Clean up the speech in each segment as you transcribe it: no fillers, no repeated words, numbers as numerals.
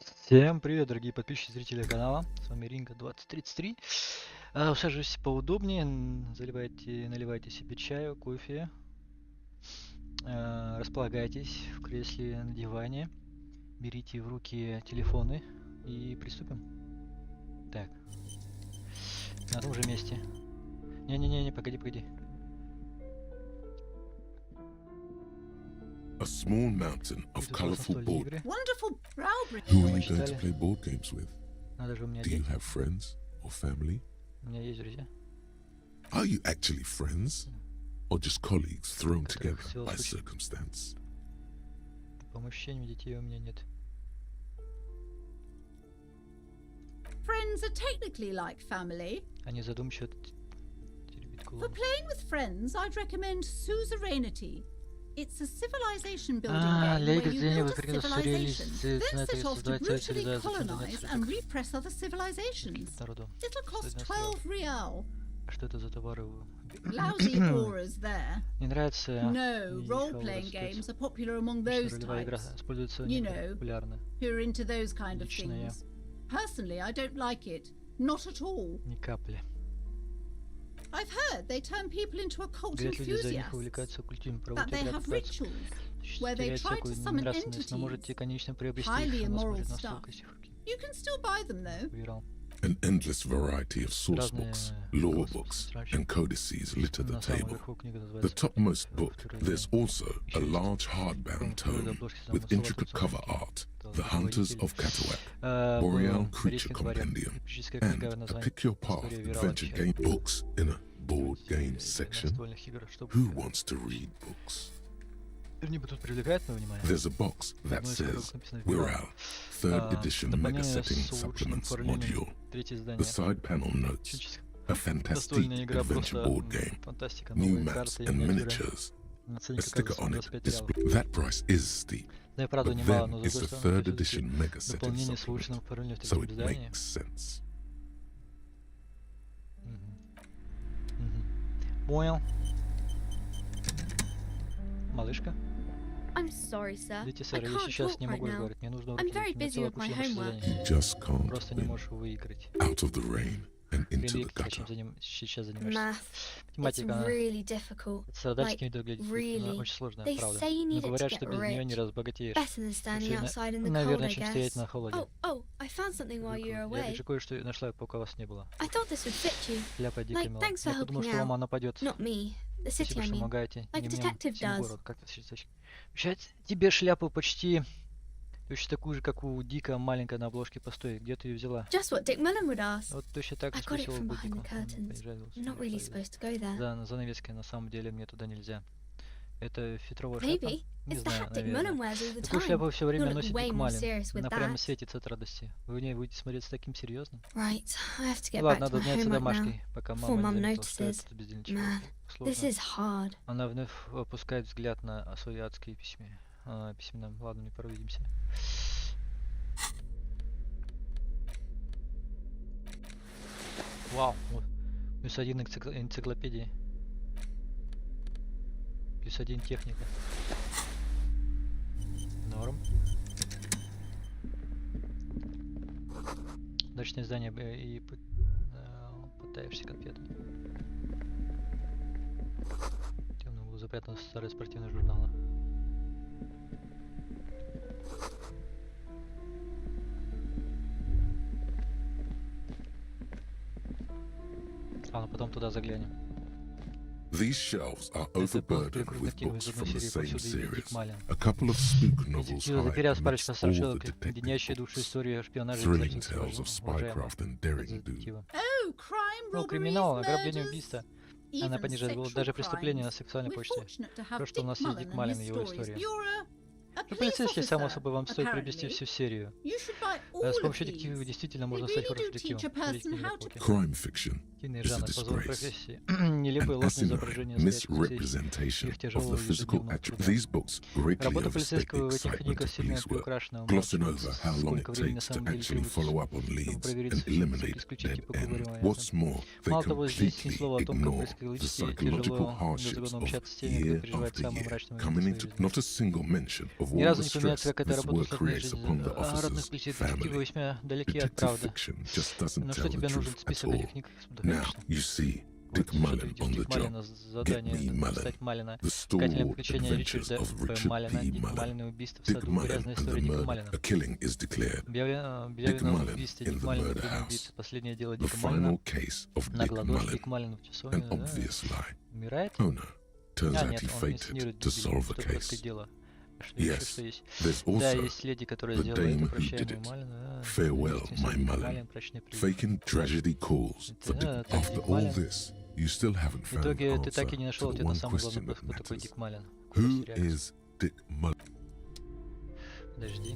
Всем привет, дорогие подписчики, зрители канала. С вами Ринга 2033. Усаживайтесь поудобнее, наливайте себе чаю, кофе. Располагайтесь в кресле на диване. Берите в руки телефоны и приступим. Так. На том же месте. Не, погоди. A small mountain of colorful board. Wonderful brow Who are you going to play board games with? Do you have friends or family? У меня есть друзья. Are you actually friends? Or just colleagues thrown together by circumstance? По ощущениям, детей у меня нет. Friends are technically like family. Они задумчиво теребит For голову. playing with friends, I'd recommend Suzerainty. It's a civilization building game для where игр you для build a выкрикивал civilization, then это set off to создавать brutally цивилизацию, colonize and repress other civilizations. народу. It'll cost 12 real. Что это за товары? Lousy auras there. Мне нравится. No, role-playing games are popular among those Ролевая игра types используется You know. популярно. who are into those kind of Личная. things. Personally, I don't like it. Not at all. Ни капли. I've heard they turn people into occult Говорят, люди за них enthusiasts. увлекаются оккультизмом, That they have проводят rituals where they теряют try to всякую summon нравственность, но entities. можете конечно приобрести Highly их, но immoral смотрит на stuff. столкость их руки. You can still buy them though. Выбирал. An endless variety of source books, lore books, and codices litter the На самом table. верху книга The называется topmost book, there's also a large hardbound tome with intricate cover art, The Hunters of Catawak, Boreal Creature Compendium, and a Pick Your Path adventure game books in a board game section. Who wants to read books? Кто-нибудь тут привлекает мое внимание? There's a box that says Играю, 3rd edition mega setting supplements module. Третье The издание. side panel notes a fantastic Достойная игра, adventure просто board game, фантастика, new новые maps карты и and миниатюры. miniatures. A Наценка sticker on it 25 is реалов. that price is steep, Да и правда but немало, then но it's за the то, 3rd что edition mega setting дополнение с улучшенным supplement, оформлением в so третьем it издании. makes sense. Понял. Малышка? I'm sorry, sir. Видите, I сэр, я can't сейчас talk не right могу now. разговаривать. Мне нужно I'm very уроки. У меня busy целая with my куча homework. задания. You just can't Просто не win. можешь выиграть. Out of the rain and into the Религия, чем gutter. сейчас занимаешься. Math. It's Математика, она really difficult. страдальчески Like, выглядит. really. Она очень сложная, They правда. say you Но need it to говорят, get что без нее не rich. разбогатеешь. Better than standing outside in the cold, Наверное, I чем стоять guess. на холоде. Oh, I found something while you were Я away. даже кое-что нашла, пока вас не было. I thought this would fit you. Шляпа дикая Like, мила. thanks for Я подумал, helping что вам out. она пойдет. Not me. The city, Спасибо, I что mean. помогаете. Like Не a мне, detective всему does. городу. Как Обещать тебе шляпу почти точно такую же, как у Дика, маленькая на обложке. Постой, где ты ее взяла? Just what Dick Mullen would ask. Вот точно так же I got it спросила from у behind Дика. the curtains. I'm not really supposed to go there. Да, на занавеске, на самом деле мне туда нельзя. Это фетровая шляпа? Maybe. Не It's the знаю, hat Dick Mullen наверное. wears all the Такую time. шляпу все время You'll look носит way Дик more Малин. serious with Она прямо that. светится от радости. Вы в ней будете смотреться таким серьезным. Right, I have to get back Ладно, to надо my заняться homework now. домашкой, пока Before мама Mum не заметила, что notices. это бездельничего. Man, this Сложно. is hard. Она вновь опускает взгляд на свои адские письмена. Ладно, не порой увидимся. Вау, вот. Плюс один энциклопедии. Плюс один техника. Норм. Удачное издание и пытаешься конфеты. В темном углу запрятаны старые спортивные журналы. Ладно, потом туда заглянем. These shelves are Это полки overburdened with крупнокинул books из одной from the серии same повсюду Дик series. Малин. A couple of spook novels Детективы hide затерялась amidst парочка all the страшилок, detective леденящие душу books. истории шпионажа и Thrilling экзорцизма, tales of уважаемого spycraft and daring do. детектива. Oh, crime, Ну, robberies, криминал, ограбление, murders, убийство. Она even понижает голос. sexual Даже преступления на crimes. сексуальной We're почте. fortunate to have То, что у Dick нас есть Mullen Дик and Малин his и его stories. история. You're a Ну, police полицейский, само officer, собой, вам стоит приобрести apparently. всю серию. You should buy all С of помощью детектива these. действительно They можно стать really хорошим do teach a детективом. person how to Crime fiction Активный is a жанр, позор disgrace. профессии. Нелепые An ложные asinine изображения настоящих людей. misrepresentation их of тяжелого the physical ежедневного attributes. труда. These books greatly Работа overstate the полицейского в этих excitement книгах of сильно police work, приукрашена, glossing over how long сколько it времени на takes to самом деле actually требуется, follow up on чтобы leads проверить and все eliminate исключить dead типа ends. говоримое. What's more, they Мало того, здесь ни completely слова о том, как ignore психологически the psychological тяжело hardships ежегодно of общаться с теми, кто year переживает after самые year, мрачные моменты coming своей into жизни. not a single mention of of Ни all разу the не поминает, stress как эта this работа work усложняет creates жизнь upon the родных officer's детективы family, весьма далеки от detective правды. fiction just doesn't Но что tell the тебе нужен truth at список all. этих книг? Now, you see, Вот Dick что ты Mullen видишь, on the Дик job. Маллена, Get задание me Mullen. стать Маллена. The Искательные stalwart приключения adventures Ричарда of П. Richard Маллена, P. Дик Mullen. Маллен и убийство в Dick саду, Mullen грязная and the история Дика murder. Маллена. A killing is declared. Объявлено Mullen убийство in Дик the Маллен, murder первый house. убийца. Последнее дело The Дика Маллена. final case of На Dick гладош Mullen. Дик Маллен в An часовне, да? obvious lie. Умирает? Oh no. Turns А, out нет, he он fated инсценирует to solve the дурацкое case. дело. Что еще Yes, что есть? there's Да, also есть леди, которая the сделала dame это, who did прощаемый it. Маллен. Farewell, my Mullen. Faking tragedy calls. For Да, так, after Дик all Маллен. this, you still haven't В found итоге an ты так и не answer нашел to the ответ на one самый главный question вопрос, that кто такой matters. Дик Маллен. Who is Dick Mullen? Подожди.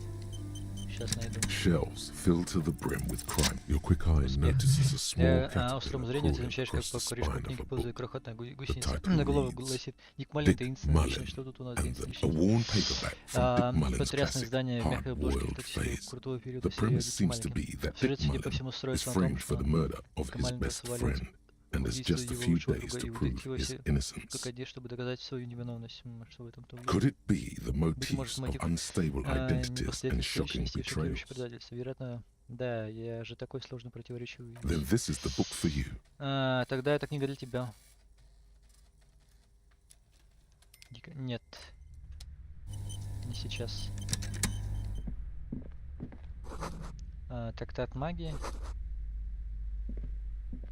Сейчас найду. Shelves filled to the brim with crime. Your quick eye notices a small Острым caterpillar зрением ты crawling замечаешь, как across по the корешку spine of книги a ползает book. крохотная The гусеница. title На голову reads гласит Дик Маллен, Dick таинственный личность. Mullen Что тут у нас and таинственный a личность? worn paperback from Dick Mullen's Потрясное classic издание в мягкой обложке hard-boiled классического phase. крутого периода The серии premise Дик seems to Маллен. be that Dick Сюжет, судя по Mullen всему, is строится на том, framed for что the murder of Дика his Маллена best свалил friend and has убийство just a его few лучшего days друга to и prove удавил his его innocence. как чтобы доказать свою невиновность. Что в этом-то Could it be the Быть может, motifs of мотив unstable identities and непостоянности shocking личности и шокирующее betrayals? предательство? Вероятно, да, я же такой сложно противоречивый. Then this is the book for you. Тогда эта книга для тебя. Нет. Не сейчас. Трактат магии.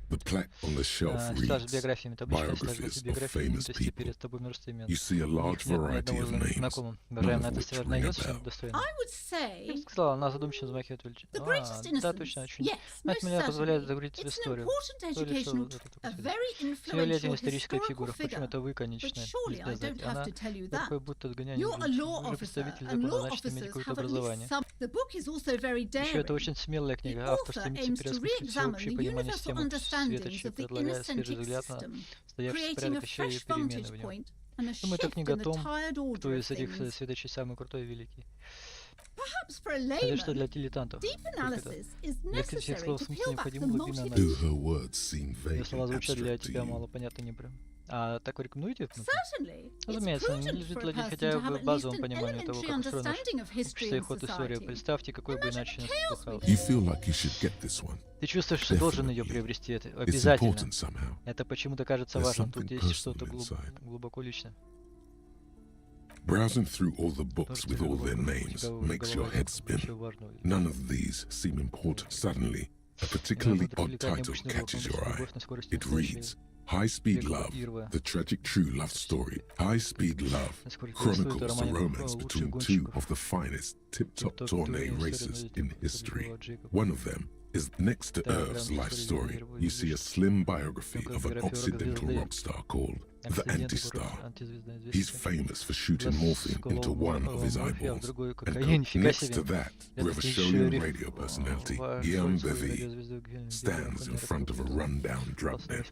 The plaque on the shelf Стаж с reads биографиями. Это обычная стаж biographies с of биографиями famous знаменитостей people. перед тобой множество имен. You see a large Нет ни variety одного of names, знакомого. none Уважаемый, of это which север ring a найдется bell. что-то достойное. I would say Я бы сказала, она задумчиво замахивает величиной. the greatest Да, innocence. точно, очень. Yes, Мать most меня позволяет certainly. заговорить в It's an историю. important То ли что educational, это a такое. very Всеволетняя influential историческая фигура, historical впрочем, figure. это вы, But конечно, surely I должны знать. don't have Она to tell you that. такой будто отгоняет. You're a law Уже officer, представитель and закона, law значит, иметь officers какое-то have at least образование. some. The book is also very Еще это daring. очень смелая The книга. Автор author стремится aims to переосмыслить re-examine всеобщее the понимание universal системы understandings светочей, of the предлагая свежий innocentic взгляд на system, стоявший в creating a порядке вещей и fresh перемены vantage в нем. point and a Думаю, это shift книга in о the том, tired кто order of из этих things. светочей самый крутой и великий. Perhaps for a Это что layman, для дилетантов. deep analysis is Для критических necessary слов to смысл peel back the необходим глубинный multi. Do анализ. her words seem Ее vague слова and звучат для abstract to тебя you? малопонятно и непрям. Так вы рекомендуете эту книгу? Certainly, it's Разумеется, prudent надлежит for a владеть person хотя to have бы at least базовым an пониманием того, elementary как устроено understanding of history общество и and ход истории. society. Представьте, какой бы иначе нас духал. You feel like you should get this one. Ты чувствуешь, что должен ее Definitely. приобрести. Это It's обязательно. important somehow. Это почему-то кажется There's важным. something Тут есть что-то personal inside. глубоко личное. Browsing through all the books Тоже with all their глубоко у names тебя makes your голова head spin. ничего важного. None of these seem important. Suddenly, a particularly odd title catches your eye. It reads, High-Speed Love, the tragic true love story. High-Speed Love chronicles the romance between two of the finest tip-top tourney racers in history. One of them is next to Irv's life story. You see a slim biography of an Occidental rock star called the Anti-Star. He's famous for shooting morphine into one of his eyeballs. And next to that, Revacholian radio personality Guillaume Bevy stands in front of a rundown drug den.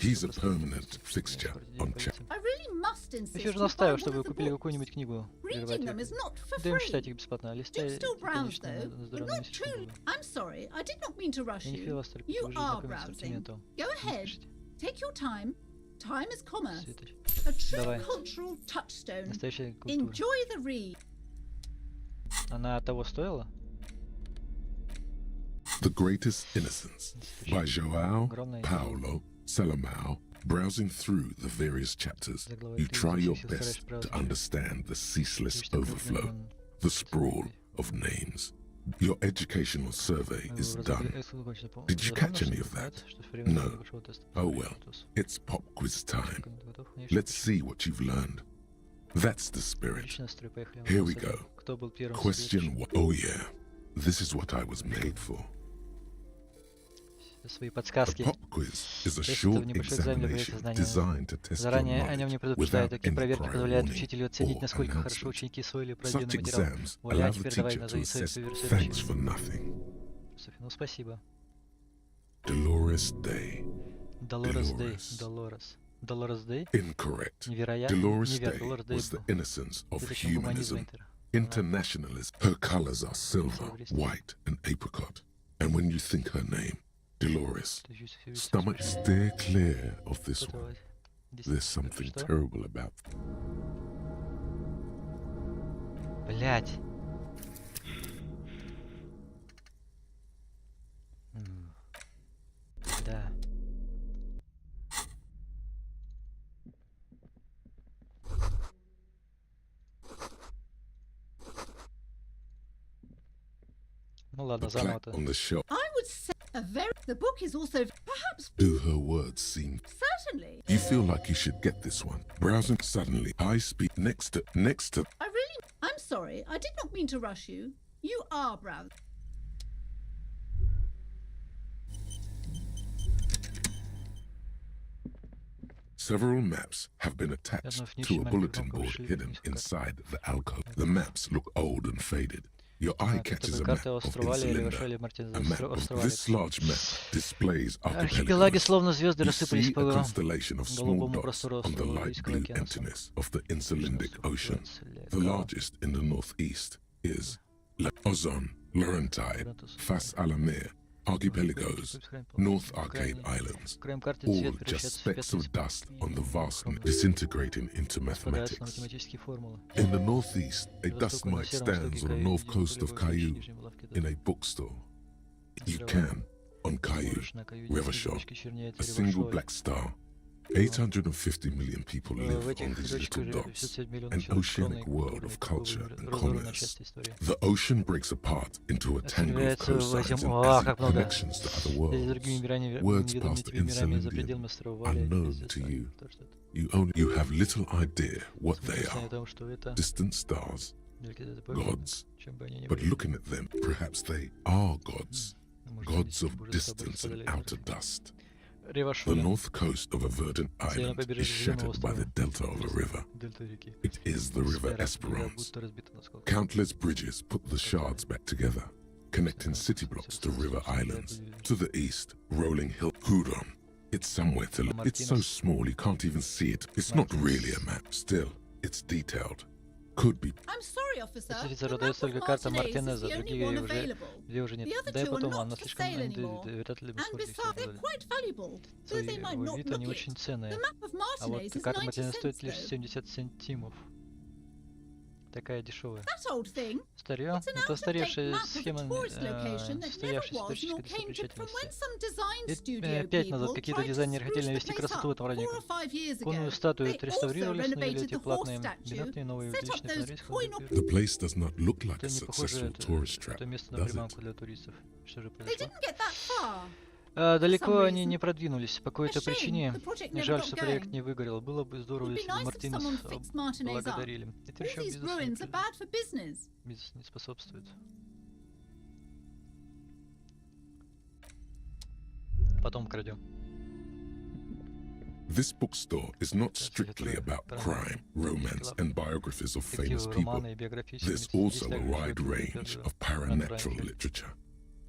He's a permanent fixture on chat. I really must Я insist все же you buy настаиваю, one чтобы of вы the купили books. какую-нибудь книгу. Reading them is not for Да им free. читать их бесплатно. Do Листайте, still browse конечно, though, на but здоровье not не too. слишком. I'm sorry, I did not mean to rush Я не you. хотел вас торопить, You вы же are знакомы с browsing. ассортиментом. Go Не ahead. спешите. Take your time. Time is commerce. Светоч. A true Давай. cultural touchstone. Настоящая культура. Enjoy the read. Она того стоила? The Greatest Innocence by João Огромная Paulo Salomão. Browsing through the various chapters, you try your best to understand the ceaseless overflow, the sprawl of names. Your educational survey is done. Did you catch any of that? No. Oh well, it's pop quiz time. Let's see what you've learned. That's the spirit. Here we go. Question 1. Oh yeah, this is what I was made for. Свои A подсказки. pop quiz is a Тест — это short небольшой экзамен для проверки examination знаний. designed to test your Заранее о нем не knowledge предупреждают. without Такие any проверки prior позволяют warning учителю оценить, or насколько хорошо announcement. ученики усвоили Such проведенный материал. exams Вуаля, allow the теперь давай teacher to назови свою assess версию thanks следующей. for nothing. Софи, ну спасибо. Dolores Day. Долорес Дэй. Dolores. Долорес. Долорес Дэй? Incorrect. Невероятно. Dolores Неверно. Day Долорес Дэй was the был. innocence of Вытащен гуманизм humanism, интер. internationalism. Her colors are silver, white, and apricot. And when you think her name, Dolores, stomach steer clear of this one. There's something terrible about Блять. Да. Ну ладно, заново-то. On the shelf. I would say the book is also perhaps Do her words seem? certainly. You feel like you should get this one. Browsing suddenly, high speed next to. I'm sorry, I did not mean to rush you. You are browsing. Several maps have been attached to a bulletin board hidden inside the alcove. The maps look old and faded. Your eye catches a map of Insulinda. A map of this large map displays Архипелаги словно звезды You рассыпались see по a constellation of small голубому dots простору on the light blue океана. emptiness of the Insulindic Ocean. The largest in the northeast is Ozon, Laurentide, Fas Alamir, Archipelagos, North Arcade Islands, Краем карты all цвет just превращается в specks пятна of dust on the vastness, disintegrating into распадаются на mathematics. математические формулы. In the northeast, a На dust востоке, на mite сером stands востоке on the north coast of Каю, Caillou нижней лавке in дома. a bookstore. You Справа. can, on Caillou, Можешь на Каю River видеть Shore, точки чернеет a single River Shore. black star. 850 million people В live on этих these точках little живет dots, 57 миллионов an человек, oceanic огромный world of culture and разорванная commerce. часть истории. The ocean breaks apart into a tangle of Отсоединяется в coastlines озим. and О, acid как много. connections to other С другими worlds. мирами, Words неведомыми past тебе мирами за пределами Insulindium островов unknown здесь to так, you. то, что это You have little idea what they смысл are. о том, что это Distant stars, далекие божества, gods. чем бы они ни But были. looking at them, perhaps they are gods. Может, Gods они of божества distance and преодолели outer мир. dust. Рева The Шоля, north coast of a verdant island is shattered by the delta of a river. дельта реки. It is the river Сфера, Esperance. будто разбита на сколько. Countless bridges put the shards back together, connecting city blocks to river islands. To the east, rolling hill Hudon. It's somewhere to look. It's so small you can't even see it. It's not really a map. Still, it's detailed. Could be. I'm sorry, officer. Офицер The дает map только of карта Martinez is Мартинеза, the only другие one уже, available. две уже нет. The other Да и two are потом, not она for слишком sale anymore. вряд ли бы And использовали besides, they're все. quite valuable, though they might Свой not вид, look они it. очень ценные. The map of А вот Martinez is карта 90 Мартинез cents, стоит лишь though. 70 центимов. Такая дешевая. That old thing. Старье? It's an Это out-of-date устаревшая map of a схема, tourist location that never состоявшейся was исторической nor came to from when достопримечательности. some design Лет studio 5 назад people какие-то tried to дизайнеры хотели spruce the навести place красоту в up этом районе. 4 or 5 years Конную ago. статую They also отреставрировали, установили renovated эти the horse платные statue, бинокли, новые set up увеличенные those фонари, coin The place does not look like это a не похоже, successful tourist trap, это место на does it? приманку для туристов. Что же They произошло? didn't get that far. Далеко они reason. не продвинулись. По какой-то A shame, причине. the project never Жаль, got что проект going. не выгорел. Было бы здорово, It'd be если бы nice if Мартинес someone fixed Martinez up. благодарили. Это All еще these ruins are bad for business. бизнес не способствует. Потом крадем. This bookstore is not strictly about crime, romance, and biographies of famous Детективы, people. романы и биографические. There's also a wide range of paranatural literature.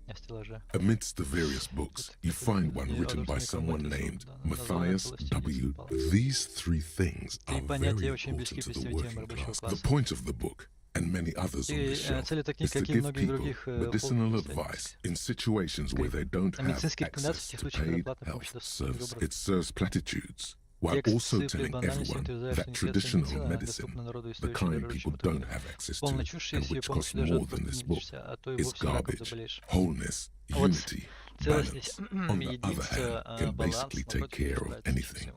На стеллаже. Amidst the various books, you find one written by someone named Matthias W. These three things are very important to the working class. The point of the book, and many others on И this shelf, цель этой is книги, to как и give многих people других medicinal advice in situations where they don't have медицинские рекомендации в access тех to случаях, когда paid платная помощь health доступна service. добру. It serves platitudes, while Текст also сыплет telling банальностью, everyone утверждая, что that медицинская traditional медицина medicine, доступна народу и the стоящая kind дороже, people чем don't это. have access to, Полная чушь, and если ее which помощью costs даже more than this book, отпустишься, а то и is вовсе раком garbage. заболеешь. Wholeness, А вот unity, целостность, balance, on the other hand, единство, can баланс, basically take напротив, care of является anything. всем.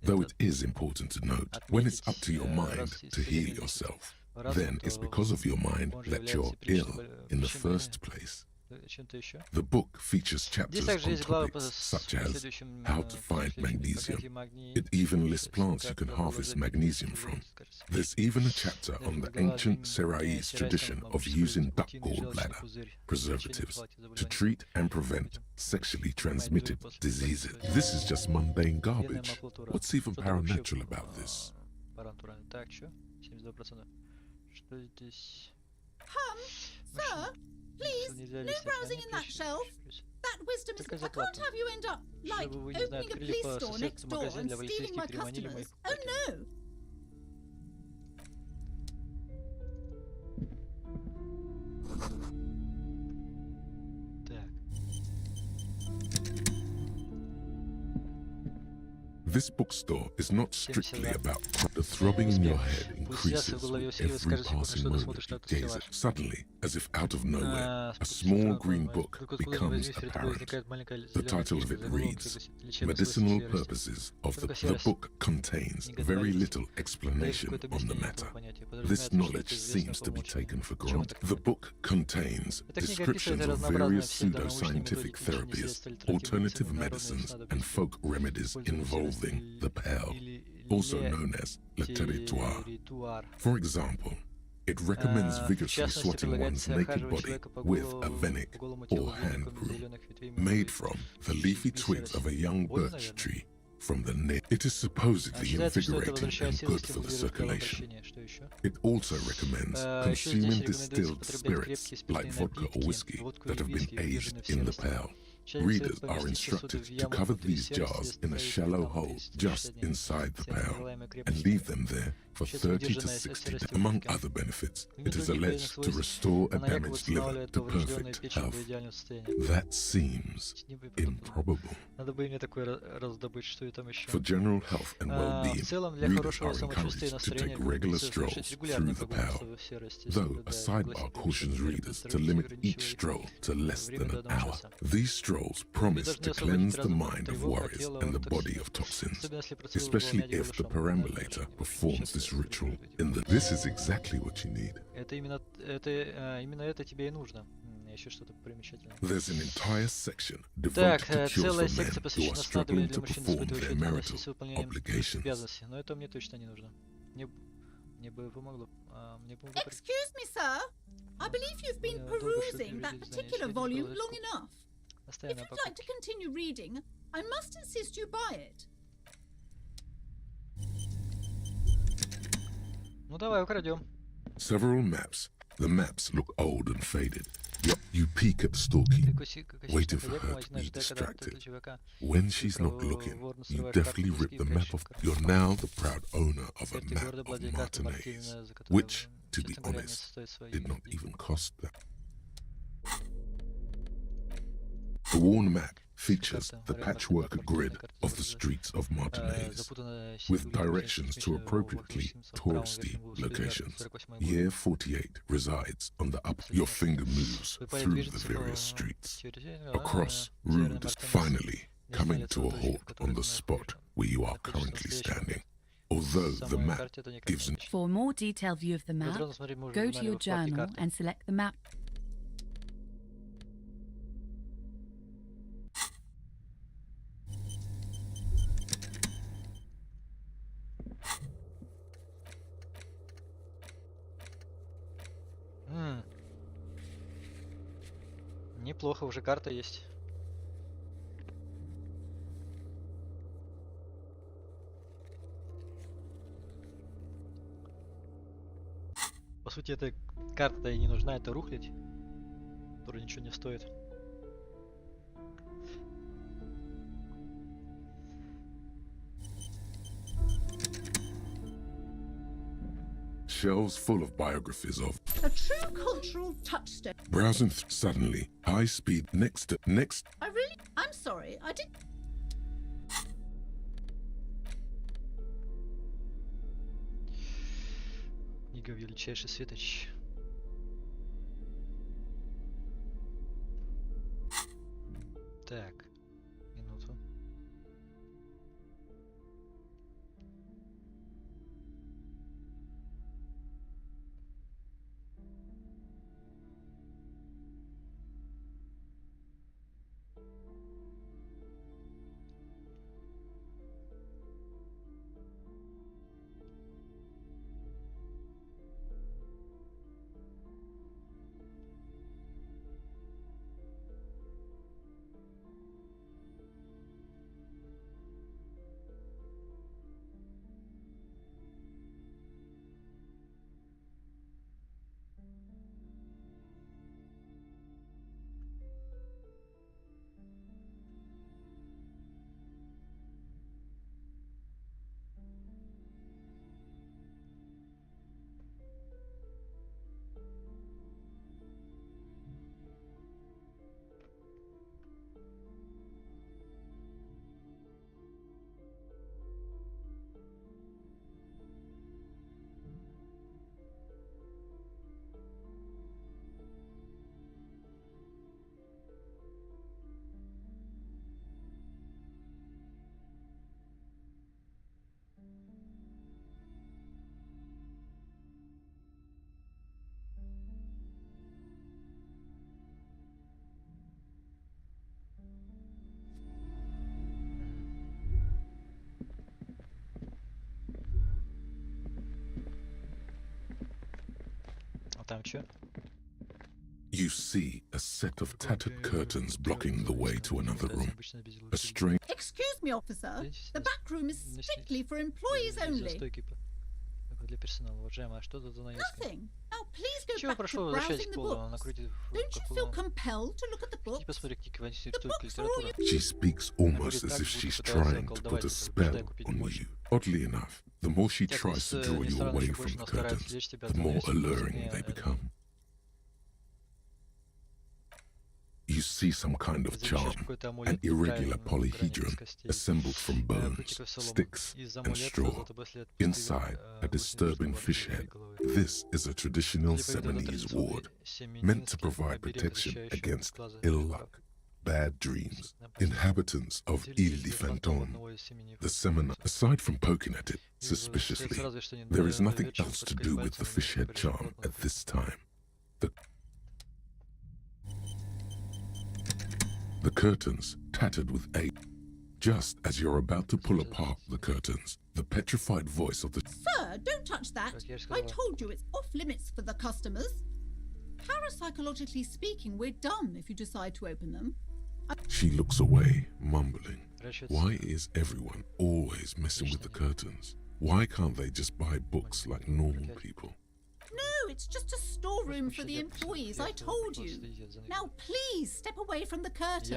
Though Это it is important to note, when it's up to your mind to heal yourself, then it's because of your mind that you're ill in the first place. чем-то еще. The book features chapters Здесь также on есть главы topics с such as следующим how to find magnesium. магний. It even lists plants you can harvest magnesium from. There's even a chapter on the ancient Seraise tradition of using duck gallbladder preservatives to treat and prevent sexually transmitted diseases. This is just mundane garbage. What's even paranatural about this? Так, что? 72%. Что здесь? Sir, please, no browsing in that shelf. That wisdom is... I can't have you end up, like, Чтобы вы, не знаю, opening a открыли police по store next соседству door магазин and для stealing полицейских, my переманили моих. customers. Oh, no. Так. This bookstore is not strictly about the throbbing in your head increases with every passing moment you gaze at. Suddenly, as if out of nowhere, a small green book becomes apparent. The title of it reads, Medicinal Purposes of the book contains very little explanation on the matter. This knowledge seems to be taken for granted. The book contains descriptions of various pseudo-scientific therapies, alternative medicines, and folk remedies involving the pale, also known as le territoire. For example, it recommends vigorously swatting one's naked body with a venik or hand broom made from the leafy twigs of a young birch tree from the neck. It is supposedly invigorating and good for the circulation. It also recommends consuming distilled spirits like vodka or whiskey that have been aged in the pale. Readers are instructed to cover these jars in a shallow hole just inside the pail and leave them there for 30 to 60 days. Among other benefits, it is alleged to restore a damaged liver to perfect health. That seems improbable. For general health and well-being, readers are encouraged to take regular strolls through the pail, though a sidebar cautions readers to limit each stroll to less than an hour. These strolls promise to cleanse the mind of worries and the body of toxins, especially if the perambulator performs this ritual in the... This is exactly what you need. There's an entire section devoted to cures for men who are struggling to perform their marital obligations. Excuse me, sir. I believe you've been perusing that particular volume long enough. If you'd like to continue reading, I must insist you buy it. Ну давай, украдем. Several maps. The maps look old and faded. You peek at Stalky, waiting for her to be distracted. When she's not looking, you deftly rip the map off. You're now the proud owner of a map of Martinez, which, to be honest, did not even cost that. The worn map features the patchwork grid of the streets of Martinez, with directions to appropriately touristy locations. Year 48 resides on the up. Your finger moves through the various streets, across routes, finally coming to a halt on the spot where you are currently standing. Although the map gives... For a more detailed view of the map, go to your journal and select the map. Неплохо, уже карта есть. По сути, эта карта-то и не нужна, это рухлядь, которая ничего не стоит. Shelves full of biographies of A true cultural touchstone. Browsing suddenly, high speed next. I'm sorry, I didn't... Книга величайший светоч. Так, минуту. Там чё? You see a set of tattered curtains blocking the way to another room. A strange... Excuse me, officer. The back room is strictly for employees only. Для персонала. Уважаемая, а что тут за навеска? Nothing. Now please go Чего, back прошу, to возвращайтесь browsing к the полу, books. накройте Don't you feel compelled to look at the books? Иди посмотри книги, The история books are all литература. you... She speaks almost as if she's trying to put a spell on you. Oddly enough, the more she tries to draw you away from the curtains, the more alluring they become. You see some kind of charm, an irregular polyhedron assembled from bones, sticks, and straw. Inside, a disturbing fish head. This is a traditional Seminese ward, meant to provide protection against ill luck, bad dreams. Inhabitants of Ile de Fantôme, the seminar, aside from poking at it suspiciously, there is nothing else to do with the fish head charm at this time. The curtains tattered with age. Just as you're about to pull apart the curtains, the petrified voice of the... Sir, don't touch that. I told you it's off limits for the customers. Parapsychologically speaking, we're done if you decide to open them. She looks away, mumbling. Why is everyone always messing with the curtains? Why can't they just buy books like normal people? No, it's just a storeroom for the employees, I told you. Now please step away from the curtains.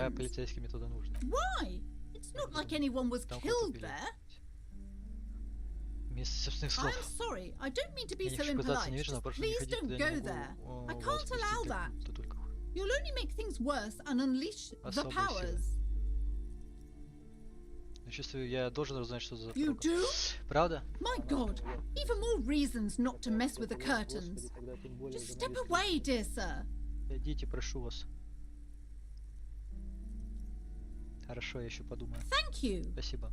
Why? It's not like anyone was killed there. I'm sorry, I don't mean to be so impolite. Just please don't go there. I can't allow that. You'll only make things worse and unleash the powers. You do? Правда? My God, even more reasons not to mess with the curtains. Just step away, dear sir. Идите, прошу вас. Хорошо, я еще подумаю. Thank you. Спасибо.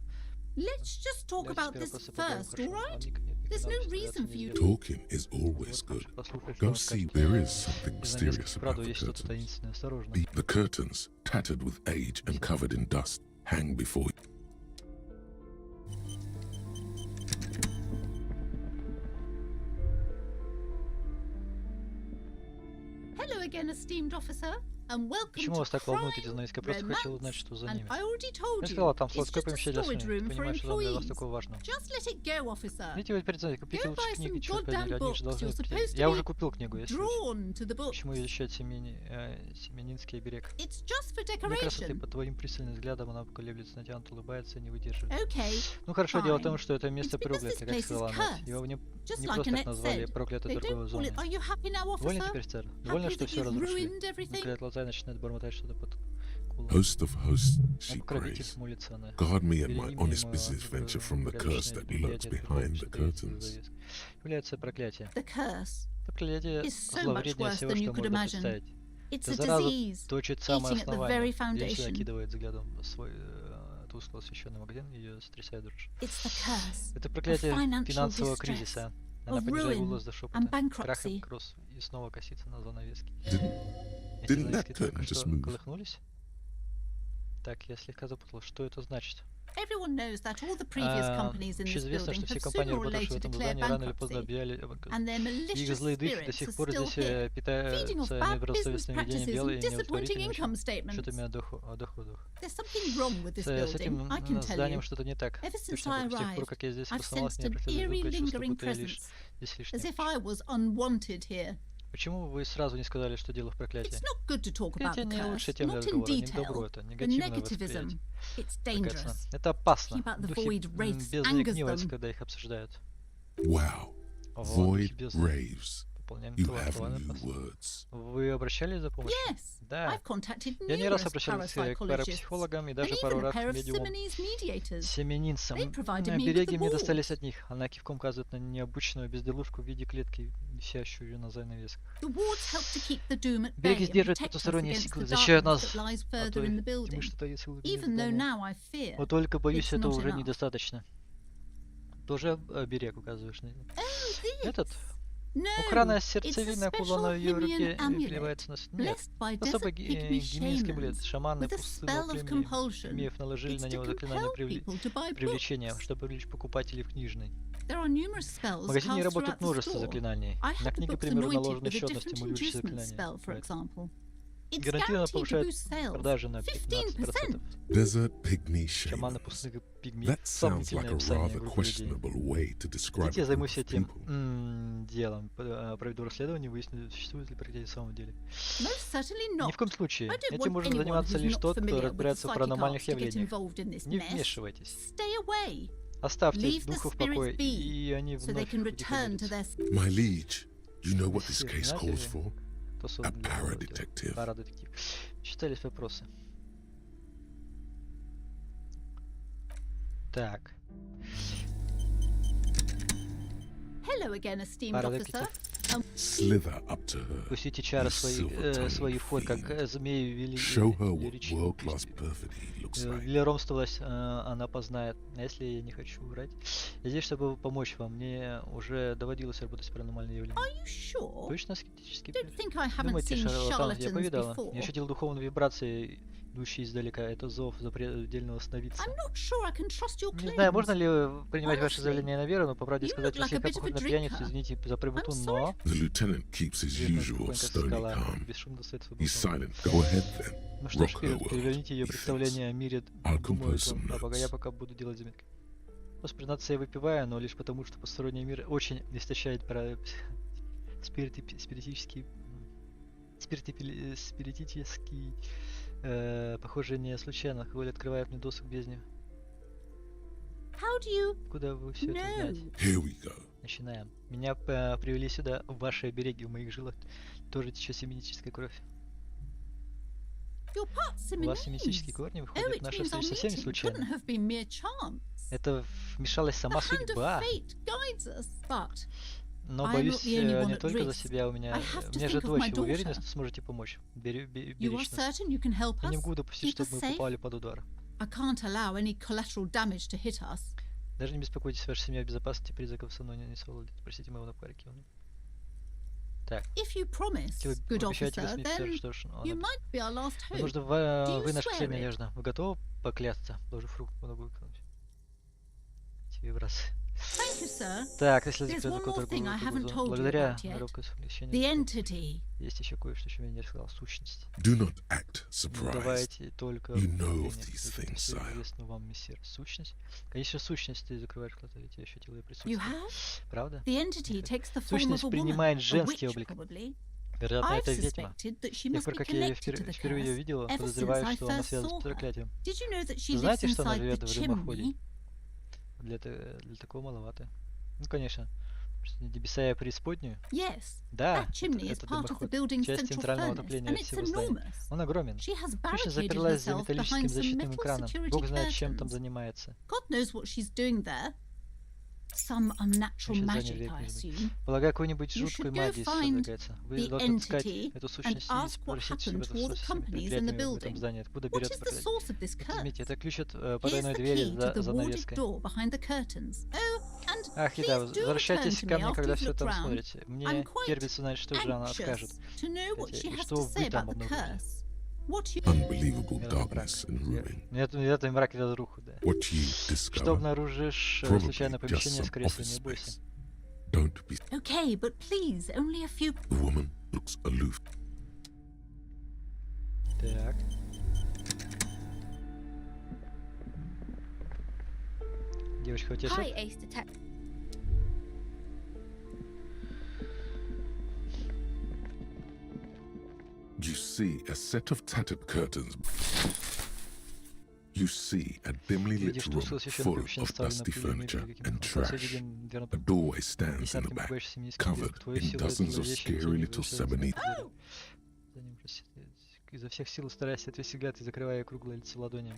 Let's just talk about this first, all right? There's no reason for you to... Talking is always good. Go see, there is something mysterious about the curtains. The curtains, tattered with age and covered in dust, hang before you. Hello again, esteemed officer, and welcome Почему вас to так волнует эти crime, занавески? Я просто хотел узнать, что за and ними. I already told Я you, сказала, там it's складское just a помещение для storage СМИ. room Ты for понимаешь, что для вас employees. такое важно. Just let it go, officer. Идите вы перед занавеской, купите Go лучше buy книги, some черт goddamn побери, они же books. должны You're прийти. supposed to Я be уже купил книгу, если drawn to the books. Почему изучать Семенинский берег? It's just for Для красоты, decoration. под твоим пристальным взглядом она колеблется, натянуто улыбается и не выдерживает. Okay, Ну хорошо, дело в том, fine. что это место It's because this проклято, как place is сказала она. cursed. Его не Just не like просто так Annette назвали said. проклятой They торговой don't call зоной. it. Are you happy now, Довольны officer? теперь, сэр? Довольны, Happy что that все you've разрушили? ruined everything? Закрывает глаза и начинает бормотать что-то под кулаком. Host of hosts, she Покровитель prays. молится она. Guard me and my Береги меня, honest моего business venture from the curse that порядочное lurks предприятие, behind the что таится за curtains. завесой. Является проклятие. The curse Проклятие is so much зловреднее worse всего, than you что could можно imagine. представить. It's Это a зараза disease точит самое eating at the very основание. Вечно foundation. окидывает взглядом свой тускло освещенный магазин, ее сотрясает дрожь. It's the curse Это of проклятие financial финансового distress, кризиса. Она of понижает ruin голос до and шепота. Крах и bankruptcy. кросс. И снова косится на занавески. Didn't Эти that занавески curtain только just что move? колыхнулись. Так, я слегка запутал. Что это значит? Everyone knows that all the previous companies in this Общеизвестно, building что все have компании, sooner or работавшие в later этом declared здании, рано или поздно bankruptcy, объявляли and their их malicious злые духи до spirits сих are пор still здесь here, feeding питаются off bad business недобросовестным practices ведением дела and и disappointing неудовлетворительными income statements. счетами о доходах. There's something wrong with this С building, этим I can tell зданием you. что-то не так. Ever since Точно I так, с тех пор, arrived, как я здесь I've обосновался, sensed мне an приходилось eerie звукать чувство, lingering будто я лишь presence, здесь as лишний. if I was unwanted here. Почему вы сразу не сказали, что дело в проклятии? It's not good to talk about Это the не curse, лучшая тема для not in разговора, не добро detail. это, The негативное negativism, восприятие. it's Прекрасно. dangerous. Это опасно. Talking about the Духи void wraiths бездны angers гневаются, them. когда их обсуждают. Wow. Вот, Void бездны. raves. Пополняем You талант, have ладно, new просто. words. Вы обращались за помощью? Yes, Да. I've contacted Я не раз numerous обращался к parapsychologists парапсихологам и and даже even пару a раз к pair of медиумам. Simonese mediators. Семенинцам. They provided me with Береги the мне ball. достались от них. Она кивком указывает на необычную безделушку в виде клетки, висящую на занавесках. The wards help to keep the doom at bay Береги and сдерживают protect us потусторонние against силы, the защищают darkness нас that lies от further той in the тьмы, building. что таится в глубине Even though здания. now I fear Вот только боюсь, it's это not уже enough. недостаточно. Тоже берег указываешь на Oh, this. этот. No, Украна it's a сердцевина special кулона в ее руке Himalayan amulet, переливается на нет. blessed by Особо desert pygmy гимнийский амулет. shamans, Шаманы with a пустынного spell of племени compulsion. наложили It's на to него заклинание compel people to buy привлечения, books. чтобы привлечь покупателей в книжной. There are numerous spells В магазине cast работает throughout the множество store. заклинаний. I На had the книге, к books примеру, anointed наложены with a счет на different стимулирующие inducement заклинания. spell, for example. It's Гарантированно guaranteed to повышает boost sales. продажи на 15%. 15%. Desert pygmy Шаманы shamans. пустых пигмей. That sounds like Сомнительное a описание rather группы людей. questionable way to describe Хотите, я a group займусь of этим people. делом, проведу расследование, выясню, существует ли проклятие в самом деле. Most certainly Ни not. в коем случае. I don't Этим want может anyone заниматься who's лишь not тот, кто familiar with the разбирается в psychic паранормальных arts to get явлениях. involved in this Не mess. вмешивайтесь. Stay away. Оставьте Leave the духов в покое, spirits be, и они so they вновь can return to удовлетворятся. their... My liege, you know what this Всех case знаете calls ли, for? кто A создан для этого дела? paradetective. Парадетектив. Читались вопросы. Так. Hello again, esteemed officer. Парадетектив. Slither up to her. Пустите чары silver-tongued свои в ход, как fiend. змею Show her what world-class perfidy looks like. Велеромствовалась, она познает. А если я не хочу врать? Я здесь, чтобы помочь вам. Мне уже доводилось работать с паранормальными явлениями. Are you sure? Точно скептический Don't взгляд? think I haven't Думаете, seen шарлатан, я charlatans повидала. before. Я ощутил духовные вибрации, идущие издалека. Это зов запредельного сновидца. I'm not sure I can trust your Не claims. знаю, можно ли принимать ваши Honestly, заявления на веру, но по правде you сказать, look вы like a слегка bit of похожи a на пьяницу, drinker. извините за прямоту, I'm но... The lieutenant keeps his Верно, usual спокойно, как stony скала, calm. бесшумно стоит свой He's балкон. silent. Go ahead then. Ну что ж, Rock her вперед, world, переверните ее he представление о мире, I'll думает compose он, some а пока notes. я пока буду делать заметки. Просто признаться, я выпиваю, но лишь потому, что посторонний мир очень истощает про спиритический, похоже, не случайно, алкоголь открывает мне доступ к бездне. How do you Куда вы все это знаете? know? Here we go. Начинаем. Меня привели сюда, в ваши обереги, в моих жилах тоже течет семитическая кровь. Your part's У вас семитические Simonese. корни, Oh, выходит, it наша means our встреча совсем не meeting couldn't случайна. have been mere chance. Это вмешалась сама The hand of судьба. fate guides us, but Но I'm боюсь, not the only one не at только за risk. себя, у меня I have to же think of дочь, my вы уверены, daughter. что сможете помочь? you are Беречь нас. certain you can help Я не us? могу допустить, Keep us чтобы мы safe? попали под удар. I can't allow any collateral damage to hit us. Даже не беспокойтесь, ваша семья в безопасности, призраков со мной не совладает. Простите моего напарника. Так, If you promise, если вы good обещаете officer, воспитать, then что ж, ну, you ладно. might be our last hope. Возможно, Do вы you наша swear последняя it? надежда. Вы готовы поклясться? Положив руку по ногу выконать. Эти вибрации. Thank you, sir. Так, если There's one more thing I haven't told you благодаря about yet. коробке The совмещения entity. есть еще кое-что, что я не рассказал. Сущность. Do not act Не surprised. давайте только You know of удивления. these Это things, всё sire. известно вам, мессир. Сущность? Конечно, сущность ты закрываешь глаза, ведь я ощутил ее You присутствие. have? Правда? The entity takes the form Сущность of a woman, принимает a женский witch облик. probably. Вероятно, I've это ведьма. suspected that she С тех must пор, be как я ее connected to the впервые ее curse видела, ever since подозреваю, I что она first связана saw с her. проклятием. Did you know that she lives Знаете, что она inside живет the в дымоходе? chimney? Для такого маловато. Ну, конечно. Небеса я преисподнюю. Yes. Да, That chimney is это part of the дымоход. building's Часть central центрального furnace, отопления and it's всего здания. enormous. Он огромен. She has Точно barricaded заперлась за herself металлическим behind some защитным metal экраном. security Бог знает, чем там curtains. занимается. God knows what she's doing there. Some unnatural Сейчас magic, занят I век, assume. Полагаю, какой-нибудь You жуткой should go магией find содержится. Вы the должны искать entity эту and сущность и ask what спросить, happened что to all the всеми companies in the предприятиями в этом building. здании. Откуда What берется is the проклятие? source of this Вот curse? возьмите, это ключ от Here's потайной the двери key to the warded занавеской. door behind the curtains. Oh, and Ах, и да, please do возвращайтесь return ко to me мне, after когда you've все looked там round. смотрите. I'm Мне quite терпится знать, что же она скажет. anxious to know what she И has что to вы say там about the обнаружили? curse. What you... Unbelievable Мирный мрак. darkness and ruin. Это мрак и разруху, да. What you Что discover, обнаружишь в probably случайное just помещение, some скорее всего, office не бойся. space. Don't be. Okay, but please, only a few... The woman looks aloof. Так. Девочка, у тебя Hi, всё? Ace Detective. You see a set of tattered curtains. You see a dimly lit Видишь, что room все священное full помещение of заставлено dusty пылью, furniture мебелью, and каким-то trash. последним, верно, A doorway stands in the десятками back, богающихся семейских covered девок. Твои in силы dozens of зловещие scary Oh! little тени, вышедшие sebony. за ним изо всех сил стараясь отвести взгляд и закрывая круглое лицо ладонями.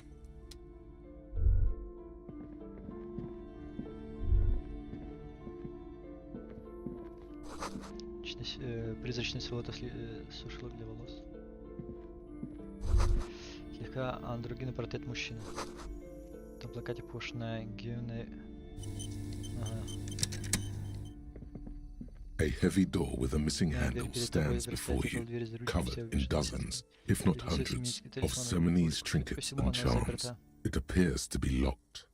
Призрачный сволото сушилок для волос. Слегка андрогинный портрет мужчины. На плакате похож на Гюне. Ага. A heavy door with a missing Да, дверь handle перед тобой stands before раскрыта, you, дверь за ручкой covered вся in вышита dozens, if not Перед всё hundreds, семейские of талисманы. Seminese Судя по trinkets всему, and она charms. заперта. It appears to be locked.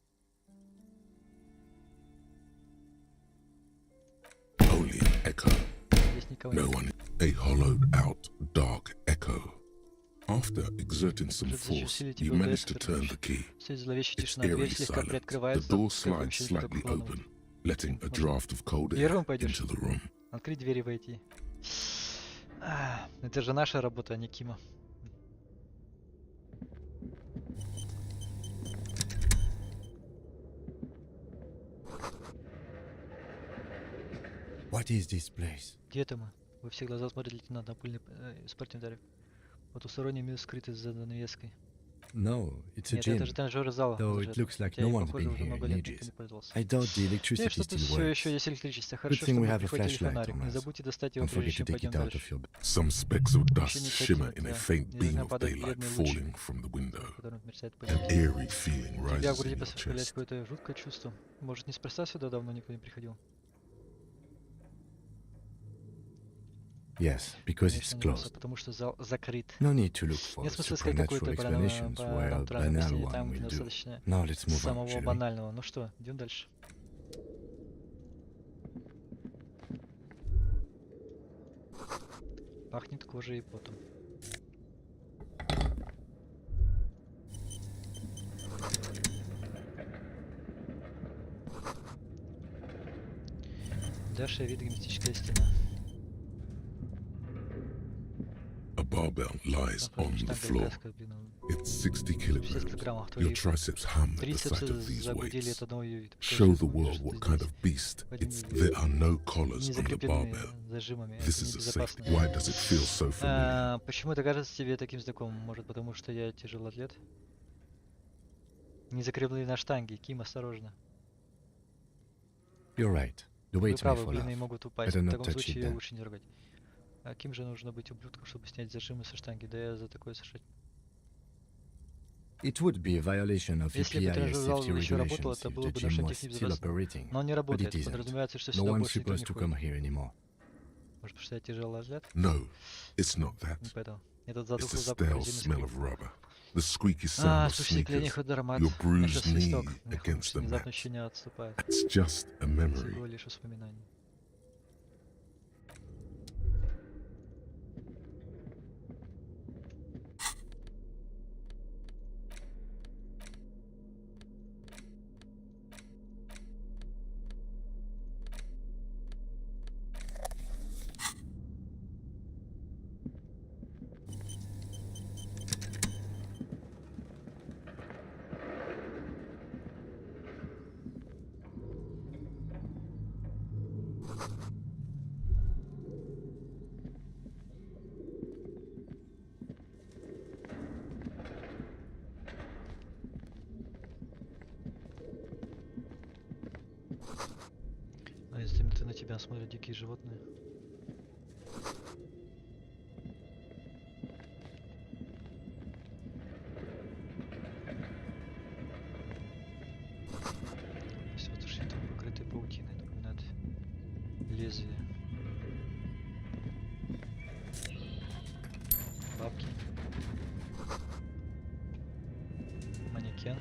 echo. Здесь никого No нет. one. A hollowed-out, dark echo. After exerting some force, you manage to turn the key. Стоит зловещая It's тишина, дверь eerily слегка silent. The приоткрывается. door пускай slides помещение только slightly холодно. open, letting a draft of cold air Первым пойдешь? into the room. Открыть дверь и войти. Это же наша работа, а не Кима. What is this place? Где это мы? Во все глаза смотрит лейтенант на пыльный спортивный дворик. Потусторонний мир скрытый за занавеской. No, it's a Нет, это gym. же тренажерный зал. Though it looks like no one's been here in ages. I doubt the Нет, electricity что тут still все works. еще есть электричество. Good Хорошо, thing что we мы have a прихватили flashlight фонарик. on Не us. забудьте достать его, Don't прежде forget to чем take пойдем it out дальше. of your bag. Some specks of dust Вообще не shimmer точно, in a да. faint Не beam должна of падать daylight бледный луч, falling from the window. который мерцает по An линии. eerie feeling Тебя в rises груди in your поставляет chest. какое-то жуткое чувство. Может, неспроста сюда давно никто не приходил? Yes, because it's Конечно, не просто, closed. потому что зал закрыт. No need to look for Нет смысла искать supernatural какое-то explanations where a паранормальное banal объяснение, one там will do. достаточно Now let's move on, самого shall we? банального. Ну что, идем дальше. Пахнет кожей и потом. Дальше видит мистическая стена. A barbell lies Там on the штанга floor. вязкая, блин, It's 60 60 kilograms. килограммов. Your Твои triceps hum at the sight трицепсы of these загудели weights. от одного ее вида. Show the world what kind of beast. There are no collars Не on the закрепленные barbell. зажимами. This Это is a safe. небезопасно. Why does it feel so familiar? Почему это кажется тебе таким знакомым? Может, потому что я тяжелоатлет? Не закреплены на штанге. Ким, осторожно. You're right. The Вы weights may правы, fall блины off. могут упасть. Better В not таком touch it случае then. лучше не трогать. А кем же нужно быть ублюдком, чтобы снять зажимы со штанги? Да я за такое сошить. It would be a violation of Если бы EPI's тренажер зал safety еще работал, regulations это if было the бы gym нарушение was техники still безопасности. operating. Но он не But работает. it isn't. Подразумевается, что No сюда one's больше никто не supposed to come ходит. here anymore. Может, потому что я тяжелоатлет? No, it's not that. Не поэтому. Этот It's затухлый the запах stale резины smell скрип. of rubber, the squeaky sound of Слушайте, для sneakers, них это аромат. your Это bruised свисток. knee Мне against хочется, the внезапно mat. ощущение отступает. It's just a memory. Всего лишь воспоминание. А если на тебя смотрят дикие животные? Все вот там покрытые паутиной напоминает лезвие. Бабки. Манекен.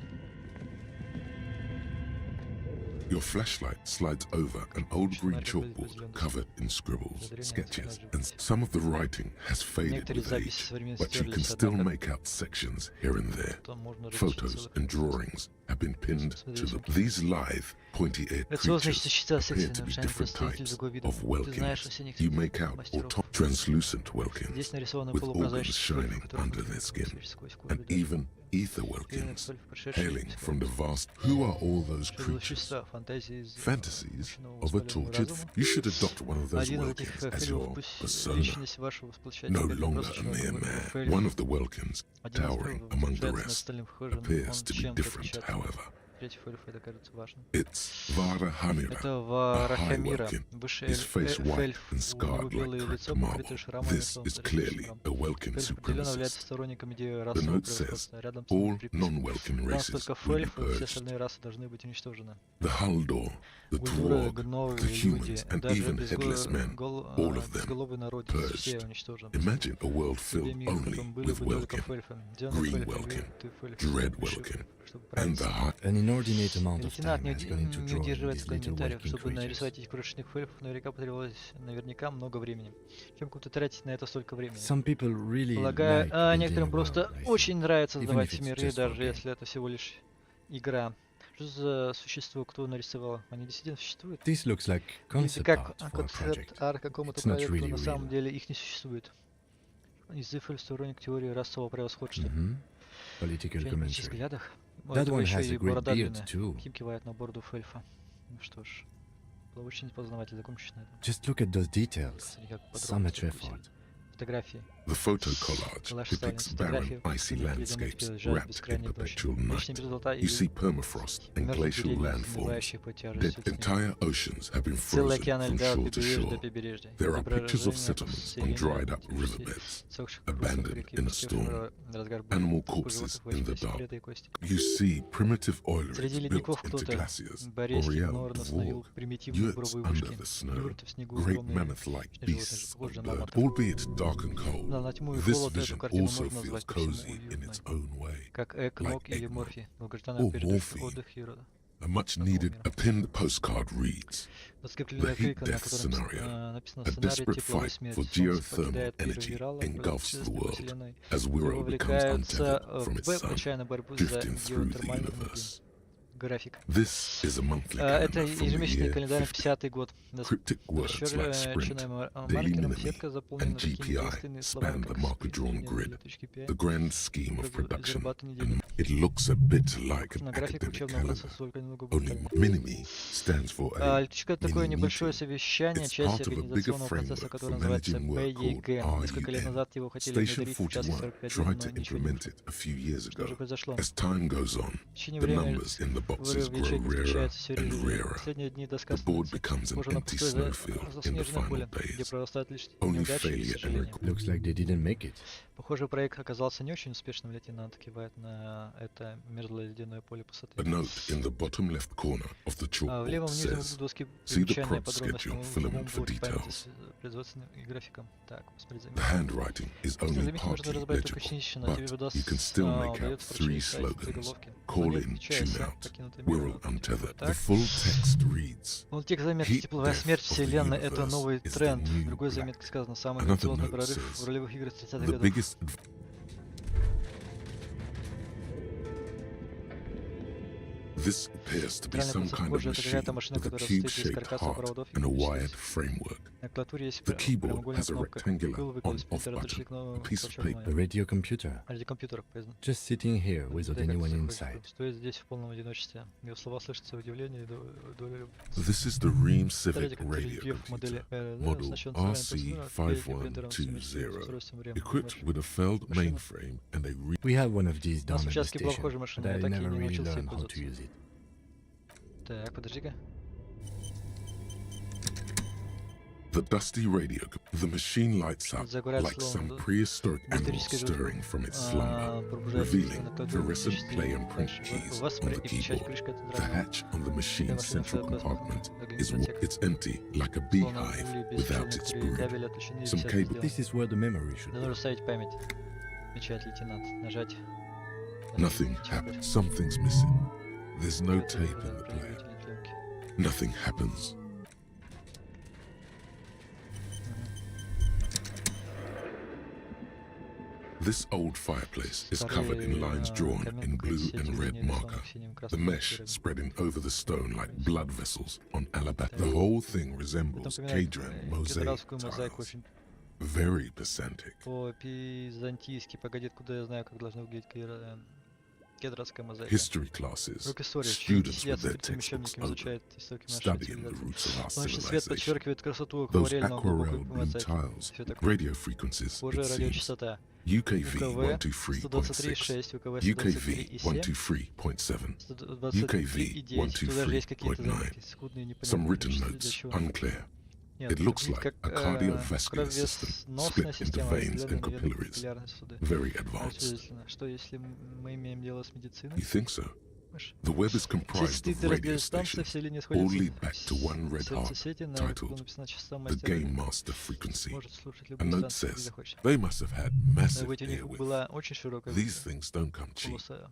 Your flashlight slides over an old green chalkboard covered in scribbles, sketches, and some of the writing has faded with age, but you can still make out sections here and there. Там можно Photos and drawings have been pinned to them. These lithe, pointy-eared Рацион, значит, creatures считался appear to be национальным different представителем types другого вида. of Ты знаешь о welkins. синих You make out мастеров. translucent welkins Здесь нарисованы with organs полупрозрачные shining которые under their skin, светят сквозь кожу and людей. even ether welkins, Эльфы, пришедшие hailing из from the vast. Who are all those creatures? существа, фантазии из Fantasies научного of a воспаленного tortured. разума. You should adopt one of those Один из этих welkins as your эльфов, пусть persona. личность вашего No воплощателя, longer просто a mere человек, man. эльф. One of the welkins, Один из towering эльфов among the возвышается над rest, остальным вхожим, appears он to be чем-то different, отличается. however. Третий эльф, это кажется важным. It's Vara Hamira, Это a high Варахамира, welkin. высший His face white эльф, and у него scarred белое like лицо, cracked marble. покрытое шрамами, This словно is старый clearly шрам. a welkin Эльф определенно является supremacist. сторонником идеи The расового note says превосходства. Рядом с all ним приписка. non-welkin Там races только will be эльфы, все purged. остальные расы должны быть уничтожены. The Haldor, the Культура, Dwarg, гномы, the люди, humans, and даже even headless men, all of them безголовый народ, все purged. уничтожены. Imagine a world Себе filled мир, в only котором были with бы только welkin. эльфы. Зеленый Green эльф, welkin, ты эльф, Dread высший welkin, чтобы And править. the An inordinate amount of Лейтенант time has gone into не drawing удерживается these little комментариев, walking чтобы нарисовать creatures. этих крошечных эльфов, наверняка потребовалось много времени. Чем кому-то тратить на это столько времени? Some people really Полагаю, like building некоторым a просто world, I очень think. нравится Even создавать if it's миры, just for даже game. если это всего лишь игра. Что за существо, кто нарисовал? Они действительно существуют? This looks like Выглядит concept как art for a концепт project. арт какому-то It's not проекту, really на самом real. деле их не существует. Изыфель сторонник теории расового превосходства. Political В политических commentary. взглядах. У That этого one еще has и a great борода beard длинная. too. Ким кивает на бороду эльфа. Ну что ж, было очень познавательно, закончишь на этом. Just look at those details. Смотри, как So подробно much всё effort. вкусили. Фотографии. The photo collage Коллаж depicts вставлен. barren, Фотографии icy передают landscapes лежат wrapped in бескрайней дождь. perpetual Вечная night. мерзлота You или see permafrost and мёртвые glacial деревья, landforms. смывающие под Dead тяжестью снега. entire oceans have been Целый frozen океан from льда от shore to побережья до shore. побережья. There are pictures of Изображения settlements on поселения, dried up частей riverbeds, сохших abandoned брусьев реки, in a пустевших storm. в разгар бури, Animal трупы corpses животных, in the валяющиеся dark. скелеты и кости. You see primitive Среди oilerits built ледников into кто-то glaciers, Борейский boreal нор настановил dwarf, примитивные yurts буровые under вышки. the snow, Юрты в снегу, great огромные mammoth-like животные, beasts of похожие на bird. мамотов. Albeit dark and cold, Да, на тьму и this холод эту vision картину also можно feels назвать по всему cozy in its уютной. own way. Как Экнок like или eggnog. Морфи, долгожданная Or передышка, morphine. отдых и A much-needed append postcard reads, Подкрепленная The heat криком, на death котором scenario, написано a сценарий desperate тепловой fight смерти. for Солнце geothermal покидает мир energy Вирала, engulfs the world Вселенной, as Wirral becomes вовлекаются untethered from в its sun, отчаянную борьбу за drifting through the геотермальную энергию. universe. График. This is a monthly Это calendar from the ежемесячный year календарь 50. 50-й год. Cryptic words like sprint, daily Маркером minimi, сетка заполнена and такими GPI таинственными словами, span the как marker-drawn спринт, grid, точки P, the grand scheme of production, зарабатывание and денег. it looks a bit like an На график academic учебного calendar. процесса только немного Only брутально. minimi stands for a Летучка — это такое небольшое mini-meeting. совещание, It's часть part of a bigger организационного процесса, framework который for называется managing work called ПЕГ. Несколько лет RUN. назад его хотели Station внедрить в час 41 41, tried но to ничего не implement вышло. it a few years Что же ago. произошло? As time goes on, В течение the времени numbers in the boxes в grow ячейках rarer встречается все and реже. rarer. Последние дни доска The board становится becomes an похожа на empty пустое snowfield in the заснеженное final поле, где days. прорастают лишь Only неудачи и failure and сожаления. regret. Looks like they didn't make it. Похоже, проект оказался не очень успешным. Лейтенант кивает на это мерзлое ледяное поле пустоты. A note in the bottom left corner of the В левом chalkboard нижнем says, углу доски "See the примечания prod подробности schedule, в filament любом for блоке памяти details. с производственным и графиком. Так, посмотрите. The handwriting is only Заметить можно partly разобрать только legible, частично, тебе but выдаст, you can still make out удается 3 прочитать slogans. заголовки. Call Звонит, in, отвечает, tune сам out, покинутый Wirral мир. untethered. The Так. full text reads, Ну, текст заметки Heat «Тепловая death смерть of the вселенной» — это universe новый is the тренд. new В другой black. заметке сказано «Самый Another амбициозный note прорыв says, в ролевых играх 30-х the годов». biggest This appears to be some kind of machine with a cube-shaped heart and a wired framework. На клавиатуре есть The keyboard прямоугольная has a кнопка. rectangular Курл выкладывает on-off спинтер, отключить button, a piece of кнопку paper. The radio computer. Ради компьютера, поездно. Just sitting here without anyone inside. Стоит здесь в полном одиночестве. Его слова слышатся в удивлении и доля... This is the Ream Смотрите, Civic как radio рельеф модели computer, model RC5120, equipped with a failed mainframe and a We have one of these У нас down в at the участке была station, похожая машина, but я I так и never не really научился ей learned how to пользоваться. use it. Так, подожди-ка. The dusty radio, the machine lights up Загорается like словно some prehistoric animal историческое stirring from its slumber, пробуждается revealing на клавиатуре fluorescent электрический play and print флеш. keys on Воспри the и печать keyboard. крышка The центральная. hatch on the machine's central compartment is библиотека. it's empty like a Словно beehive угли без without фишек, its некоторые brood. кабели отключены и Some висят cable- везде. This is where the memory should Да be. нужно ставить память. Печать, лейтенант. Нажать. Nothing happens. Something's missing. There's no Это tape in the player. проигрыватель пленки. Nothing happens. This old fireplace is covered in lines drawn in blue and red marker, the mesh spreading over the stone like blood vessels on alabaster. The whole thing resembles Cadran mosaic Кедровскую мозаику tiles. очень Very pedantic. по-византийски. Погоди, откуда я знаю, как должна выглядеть кедровская мозаика. History classes, Урок истории. students Сидят with с their открытыми textbooks учебниками, open, изучают истоки нашей studying the цивилизации. roots of our Солнечный свет civilization. подчеркивает красоту Those акварельного глубокой aquarelle blue мозаики. tiles, Все такое. radio frequencies, Похожая it seems. радиочастота. UKV УКВ 123.6, 123.6, УКВ UKV 123.7, 123.7, 123.9. Тут даже есть какие-то 123.9. заметки, скудные, Some непонятные. written Для notes, чего? unclear. Нет, It looks выглядит like как a cardiovascular system кровеносная split into система, veins разделенная and на вены и capillaries. капиллярные сосуды. Very advanced. Удивительно, что если мы имеем дело с медициной? You think so? Думаешь? The web is Все comprised частоты of radio радиостанции, stations, все линии all сходятся. lead back to one red Сердце heart, сети, на котором titled написано часа the мастера. Game Master Frequency. Может слушать A любую note станцию, где says захочет. they must have had Но massive ведь у них airwidth. была очень широкая These things don't come cheap. полоса.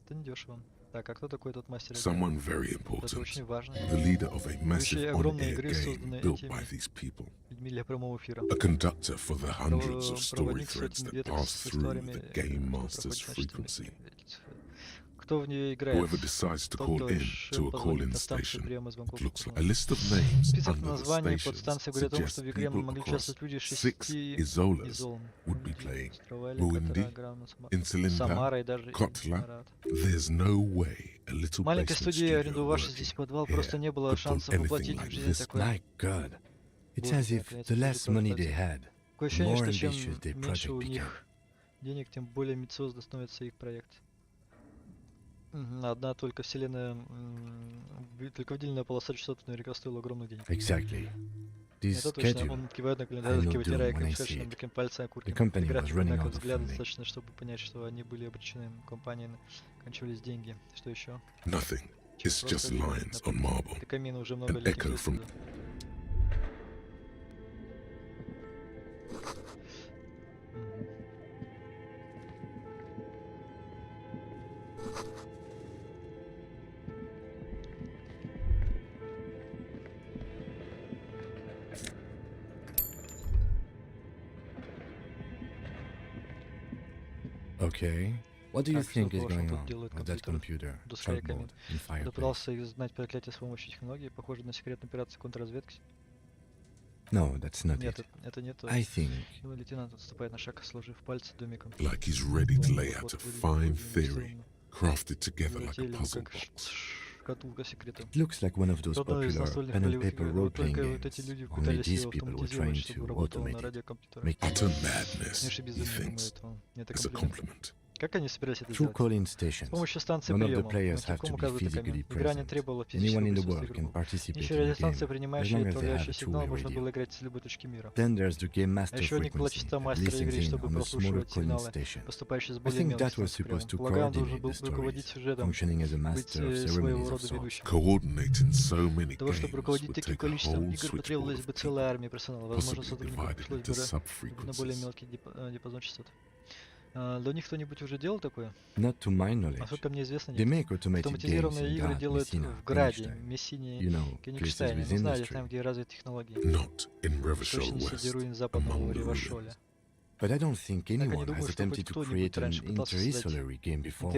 Это не дешево. Так, а кто такой этот мастер? Someone very Это important. очень важно. The leader of a massive огромные on-air игры, game созданные built этими by these people. людьми для прямого эфира. A conductor for the hundreds of story Проводник threads сотен that веток pass с through историями, the game что master's проходит, frequency. Кто в нее играет? Whoever decides to Тот, call кто in шеф to a позвонит call-in на станцию station. приема звонков. It looks like a list of names Список under the названий stations подстанции говорит о том, что suggests в игре people могли across участвовать люди 6 6 Izolas зон. would be playing. Стравали, Буэнди, Катараграм, Инсулинда, Самара и даже Котла. Марат. There's no way a little Маленькой basement студии, studio арендовавшей здесь working подвал, here просто не было could pull шансов anything воплотить like в жизнь this. такое. My God. It's Боже, as if наконец, the люди less money they порождаются. had, Такое the ощущение, more что чем ambitious their меньше у project became. них денег, тем более амбициозно становится их проект. Одна только вселенная, только выделенная полоса частот наверняка стоила огромных денег. Exactly. This Это точно, schedule, он кивает на I календарь, know такие вытирая doom when I see кашляем it. таким пальцем окурком. The company was График, running однако, out of взгляда funding. достаточно, чтобы понять, что они были обречены, компании кончились деньги. Что еще? Nothing. It's just lines on marble. Это камин уже много An лет echo идет from сюда. Okay. What do you Так, что think is того, что going тут on делает with that компьютер? computer? Душа и Trunk камин. mode in Я fireplace. пытался знать проклятие с помощью технологии, похоже на секретную операцию контрразведки. No, that's not Нет, it. это не то. I think Лейтенант отступает на шаг, сложив пальцы домиком. Like he's ready to lay out a fine theory, crafted together like a Затейливо, puzzle как box. шкатулка секретом. it looks like one of those Одно из popular настольных pen and ролевых paper игр. Вот role-playing только вот эти люди games. Only пытались these его people were автоматизировать, trying чтобы to работало на automate it. радиокомпьютерах. Make it Utter madness, Конечно, he безумие, thinks. думает он. Это It's a комплимент. compliment. Как они собирались это Through сделать? call-in С stations, помощью станции none of the приема. players have to Кому be указывает камин. physically Игра не present. требовала Anyone физического in the присутствия world can игроков. participate Еще in the радиостанция, game, as принимающая long и as they have отправляющая a сигнал, two-way можно radio. было играть с любой точки мира. Then there's the game А master еще у них была frequency частота that мастера listens игры, in чтобы on a smaller прослушивать calling сигналы, station. поступающие с I более think мелких that was станций supposed to приема. Полагаю, он должен coordinate был the руководить stories, сюжетом, functioning as a быть master of своего ceremonies of рода sorts. ведущим. Coordinating so many Для того, чтобы games руководить would таким take a количеством whole игр, потребовалась switchboard бы of целая people, армия персонала. Возможно, possibly сотрудников divided пришлось into бы на более sub-frequencies. мелкий диапазон частот. Да у них кто-нибудь уже делал такое? Not to my knowledge. Насколько мне известно, They нет. make automated games Автоматизированные in игры Gad, делают Messina, в Граде, Königstein. Мессине, You know, places Кенигштейне. with Не знаю, там, industry. где развиты технологии. Not in В Revachol точности West, руин западного among the Ревашоля. ruins. But I don't think Я не anyone думаю, has что хоть attempted to кто-нибудь create an раньше пытался создать inter-isolary game before.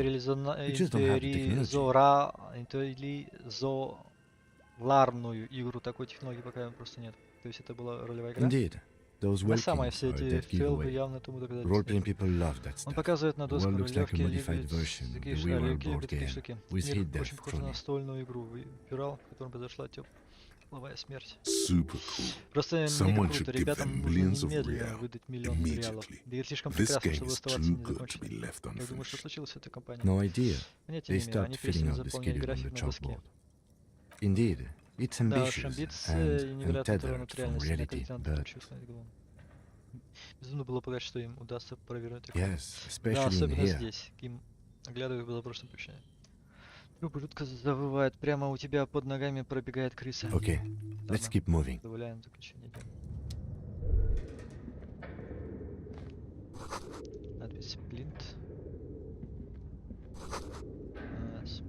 интеризоларную игру. Такой технологии пока просто нет. То есть это была ролевая игра. Indeed, those Она самая, welkings все are a эти dead фейлы giveaway. явно тому доказательство. Role-playing people love that Он stuff. показывает на The доску world looks like a ролевки, modified version of такие the We Were ролевки, Board такие game, штуки. with Мир hit очень death похож на thrown in. настольную игру Пирал, в котором произошла тепловая смерть. Super cool. Просто мега Someone круто, should give ребятам them нужно millions of немедленно real выдать миллион реалов. immediately. Да и слишком This прекрасно, game чтобы is оставаться too good to незаконченным. be left Я думаю, что unfinished. случилось с этой компанией. No idea. Понятия They не имею, они start filling перестали out the заполнять schedule on график the на доске. chalkboard. Indeed, it's Да уж, ambitious амбиции и and невероятно оторван untethered от from реальности, как reality, лейтенант but чувствует голову. Безумно было полагать, что им удастся провернуть их. yes, Да, especially in особенно here. здесь. Им оглядывая в заброшенном помещении. Трубы жутко завывает. Прямо у тебя под ногами пробегает крыса. Okay, let's keep moving. Добавляем заключение. Надпись Сплинт. Сплинт.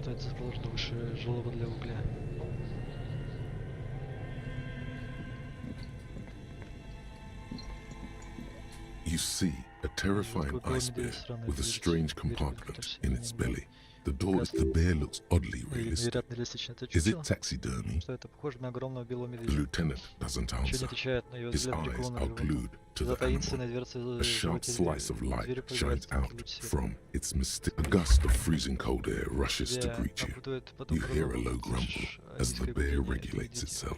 То это расположено выше жилого для угля. You see a terrifying ice bear with a strange compartment in its belly. The bear looks oddly realistic. Невероятно реалистично. Это Is чучело? it taxidermy? Что это похоже на огромного белого The медведя? lieutenant doesn't Ничего не answer. отвечает, но его His взгляд eyes прикован are к его. glued to the animal. A sharp slice of light shines out from its mystic. A gust of freezing cold air rushes to greet you. You hear a low grumble as the bear regulates itself.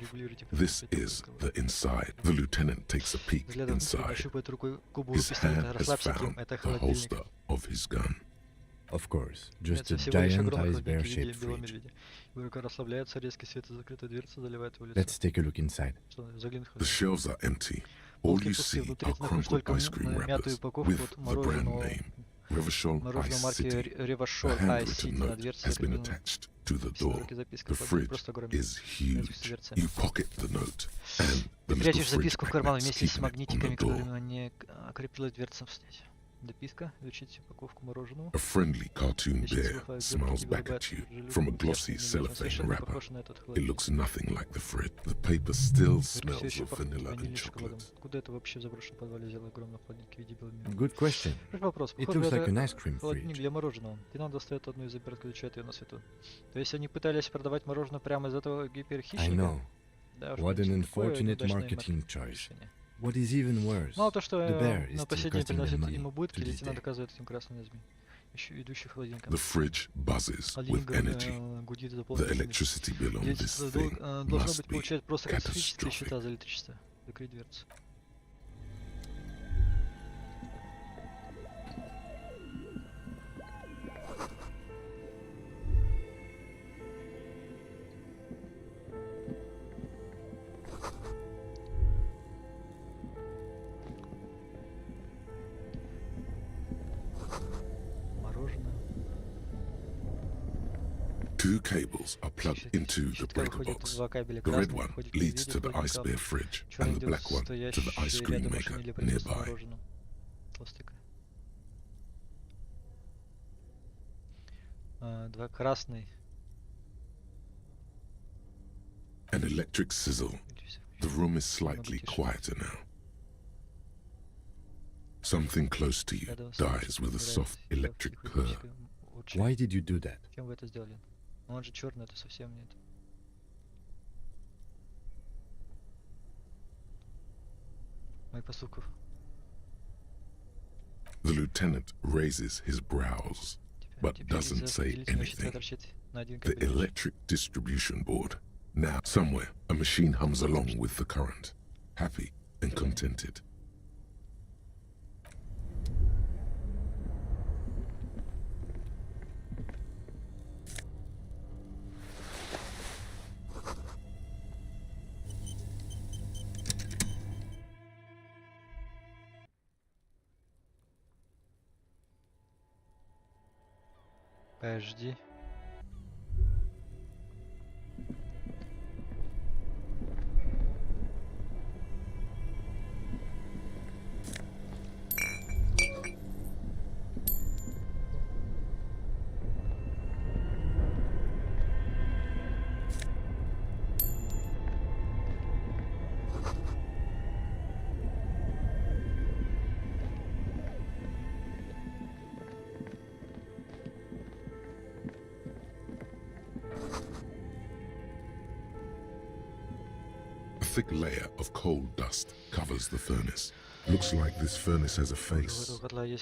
This is the inside. The lieutenant takes a peek inside. His hand has found the holster of his gun. Of course, just a giant ice bear-shaped fridge. Let's take a look inside. The shelves are empty. All you see are crumpled ice cream wrappers with the brand name, Revachol Ice City. A handwritten note has been attached to the door. The fridge is huge. You pocket the note, and the little fridge magnets keep it on the door. Дописка. Изучите упаковку мороженого. A friendly cartoon bear smiles back at you from a glossy cellophane wrapper. It looks nothing like the fridge. The paper still smells of vanilla and chocolate. Куда это вообще в заброшенном подвале взял огромный холодильник в виде белого? Good question. Вопрос. It looks like an ice cream Холодильник fridge. для мороженого. И нам достает одну из оберток, включает ее на свету. То есть они пытались продавать мороженое прямо из этого I гиперхищника? know. Да, уж What an такое unfortunate неудачное marketing choice. решение. What is even worse, Мало то, что the bear is на still последнее costing them приносит money ему убытки, to this лейтенант day. доказывает этим красным язме. Еще идущий холодильником. The fridge buzzes with energy. Гудит до The полной electricity bill on this thing должно must быть be получать просто катастрофические счета catastrophic. за электричество. Закрыть дверцу. Мороженое. Two cables are plugged into the Щитка breaker выходит box. два кабеля. The red Красный one входит к leads to медведю, the ice bear fridge, and the black one to the ice стоящий cream рядом maker машине для производства nearby. мороженого. Толстяка. Два красный. An electric sizzle. The room is slightly quieter now. Something close to you dies with a soft electric purr. Why did you do that? Кем вы это сделали? Он же черный, это совсем нет. Моих поступков. The lieutenant raises his brows, but doesn't say anything. The electric distribution board. Now, somewhere, a machine hums along with the current, happy and contented. Подожди. A thick layer of coal dust covers the furnace. Looks like this furnace has a face,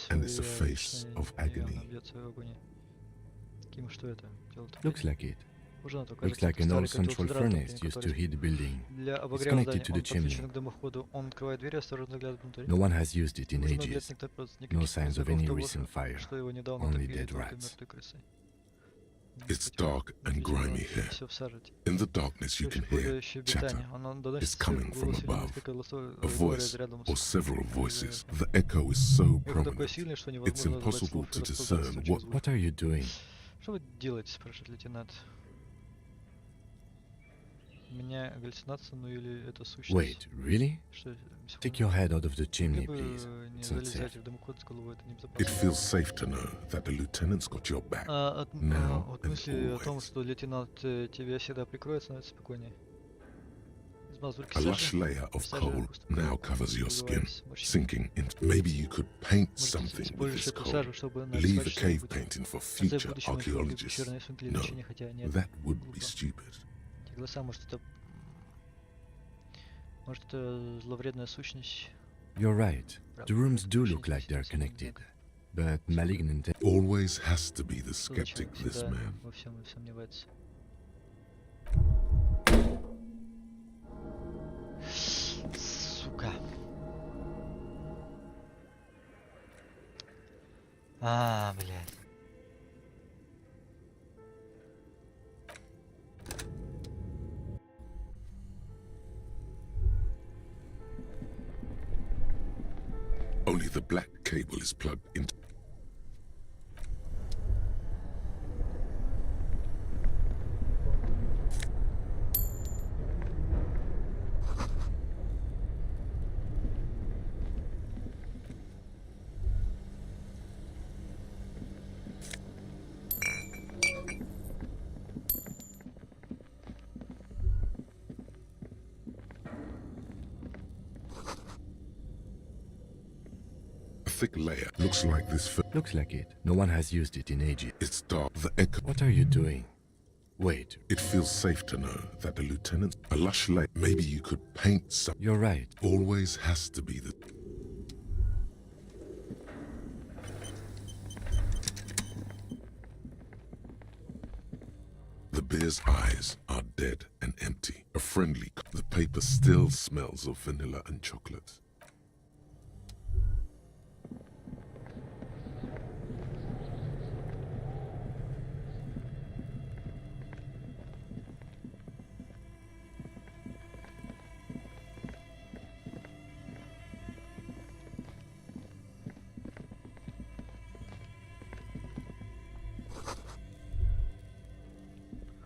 and it's a face of agony. Looks like it. Looks like an old central furnace used to heat the building. It's connected to the chimney. No one has used it in ages. No signs of any recent fire. Only dead rats. It's dark and grimy here. In the darkness you can hear chatter. It's coming from above. A voice or several voices. The echo is so prominent. It's impossible to discern what... What are you doing? Что вы делаете, спрашивает лейтенант. У меня галлюцинация, ну или это сущность? Wait, really? Что, Take your head out of the chimney, Вы please. не It's not safe. залезайте в дымоход с головой, это It небезопасно. feels safe to know that the lieutenant's got your back. Now От and мысли о том, always. что лейтенант тебя всегда прикроет, становится спокойнее. Из мазурки A lush сажи, layer of сажа coal постепенно now covers your skin, разрывается морщинами. sinking into... Maybe you could paint Можете something with использовать this эту coal. сажу, чтобы Leave a нарисовать cave что-нибудь. painting for В конце future будущего archaeologists. черное рисунки No, для хотя нет. that would be глупо. stupid. Те глаза, может это зловредная сущность. You're right. The rooms do look like they're connected. But malignant... Always has to be the skeptic, this man. Во всем сомневается. Сука. Блядь. Only the black cable is plugged into... thick layer. Looks like this. Looks like it. No one has used it in ages. It's dark. The echo. What are you doing? Wait. It feels safe to know that the lieutenant. A lush layer. Maybe you could paint some. You're right. Always has to be the. The bear's eyes are dead and empty. A friendly. The paper still smells of vanilla and chocolate.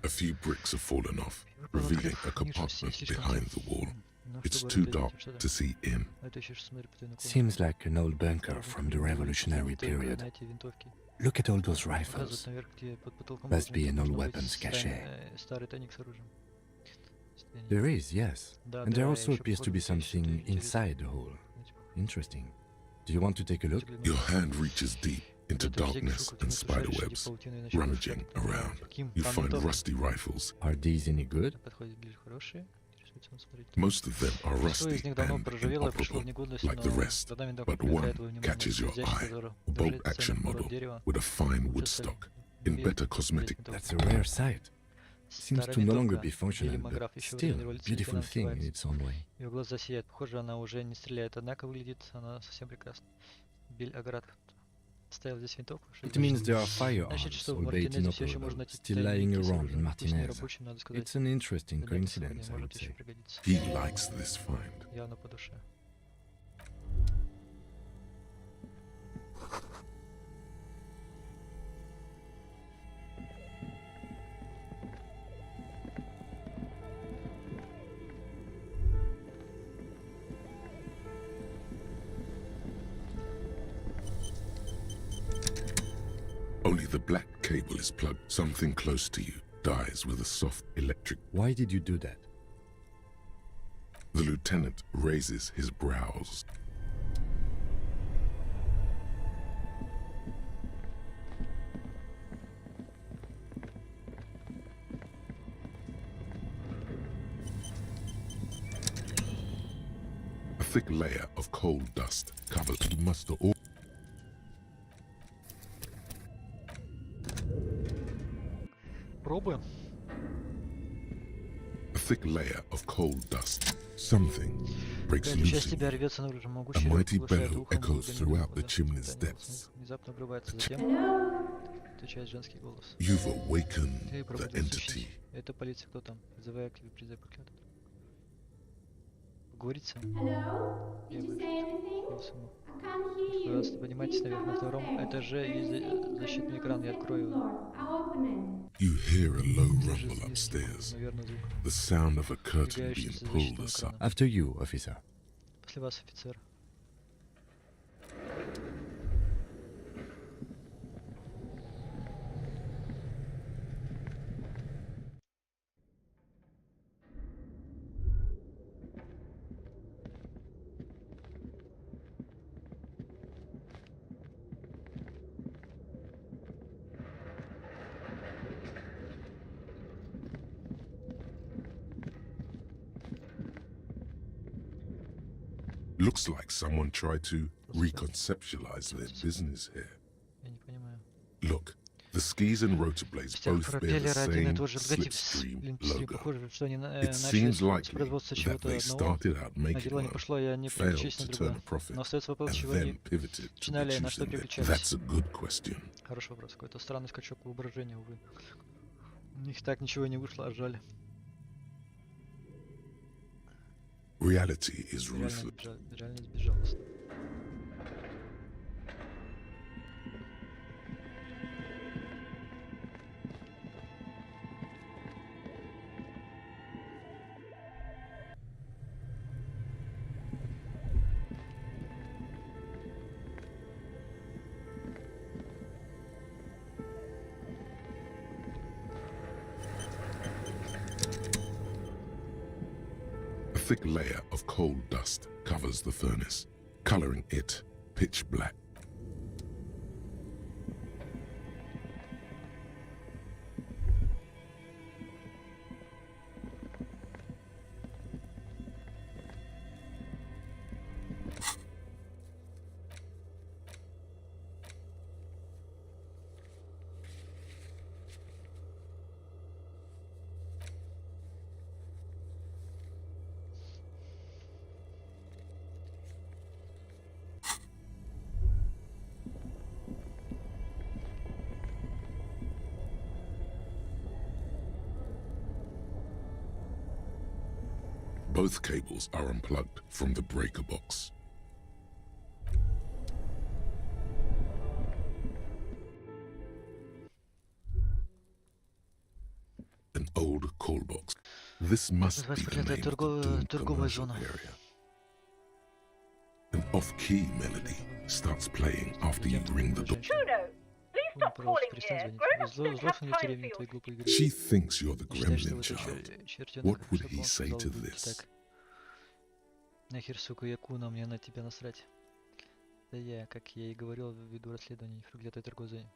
A few bricks have fallen off, revealing a compartment behind the wall. It's too dark to see in. Seems like an old bunker from the revolutionary period. Look at all those rifles. Must be an old weapons cache. There is, yes. And there also appears to be something inside the hole. Interesting. Do you want to take a look? Your hand reaches deep into darkness and spiderwebs, rummaging around. You find rusty rifles. Are these any good? Most of them are rusty and inoperable, like the rest, but one catches your eye. A bolt-action model with a fine wood stock, in better cosmetic. That's a rare sight. Seems to no longer be functional, but still, beautiful thing in its own way. Ее глаза сияют. Похоже, она уже не стреляет, однако выглядит она совсем прекрасно. Бель Аград ставил здесь винтовку. It means there are firearms, albeit inoperable, still lying around in Martinez. It's an interesting coincidence, I would say. He likes this find. Явно по душе. Only the black cable is plugged. Something close to you dies with a soft electric. Why did you do that? The lieutenant raises his brows. A thick layer of coal dust covers muster all. Пробуем. A thick layer of coal dust. Something breaks loose. A mighty bellow echoes throughout the chimney's depths. Внезапно обрывается, затем отвечает женский голос. You've awakened the entity. Это полиция, кто там? Вызывай активы, призыв проклятых. Поговорить со мной. Пожалуйста, поднимайтесь наверх на втором этаже и защитный экран, я открою его. You hear a low rumble upstairs, the sound of a curtain being pulled aside. After you, officer. После вас, офицер. Looks like someone tried to reconceptualize their business here. Я не понимаю. Look, the skis and rotor blades both bear the same slipstream logo. It seems likely that they started out making one, failed to turn a profit, and then pivoted to producing it. That's a good question. Хороший вопрос. Какой-то странный скачок воображения, увы. У них так ничего не вышло, а жаль. Reality is ruthless. Реальность безжалостна. A thick layer of coal dust covers the furnace, coloring it pitch black. Both cables are unplugged from the breaker box. An old call box. This must be the name of the doomed commercial area. An off-key melody starts playing after you ring the door. Stop calling here. She thinks you're the gremlin child. What would he say to this? Нахер, сука, Якуна, мне на тебя насрать. Да я, как я и говорил, веду расследование в проклятое торговой зоне.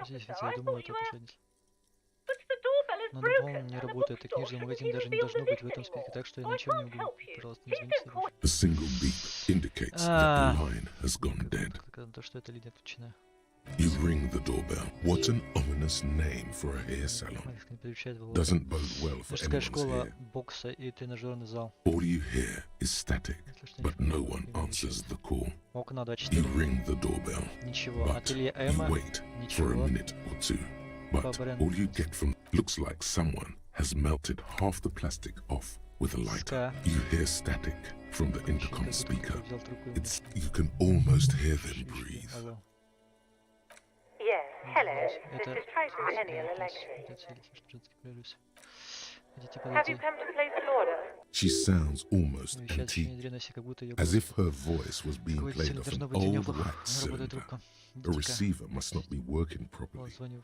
Здесь ведь я думал, это последний. Но дом не работает, и книжный магазин даже не должно быть в этом списке, так что я ничего не могу. Пожалуйста, не звоните больше. A single beep indicates that the line has gone dead. То, что эта линия отключена. You ring the doorbell. What an ominous name for a hair salon. Doesn't bode well for Мужская anyone's школа hair. бокса и тренажерный зал. All you hear is static, but no one answers the call. Окна You 24. ring the doorbell, Ничего. but Ателье you Эмма. wait for a Ничего. minute or two. But all you get from looks like someone has melted half the plastic off with a lighter. You hear static from the intercom speaker. It's you can almost hear them breathe. Алло. Yes, hello. This Это... is Tricentennial Electric. Хотите Have подойти? you come to place an order? She sounds almost Вещать очень antique, древности, как будто ее as if her voice was being Какой-то played сильно off an должно быть у нее old плохо. wax Не работает cylinder. трубка. The receiver must not be working properly. Вот, звоню.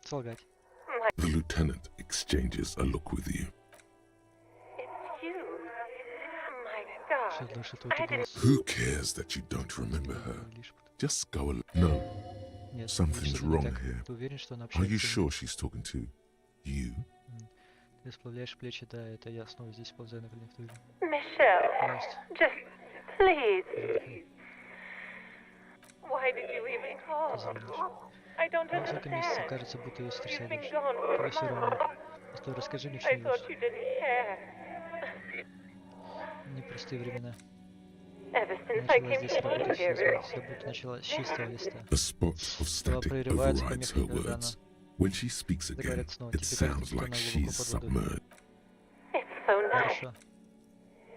Солгать. The lieutenant exchanges a look with you. It's you. My God. Все слышит твой голос. Who cares that you don't remember her? Лишь- Just go along. No, Нет, something's что-то не wrong так. here. Ты уверен, что она Are you общается? sure she's talking to you? Ты сплавляешь плечи, да, это я снова здесь ползаю на коленях. Ты уверен? Michelle, Пожалуйста. just please. Why did you even call? I don't За несколько месяцев understand. кажется, будто ее You've сотрясает been дальше. gone for Тебе все равно. months. Постой, расскажи мне I что-нибудь. thought you didn't care. Непростые времена. Ever since I Начала came здесь to работать, live here, все будто начала с чистого листа. A spot of static прерывается overrides помехи, her когда words. When she speaks again, говорит снова. it Теперь sounds кажется, like что она she's глубоко под водой. submerged. it's so nice. Хорошо.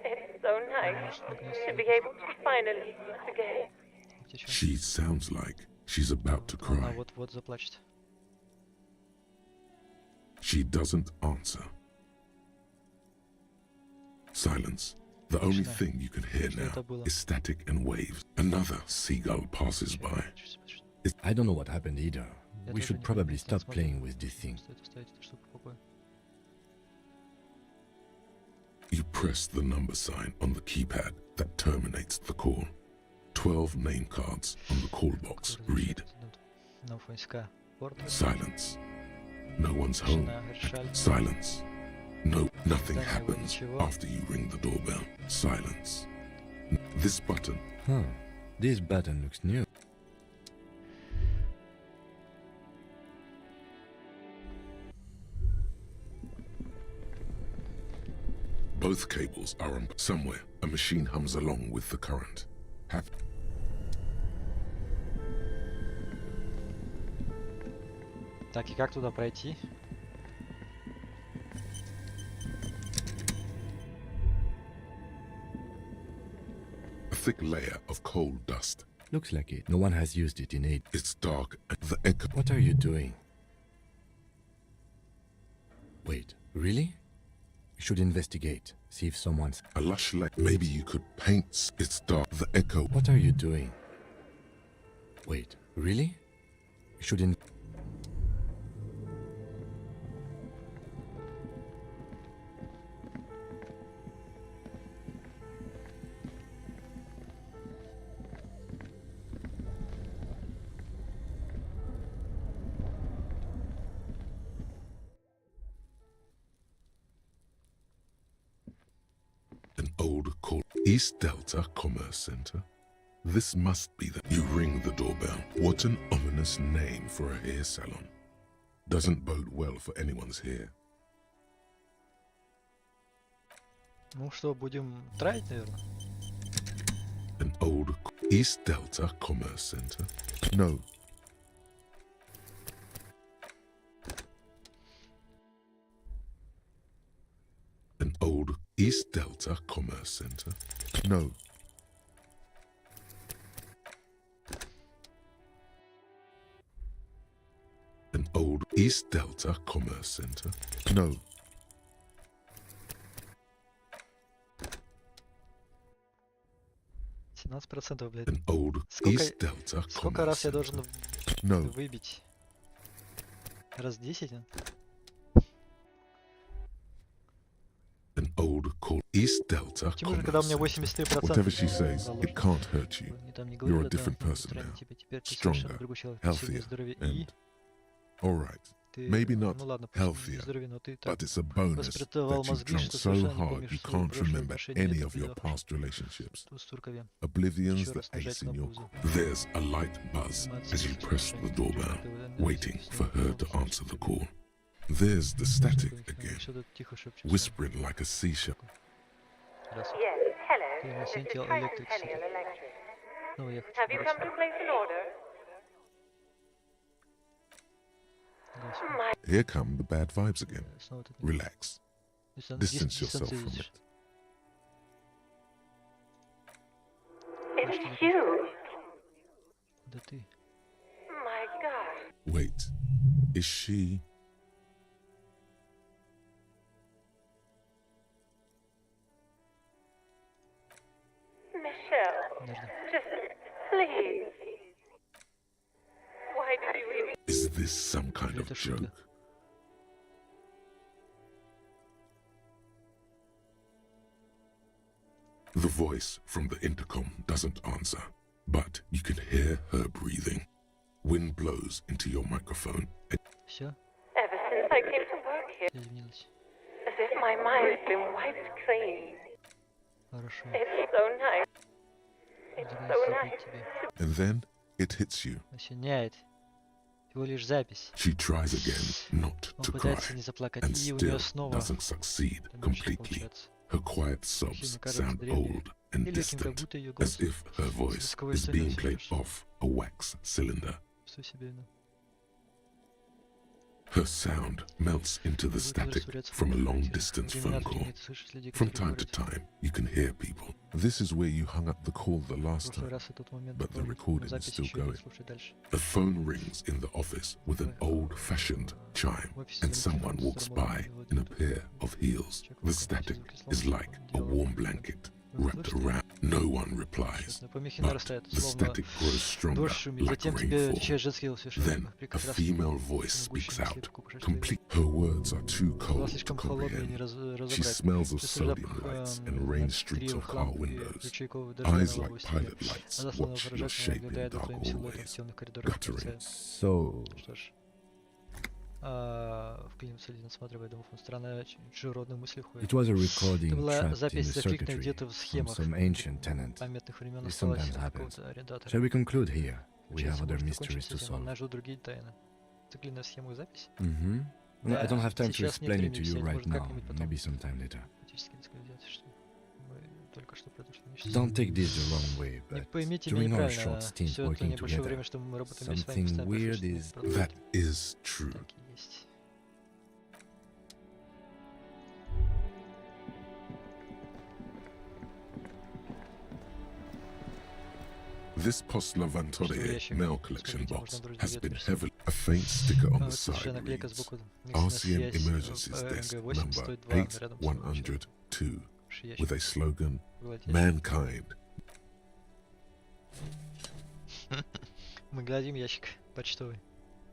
It's so nice to be able to finally meet again. Течем. She sounds like she's about to Она cry. вот-вот заплачет. She doesn't answer. Silence. The only Тишина. thing you can hear Что now это было? is static and waves. Another seagull passes by. I don't know what happened either. Я We тоже should не probably понимаю, stop смотрю. playing with this thing. Стоит оставить эту штуку в покое. You press the number sign on the keypad that terminates the call. 12 name cards on the call box read Silence. No one's home. Silence. No, nothing happens after you ring the doorbell. Silence. This button. Huh. This button looks new. Both cables are on somewhere. A machine hums along with the current. Так, и как туда пройти? A thick layer of coal dust. Looks like it. No one has used it in 8. It's dark and the echo. What are you doing? Wait, really? We should investigate. See if someone's... A lush lake. Maybe you could paint. It's dark. The echo. What are you doing? Wait, really? We should An old call. East Delta Commerce Center. This must be the... You ring the doorbell. What an ominous name for a hair salon. Doesn't bode well for anyone's hair. Ну что, будем тратить, наверное? An old... East Delta Commerce Center. No. An old... East Delta Commerce Center. No. An old East Delta Commerce Center. No. Блядь. An old East Delta Сколько раз я должен No. выбить? Раз 10? An old call East Delta Почему же, когда у меня Commerce Center. 83%? Whatever she says, it can't hurt you. Они там не You're говорят a о том, different что person устранить now. тебя. Теперь ты Stronger, совершенно другой человек. Ты сильнее, healthier, здоровее. and... И Alright. ты, Maybe not ну ладно, пусть не healthier, здоровее, но ты так but it's a bonus воспитывал that you've мозги, drunk что so совершенно не hard помнишь you свои can't прошлые remember отношения, any это of your было past relationships. с туркове. Oblivion's Еще the раз нажать ace in your... кнопку. There's a light buzz as you press the doorbell, waiting for her to answer the call. There's the static again, Что тут тихо шепчется? whispering like a seashell. Раз. Yes, hello. Essential This is Electric. Essential Electric. Ну, я хочу Have you come to place an order? My Here come the bad vibes again. Снова тут Relax. Distance yourself from видишь? it. It's you. Да ты. My God. Wait, is she... Michelle. Подожди. Just please. Why did you even... Is this some kind of Это шутка. joke? The voice from the intercom doesn't answer, but you can hear her breathing. Wind blows into your microphone. Все? Ever since I came to work here, Извинилась. as if my mind's been wiped clean. Хорошо. It's so nice. It's Давай so забыть nice. тебе. And then it hits you. Осеняет. Всего лишь запись. She tries again not Он to cry, пытается не заплакать, and и у still нее снова doesn't succeed это не completely. получается. Her quiet sobs Мне кажется sound древней. old and И легким, как distant, будто ее as голос if her voice звуковой is being стороной played слышишь. off a wax cylinder. Что себе, ну. Her sound melts into the static from a long-distance phone call. From time to time, you can hear people. This is where you hung up the call the last time, but the recording is still going. A phone rings in the office with an old-fashioned chime, and someone walks by in a pair of heels. The static is like a warm blanket. wrapped around. No one replies. But the static grows stronger, like rainfall. Then a female voice speaks out. Complete. Her words are too cold to comprehend. She smells of sodium lights and rain streaks of car windows. Eyes like pilot lights watch your shape in dark hallways, guttering. So... It was a recording trapped in the circuitry from some ancient tenant. This sometimes happens. Shall we conclude here? We have other mysteries to solve. Mm-hmm. No, I don't have time to explain it to you right now. Maybe sometime later. Don't take this the wrong way, but during our short stint working together, something weird is... That is true. This Poslavantore mail collection box has been heavily. A faint sticker on the side reads, RCM Emergencies Desk number 8102, with a slogan, Mankind.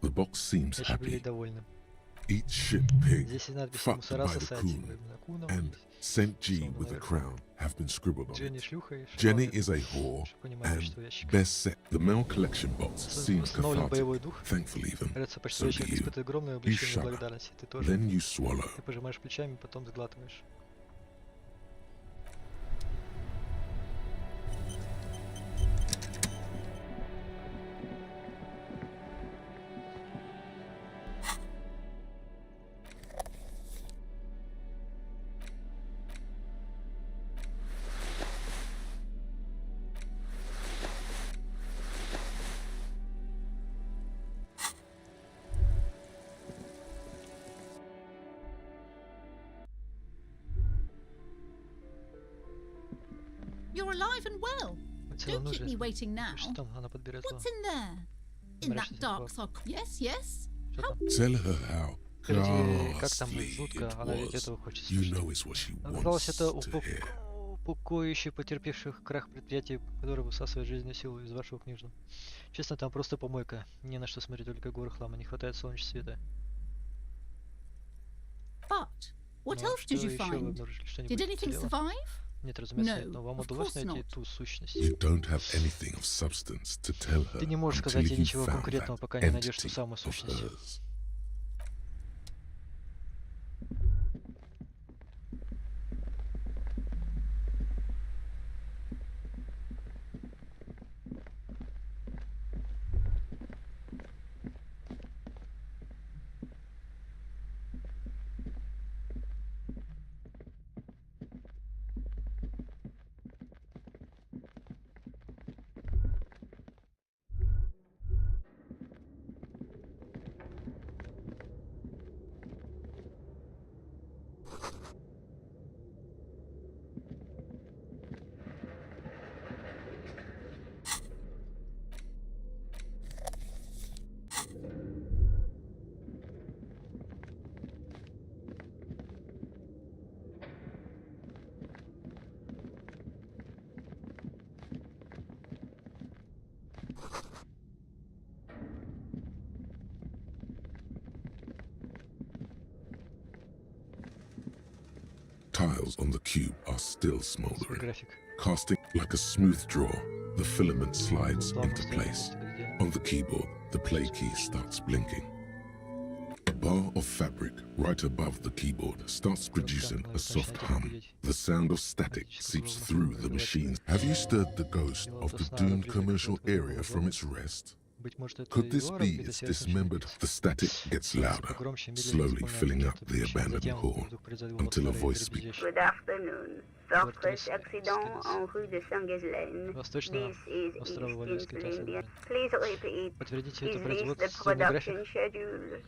The box seems happy. Eat shit pig, fucked by the coon, and Saint G with a crown have been scribbled on it. Jenny is a whore, and best set. The mail collection box seems cathartic. Thankfully even. So do you. You shudder. Then you swallow. You're alive and well. Don't keep me waiting now. What's in there? In that dark sock? Yes, yes. How? Tell her how ghastly it was. You know it's what she wants to hear. Упокоище потерпевших крах предприятий, которое высасывает жизненную силу из вашего книжного. Честно, там просто помойка. Не на что смотреть, только горы хлама. Не хватает солнечного света. But what else did you find? Did anything survive? Нет, разумеется, нет, но вам удалось найти ту сущность. You don't have anything of substance to tell her. Ты не можешь сказать ей ничего конкретного, пока не найдешь ту самую сущность. Tiles on the cube are still smoldering. Casting like a smooth draw, the filament slides into place. On the keyboard, the play key starts blinking. A bar of fabric right above the keyboard starts producing a soft hum. The sound of static seeps through the machines. Have you stirred the ghost of the doomed commercial area from its rest? Could this be its dismembered? The static gets louder, slowly filling up the abandoned hall, until a voice speaks. Good afternoon. Surface accident en rue de Saint-Ghislaine. This is East Indian. Please repeat. Is this the production schedule?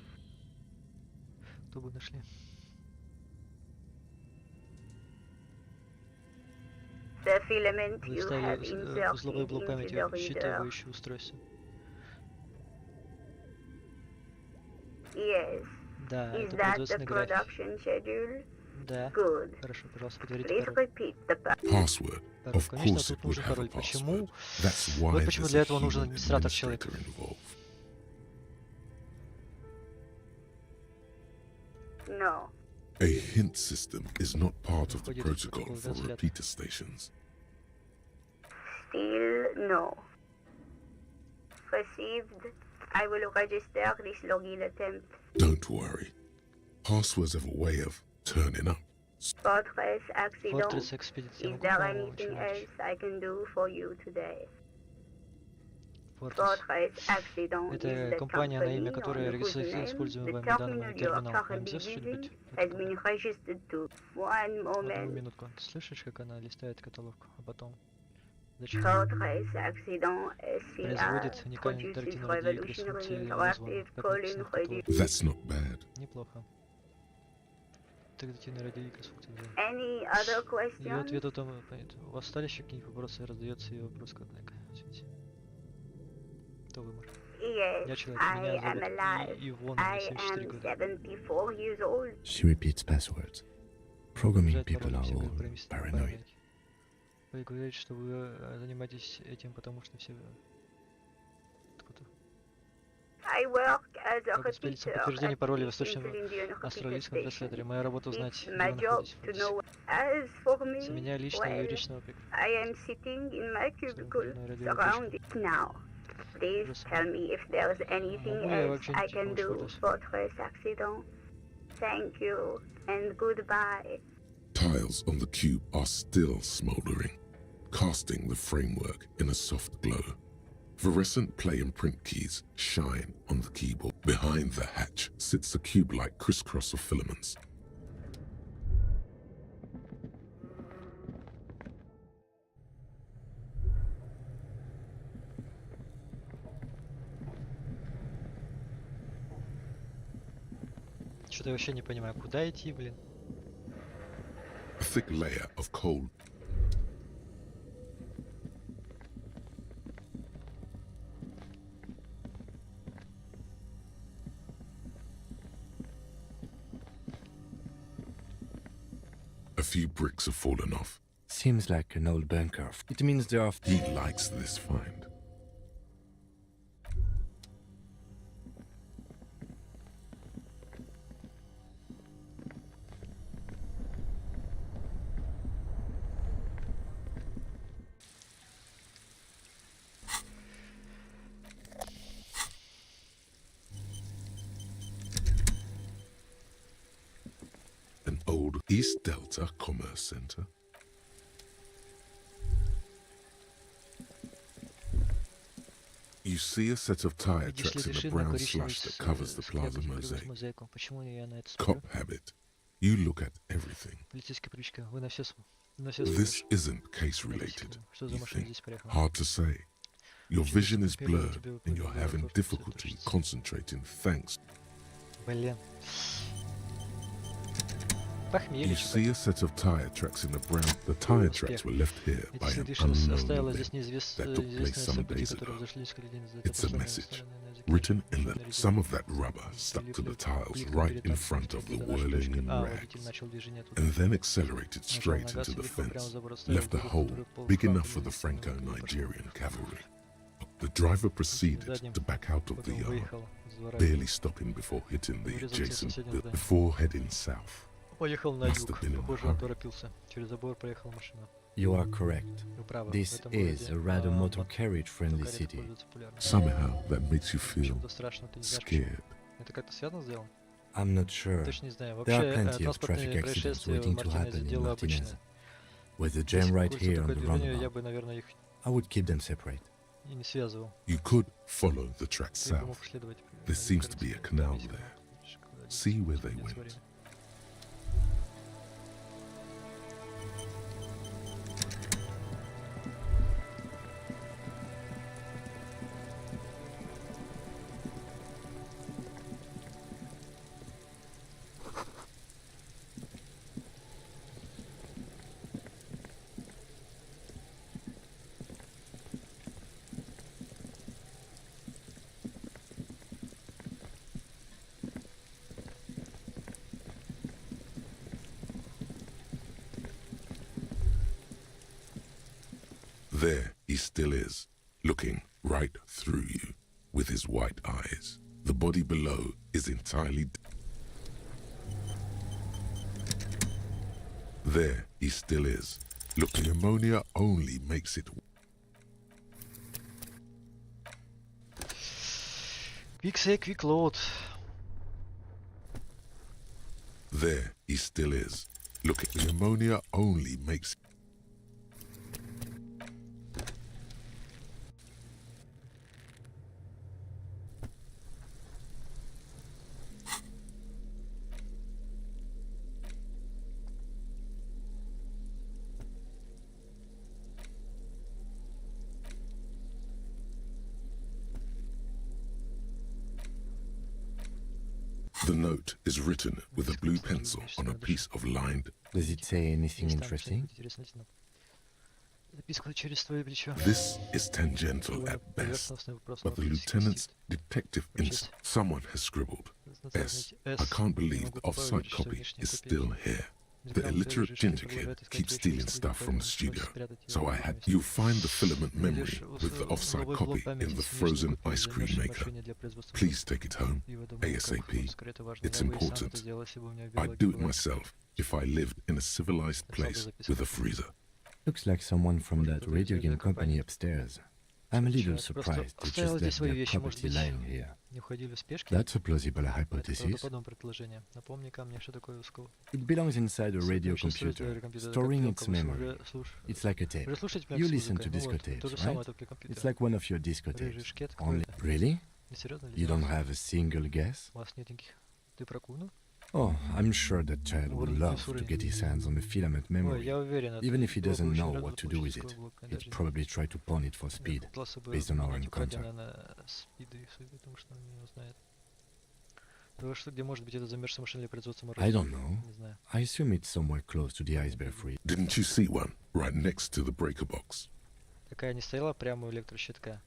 The filament you have inserted into the reader. Yes. Is that the production schedule? Да. Good. Хорошо, пожалуйста, подтвердите Please пароль. repeat the Password. Пароль. Of Конечно, course тут it would нужен have a пароль. Почему? password. That's why Вот почему there's для a этого нужен human администратор человек. administrator involved. No. A hint system is not part of the protocol for repeater stations. Still no. Received. I will register this login attempt. Don't worry. Passwords have a way of turning up. Fortress accident. Fortress Expedition. Is there anything else I can do for you today? Fortress accident is Это the компания, на имя company которой on whose регистрируется name используемый the вами данный terminal you are терминал. currently АМЗ, что-нибудь? using has been registered to. One Одну moment. минутку. Ты слышишь, как она листает каталог, а потом... Зачем? Fortress accident Производит SCR уникальные produces интерактивные радиоигры с revolutionary функцией interactive названия. Как calling написано в radio. каталоге. That's not bad. Неплохо. Интерактивные радиоигры с функцией названия. Any other Ее questions? ответ там, понятно. У вас стали еще какие-нибудь вопросы? Раздается ее вопрос как извините. Кто вымер? Yes, Я человек, I меня am зовут alive. Ивон, I мне 74 am года. 74 years old. She repeats passwords. Programming Обижает people пароли, are все all говорят программисты paranoid. параноики. Вы говорите, что вы занимаетесь этим, потому что все... Откуда? I work as a Как успелиться repeater подтверждение at пароля в the Восточном Indian австралийском repeater транслаторе. station. Моя работа узнать, It's где my вы job находитесь. to know. As for За me, меня лично я well, личного опека. I am sitting in my cubicle, Свободная радиоэлектричка. surrounded now. Please Просто. tell me if there's anything Могу я else вообще I ничего can больше do фотос? for trace accident. Thank you and goodbye. Tiles on the cube are still smoldering, casting the framework in a soft glow. Fluorescent play and print keys shine on the keyboard. Behind the hatch sits a cube-like crisscross of filaments. Что-то я вообще не понимаю, куда идти, блин. A thick layer of cold A few bricks have fallen off. Seems like an old bunker. It means they're off. He likes this find. An old East Delta Commerce Center. You see a set of tire Видишь tracks ли in ты the шину brown коричневую slush that covers the plaza mosaic. мозаику? Почему я на это смотрю? Cop habit. You look at everything. Полицейская привычка. Вы на все This смотришь. isn't case related, Что за you машина think. здесь проехала? Hard to say. Your vision is blurred and you're having difficulty concentrating thanks. Блин. Похмелье. You see a set of tire tracks in the brown. The tire tracks were left here by Эти an следы шин оставила unknown здесь event that took place неизвестное some событие, days которое ago. произошло несколько дней назад. It's a message written in that some of that rubber stuck to the tiles right in front of the whirling rags, and then accelerated straight into the fence, left a hole big enough for the Franco-Nigerian cavalry. The driver proceeded to back out of the yard, barely stopping before hitting the adjacent building, before heading south. Поехал на Must юг. have been in a Похоже, он hurry. торопился. Через забор проехала машина. You are correct. Вы правы. This в этом is городе, a rather motor мотор- carriage-friendly мотокарета city. пользуется популярностью. Somehow that makes you feel Почему-то страшно, ты не знаешь, почему. scared. Это как-то связано с делом? I'm not sure. Точно не знаю. There Вообще, are plenty of транспортные traffic accidents происшествия в waiting to Мартинезе happen in дело Martinez. обычное. With the Если jam бы right курсе here on такое the движение, я roundabout, бы, наверное, их I would keep them separate. и не связывал. You could follow the track Я бы мог south. следовать. There seems to be a canal there. See where they went. There he still is, looking right through you with his white eyes. The body below is entirely... There he still is. Look, pneumonia only makes it... Quick say, quick load. There he still is. Look, pneumonia only makes... The note is written with a blue pencil on a piece of lined... Does it say anything interesting? This is tangential at best, but the lieutenant's detective instinct... Someone has scribbled. S. I can't believe the off-site copy is still here. The illiterate ginger kid keeps stealing stuff from the studio, so I had... You find the filament memory with the off-site copy in the frozen ice cream maker. Please take it home, ASAP. It's important. I'd do it myself if I lived in a civilized place with a freezer. Looks like someone from that radio game company upstairs. I'm a little surprised they just left their property lying here. That's a plausible hypothesis. It belongs inside a radio computer, storing its memory. It's like a tape. You listen to disco tapes, right? It's like one of your disco tapes. Only... Really? You don't have a single guess? Oh, I'm sure that child would love to get his hands on the filament memory. Even if he doesn't know what to do with it, he'd probably try to pawn it for speed, based on our encounter. I don't know. I assume it's somewhere close to the iceberg freeze. Didn't you see one right next to the breaker box? Такая не стояла прямо у электрощитка.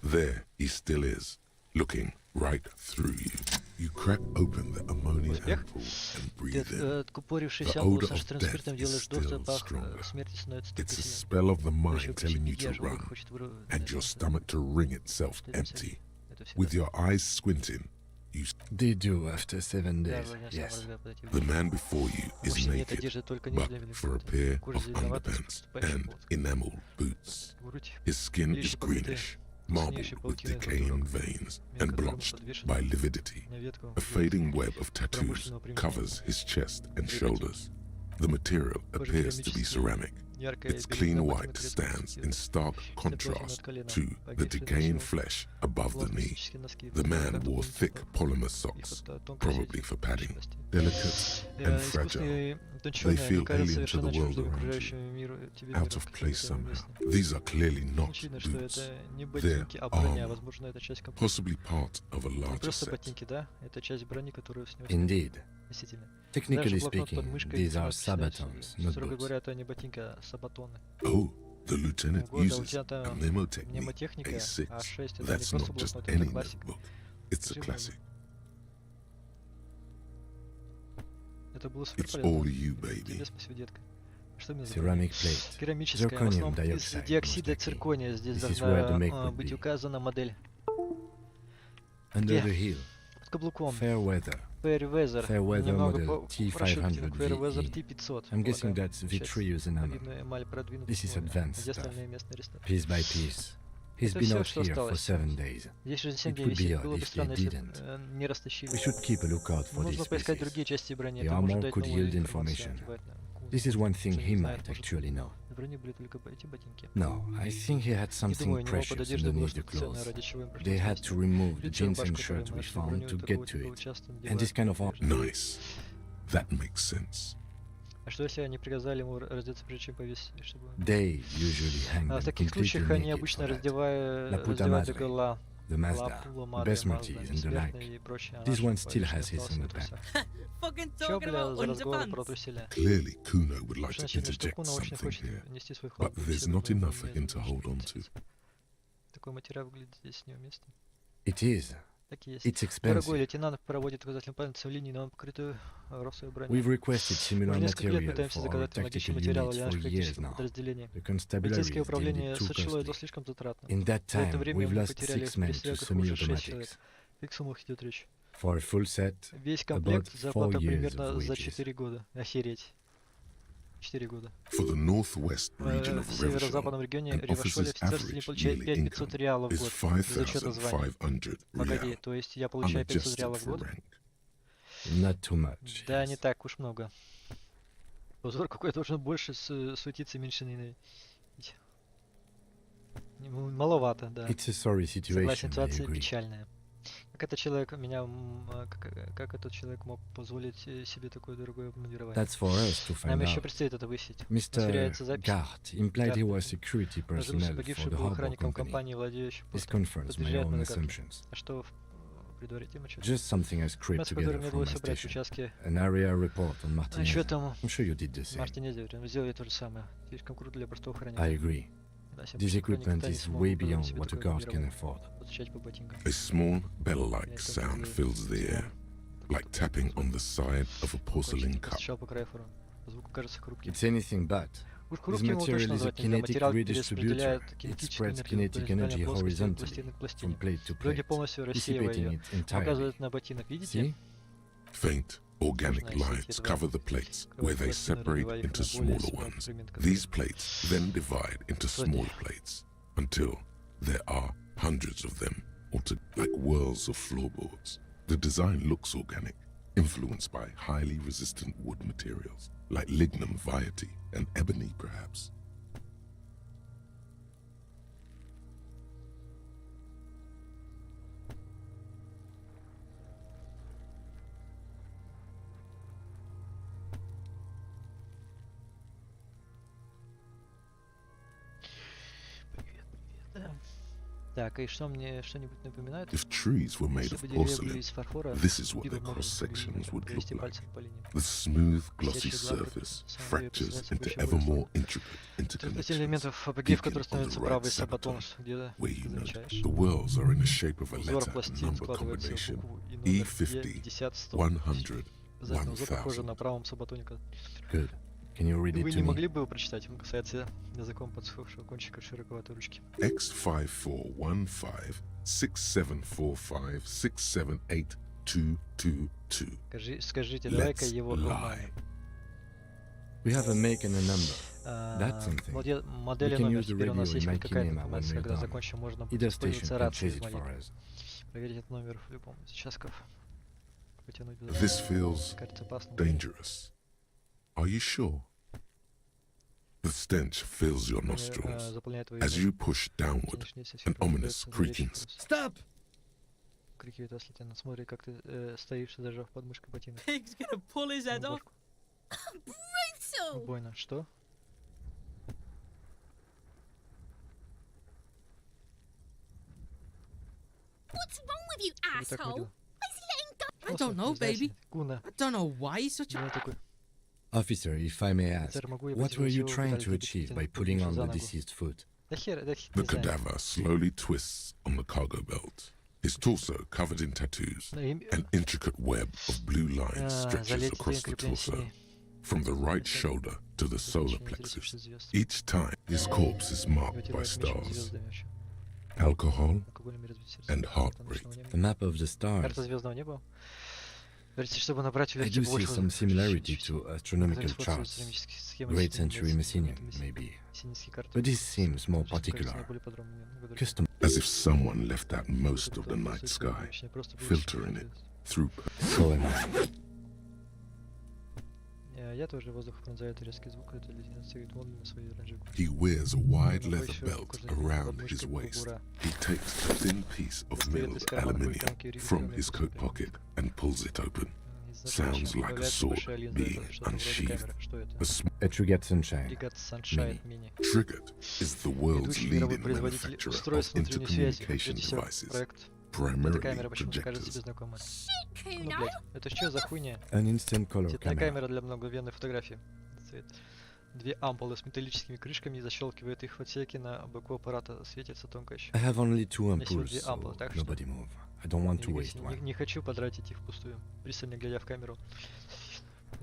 There he still is, looking right through you. You crack open the ammonia ampoule and breathe in. The odor of death is still stronger. It's a spell of the mind telling you to run, and your stomach to wring itself empty. With your eyes squinting, you... They do after 7 days, yes. The man before you is naked, but for a pair of underpants and enamel boots. His skin is greenish, marbled with decaying veins and blotched by lividity. A fading web of tattoos covers his chest and shoulders. The material appears to be ceramic. Its clean white stands in stark contrast to the decaying flesh above the knee. The man wore thick polymer socks, probably for padding, delicate and fragile. They feel alien to the world around you, out of place somehow. These are clearly not boots. They're armor, possibly part of a larger set. Indeed. Technically speaking, these are sabatons, not boots. Oh, the lieutenant uses a mnemotechnique A6. That's not just any notebook. It's a classic. It's all you, baby. Ceramic plate. Zirconium dioxide. Диоксида циркония. Здесь This is where the make должна would быть be. указана модель. Under the hill. Под каблуком. Fair weather. Fair weather. Fair weather Немного model T500 Fair weather VE. T500. I'm guessing that's vitreous enamel. This is advanced stuff. Piece by piece. He's been out here for 7 days. It would be odd if they didn't. We should keep a lookout for these pieces. The armor could yield information. This is one thing he might actually know. No, I think he had something precious underneath the clothes. They had to remove the jeans and shirt we found to get to it. And this kind of... Nice. That makes sense. А что если они приказали ему раздеться прежде чем повесить, чтобы... They usually hang them В таких случаях completely они naked обычно for that. раздевают догола. The Mazda, Besmerties and the like. This one still has his in the back. Fucking Чё, talking бля, about за разговор про underpants. труселя? Clearly, Kuno would like to Очевидно, что interject Куна очень something хочет here, нести свой but вклад. there's not enough for him to hold on to. Такой материал выглядит здесь неуместно. It is. Так и есть. It's Дорогой expensive. лейтенант проводит указательным пальцем линии на покрытую росой броню. We've requested Мы similar несколько лет material пытаемся for our заказать аналогичные tactical материалы units для for наших years тактических now. подразделений. The constabulary Полицейское is deemed управление it too сочло это costly. слишком затратно. In that За это time, время we've мы lost потеряли 6 в men to перестрелках уже 6 человек. semi-automatics. В каких суммах идет речь? For a full set, Весь about комплект 4 зарплата years примерно of за wages. 4 года. Охереть. 4 года. For the northwest region of В северо-западном Revachol, регионе an Ревашоле officer's офицерский average получает yearly 5500 реалов в income год is без учета звания. 5,500 Погоди, rial, то есть я получаю 500 unadjusted реалов в for год? rank. Not too much. Да, yes. не так уж много. Позор, какой должен больше суетиться, меньше ненавидеть. Маловато, да. It's a sorry Согласен, situation, I ситуация agree. печальная. Как этот человек как этот человек мог позволить себе такое дорогое обмундирование? That's for us to Нам find еще out. предстоит это выяснить. Mr. Сверяется запись. Gart implied he Гарт was security Разумеется, personnel for погибший the был harbor охранником company. компании, владеющей This постом. confirms my Подтверждает own мои догадки. assumptions. А что в предварительном отчете? Just something I scraped Информация, которую together мне from удалось my собрать в station. участке An area report on Martinez. Что там? I'm sure you did the same. Мартинезе, вы сделали то же самое. Слишком круто для простого I охранника. agree. Да, This equipment is way beyond what a guard can afford. Постучать по ботинкам. A small bell-like sound fills the air, like tapping on the side of a porcelain cup. Постучал по краю фурона. По звуку кажется хрупким. It's anything but. Уж This хрупким его точно material is a назвать нельзя. kinetic Материал redistributor. перераспределяет It кинетическую spreads энергию kinetic в energy горизонтальной плоскости horizontally пластины к from пластине. plate to В итоге plate, полностью рассеивая dissipating ее. it entirely. Показывает на ботинок, видите? See? Faint organic lights cover the plates where they separate into smaller ones. These plates then divide into smaller plates until there are hundreds of them, like whirls of floorboards. The design looks organic, influenced by highly resistant wood materials, like lignum vitae and ebony perhaps. Так, и что мне что-нибудь напоминает? If trees were made Если of бы деревья были porcelain, из фарфора, this is what пиво their можно cross-sections would look провести like. пальцем по линиям. The smooth, glossy Блестящий гладкий, surface самый fractures представляется into очень ever большой. more intricate Трехтель interconnections, элементов апогеев, который peaking on the становится right правый сабатон, sabaton, где where you note замечаешь. the whirls are in the shape of a Узор letter and пластин number складывается в combination букву и номер E50, 50, 100. 100, Обязательно узор похожий 1000. на правом сабатоне. Good. Can you read it Вы to не me? могли бы его прочитать? Он касается языком подсохшего кончика широковатой ручки. X5415 6745 678222. Скажите, давай-ка Let's его lie. We have a make and a number. That's А, something. модель и We can номер. use the Теперь у нас radio есть and хоть make какая-то name out when информация. we're Когда done. закончим, можно Either station пользоваться can рацией chase it звонить. for us. Проверить этот номер в любом из участков. Потянуть без This feels кажется опасным. dangerous. Are you sure? The stench fills your nostrils Заполняет твои as you push downward, нижние все an ominous creaking. Stop! Крикивает вас лейтенант. Смотри, как ты стоишь, зажав подмышкой ботинок. Pig's gonna pull his head off. Brutal! Убойно. Что? What's wrong with you, Ты так asshole? ходил? Why is he letting go? I don't know, baby. Гуна. I don't know why he's such Я a... такой. Officer, if I may ask, Офицер, могу я what were потерять you его trying педаль to achieve by putting on the deceased foot? Да хер, да хер, The не знаю. cadaver slowly twists on the cargo belt. His torso covered in tattoos. Ну, и- An intricate web of blue lines stretches залезть в across the крепление torso, синей. from the right shoulder to the solar Очень plexus. интересующий звезд. Each time, his corpse is marked by Мотивирует мечом stars, звездами вообще. alcohol, Алкогольными разбитыми сердцами. and Карта heartbreak. ночного неба. The map of the stars. Карта звездного неба. Говорите, чтобы набрать I легкий do see больше some similarity to astronomical charts. Great century Messinian, maybe. But this seems more particular. Custom. As if someone left out most of the night sky, filtering it through. So am I. Я тоже воздух пронзает резкий звук. Это лейтенант стоит молнией на своей оранжевой куртке. He wears a wide leather belt around his waist. He takes a thin piece of milled aluminium from his coat pocket and pulls it open. Sounds like a sword being unsheathed. A A Trigger Sunshine. Бригад Sunshine Mini. Triggered is the world's Ведущий мировой leading производитель manufacturer of устройств внутренней связи. intercommunication Прежде всего, devices, проект. Эта primarily камера почему-то кажется тебе projectors. знакомой. Ну, Kuno? блядь, это что за хуйня? An instant color Цветная camera. камера для многовенной фотографии. Цвет. Две ампулы с металлическими крышками и защелкивает их в отсеке на боку аппарата. Светится тонко еще. I have only 2 У меня всего ampoules, две ампулы, so так что nobody move. I don't want to waste one. не хочу потратить их впустую. Пристально глядя в камеру.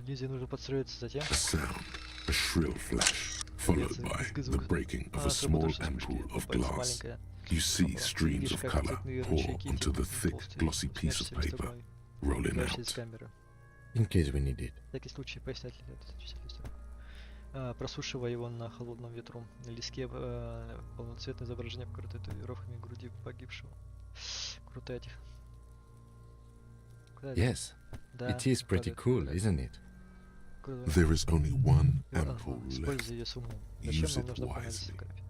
Иллюзии нужно подстроиться затем. A sound, a shrill flash, followed by the breaking of a small ampoule of glass. You see streams of color pour onto the thick, glossy piece of paper, rolling out. In case we need it. В всякий случай, поясняет ли это, просушивая его на холодном ветру. На листке полноцветное изображение, покрытое татуировками груди погибшего. Круто этих. Yes, it is pretty cool, isn't it? There is only one ampoule left. Используй ее с умом. Use Зачем нам it нужно понять wisely. фотографии?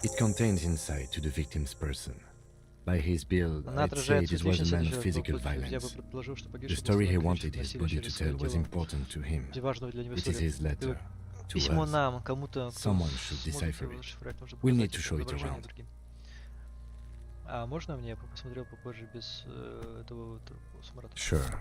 It contains insight to the victim's person. By his build, Она I'd say отражает this was a man of суть physical личности, я бы violence. предположил, что The погибший story he был wanted his body to tell was important to him. важного для него It is his letter to письмо us. нам, кому-то, кто Someone should сможет decipher его it. расшифровать, нужно We'll need показать to show it изображение around. другим. А можно мне посмотрел попозже без этого вот смарта? Sure.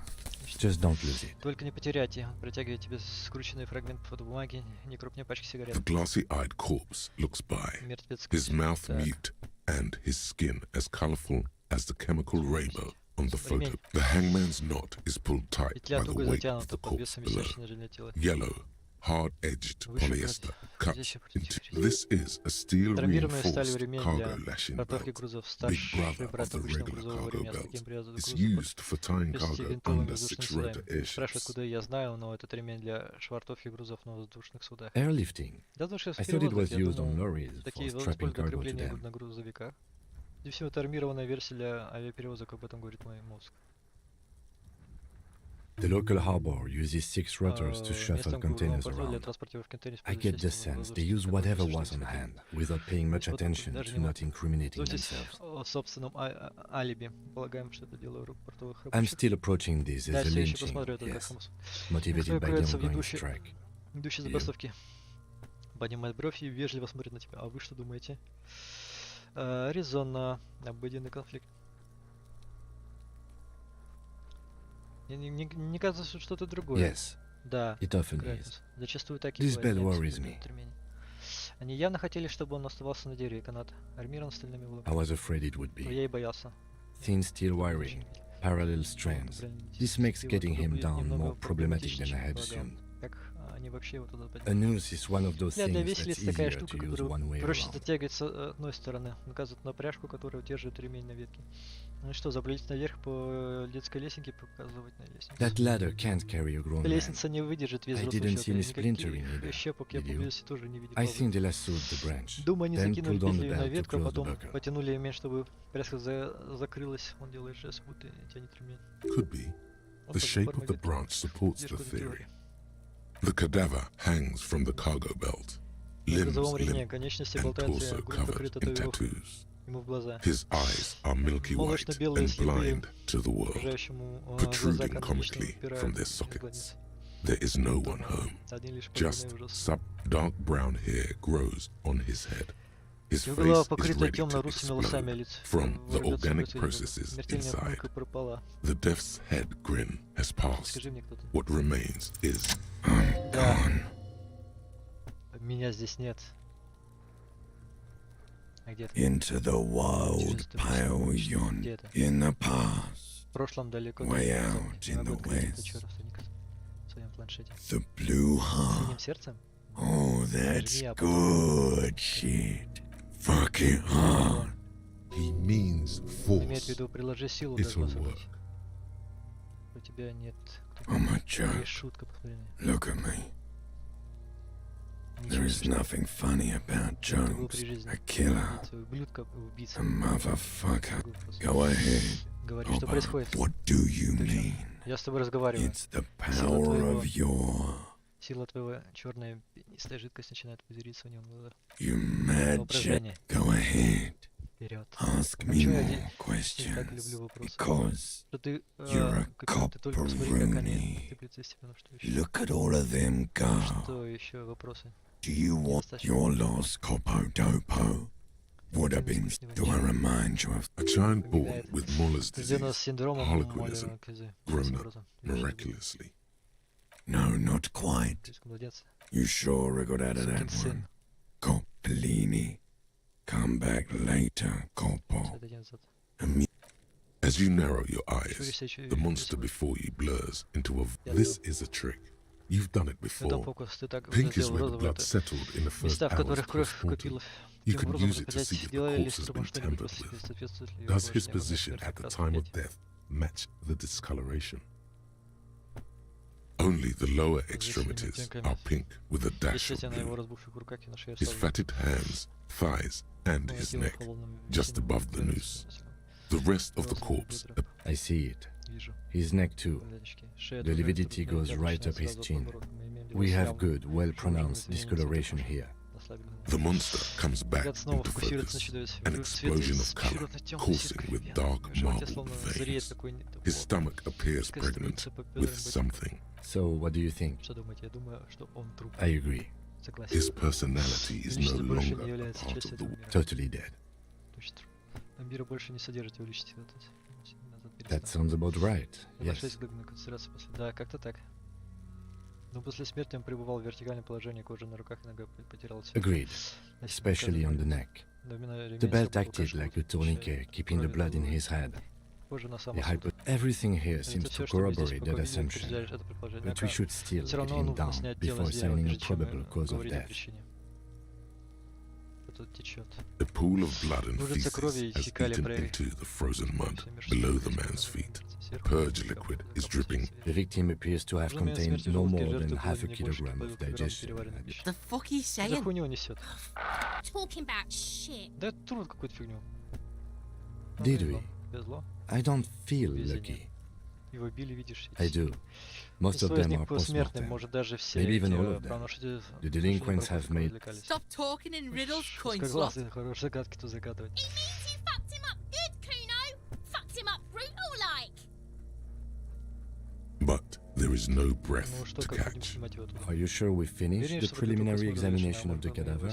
Just don't lose it. Только не потеряйте. Протягивая тебе скрученный фрагмент фотобумаги, не крупнее пачки сигарет. The glassy-eyed corpse looks by, Мертвец. his mouth Так. mute and his skin as colorful as the chemical rainbow on the photo. The hangman's knot is pulled tight Петля by the туго weight of затянута the под corpse весом below. висящей на жиле тела. Yellow, hard-edged polyester cuts into. This is a Травмированная сталью steel-reinforced ремень cargo для lashing подготовки belt, грузов. big Старший brother брат of the обычного regular грузового cargo ремня, с belt. таким привязывают It's грузы used for tying под cargo винтовыми under воздушными six-rotor судами. Спрашивают, airships. куда я знаю, но этот ремень для швартовки грузов на воздушных судах. Airlifting. Я думаю, что I thought it was я used on думал, lorries for такие strapping используют для cargo to крепления them. на грузовиках. И всего это армированная версия для авиаперевозок, об этом говорит мой мозг. The local harbor uses 6 rotors to shuffle containers around. I get the sense they use whatever was on hand, without paying much attention to not incriminating themselves. О собственном алиби. Полагаем, что это дело рук портовых I'm рабочих. still approaching this as a Дальше еще lynching, посмотрю это как yes, хамус. motivated by the Кроется ongoing ведущий strike. забастовки. Поднимает бровь и вежливо смотрит на тебя. А вы что думаете? Резонно. Обыденный конфликт. Не кажется, что что-то другое. Yes, Да. it often is. Зачастую так и This бывает. bell Нет, worries нет, me. ремень. Они явно хотели, чтобы он оставался на дереве, канат. Армирован стальными I волокнами. was afraid it would Но be. я и боялся. Thin steel wiring, parallel strands. This makes getting him down more problematic than I had assumed. Как они вообще его туда A подняли. noose is one of those Для things that's виселицы такая easier штука, to use которую one way проще around. затягивать с одной стороны. Наказывают на пряжку, которая удерживает ремень на ветке. Ну и что, заблеть наверх по детской лесенке, показывать на лестницу. That ladder can't carry a grown man. Лестница не выдержит вес I взрослого didn't see any человека. splintering Никаких either, щепок я did you? поблизости тоже не видел. I think they lassoed the branch, Думаю, они then закинули pulled on the петлю на belt to ветку, а close the потом buckle. потянули ремень, чтобы пряжка закрылась. Он делает жест, будто тянет ремень. Could be. Он The так shape of the формирует branch supports the задержку theory. теории. The cadaver hangs from the cargo belt, На limbs грузовом ремне limp конечности and болтаются, torso грудь covered покрыта in татуировкой tattoos. ему в глаза. His eyes are milky white Молочно-белые and слепые, blind to the world, окружающему глаза protruding канонично comically упирают from their в sockets. глазницы. There is no one home. Один лишь Just погибный ужас. dark brown hair grows on his head. His Его голова face is покрыта ready to темно-русыми волосами, а explode лицо from the organic вырвется processes смертельная inside. ухмылка пропала. The death's head grin has passed. Скажи мне кто-то. What remains is Да. gone. Меня здесь нет. А где ты? Into the wild pale yon in the past, В прошлом далеко. way далеко, out не in могу the открыть это west. чёров в своем планшете. the blue Синим heart. сердцем? Oh, that's good shit. Fuck it hard. He means Он имеет в force. виду, приложи силу, It'll должно work. сократить. У тебя нет... I'm a Есть joke. шутка, посмотри. Look at me. There is nothing funny about Ты был jokes. при жизни. A killer, Ты ублюдка, убийца. a motherfucker. Другой вопрос. Go ahead. Говори, что Opa, происходит. what do you mean? Я с тобой разговариваю. It's the power of your... Сила твоего черная пенистая жидкость начинает пузыриться у него в глазах. You mad shit. Воображение. Go ahead. Вперед. Ask А me чё я more так люблю questions. вопросы? Because Что ты, you're a ты только посмотри, как они copperoonie. сыплются из тебя, ну что еще? look at all of them go. Что еще вопросы? Do you want your lost copo-dopo? Woodabins, do I remind you of A child born with Muller's Сделано с disease, синдромом harlequinism, Моллера-Козы. grown up miraculously. No, not quite. Молодец. You sure I got out of that one? Coppellini. Come back later, Coppo. As you narrow your eyes, the monster before you blurs into a... This is a trick. You've done it before. Pink is where the blood settled in the first hours post-mortem. You can use it to see if the corpse has been tampered with. Does his position at the time of death match the discoloration? Only the lower extremities are pink with a dash of blue. His fatted hands, thighs, and his neck, just above the noose. The rest of the corpse... I see it. His neck too. The lividity goes right up his chin. We have good, well-pronounced discoloration here. The monster comes back into focus, an explosion of color, coursing with dark marble veins. His stomach appears pregnant with something. So, what do you think? I agree. His personality is no longer a part of the... Totally dead. That sounds about right, yes. Да, как-то так. Но после смерти он пребывал в вертикальном положении, кожа на руках и ногах потеряла цвет. Agreed, especially on the neck. The belt acted like a tourniquet, keeping the blood in his head. Everything here seems to corroborate that assumption, but we should still get him down before signing a probable cause of death. A pool of blood and feces has eaten into the frozen mud below the man's feet. Purge liquid is dripping. The victim appears to have contained no more than half a kilogram of digestion. The fuck he's saying? Talking about shit. Did we? I don't feel lucky. I do. Most of them are post-mortem. Maybe even all of them. The delinquents have made... Stop talking in riddles, coin slot. It means you fucked him up good, Kuno. Fucked him up brutal like. But there is no breath to catch. Are you sure we finished the preliminary examination of the cadaver?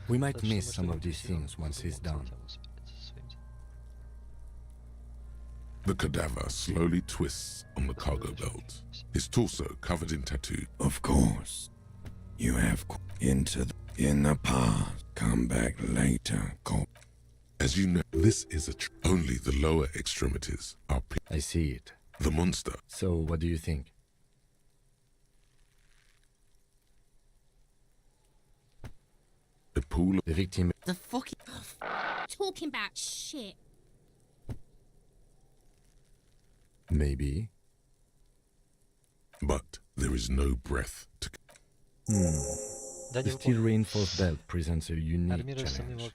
We might miss some of these things once he's done. The cadaver slowly twists on the cargo belt, his torso covered in tattoo. Of course. You have in the past. Come back later, cop. As you know, this is only the lower extremities are pink. I see it. The monster. So, what do you think? A pool of... The victim... The fuck... Talking about shit. Maybe. But there is no breath to... The steel reinforced belt presents a unique challenge.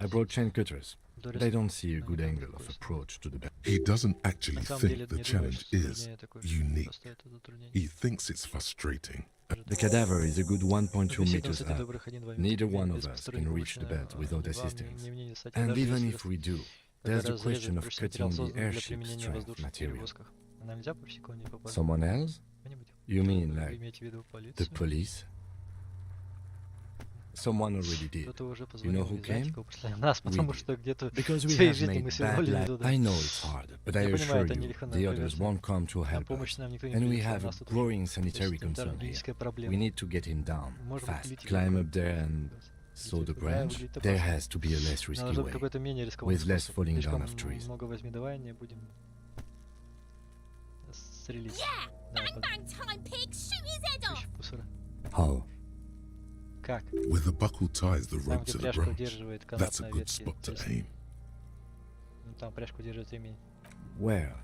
I brought chain cutters, but I don't see a good angle of approach to the belt. He doesn't actually think the challenge is unique. He thinks it's frustrating. The cadaver is a good 1.2 meters up. Neither one of us can reach the belt without assistance. And even if we do, there's the question of cutting the airship strength material. Someone else? You mean like the police? Someone already did. You know who came? Because we have made bad life. I know it's hard, but I assure you, the others won't come to help us. And we have a growing sanitary concern here. We need to get him down, fast. Climb up there and... saw the branch? There has to be a less risky way, with less falling down of trees. Yeah! Bang bang time, pig! Shoot his head off! How? Where the buckle ties the rope to the branch, that's a good spot to aim. Where?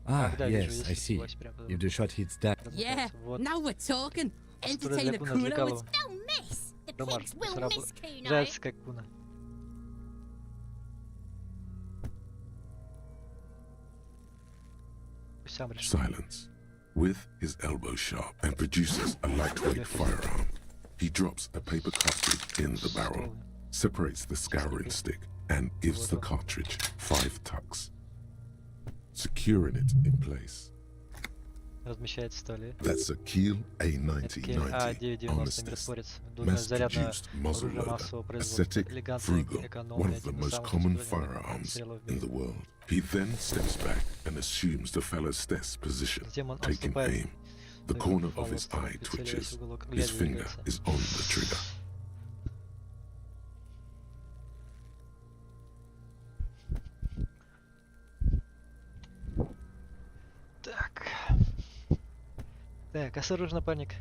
Ah, yes, I see. If the shot hits that... Yeah, now we're talking! Entertain a Kuno, it's... They'll miss! The pigs will miss Kuno! Silence. With his elbow sharp and produces a lightweight firearm. He drops a paper cartridge in the barrel, separates the scouring stick, and gives the cartridge 5 tucks, securing it in place. That's a Kiel A9090 armistice, mass-produced muzzle loader, aesthetic, frugal, one of the most common firearms in the world. He then steps back and assumes the fellow's position, taking aim. The corner of his eye twitches. His finger is on the trigger. Так. Так, осторожно, напарник.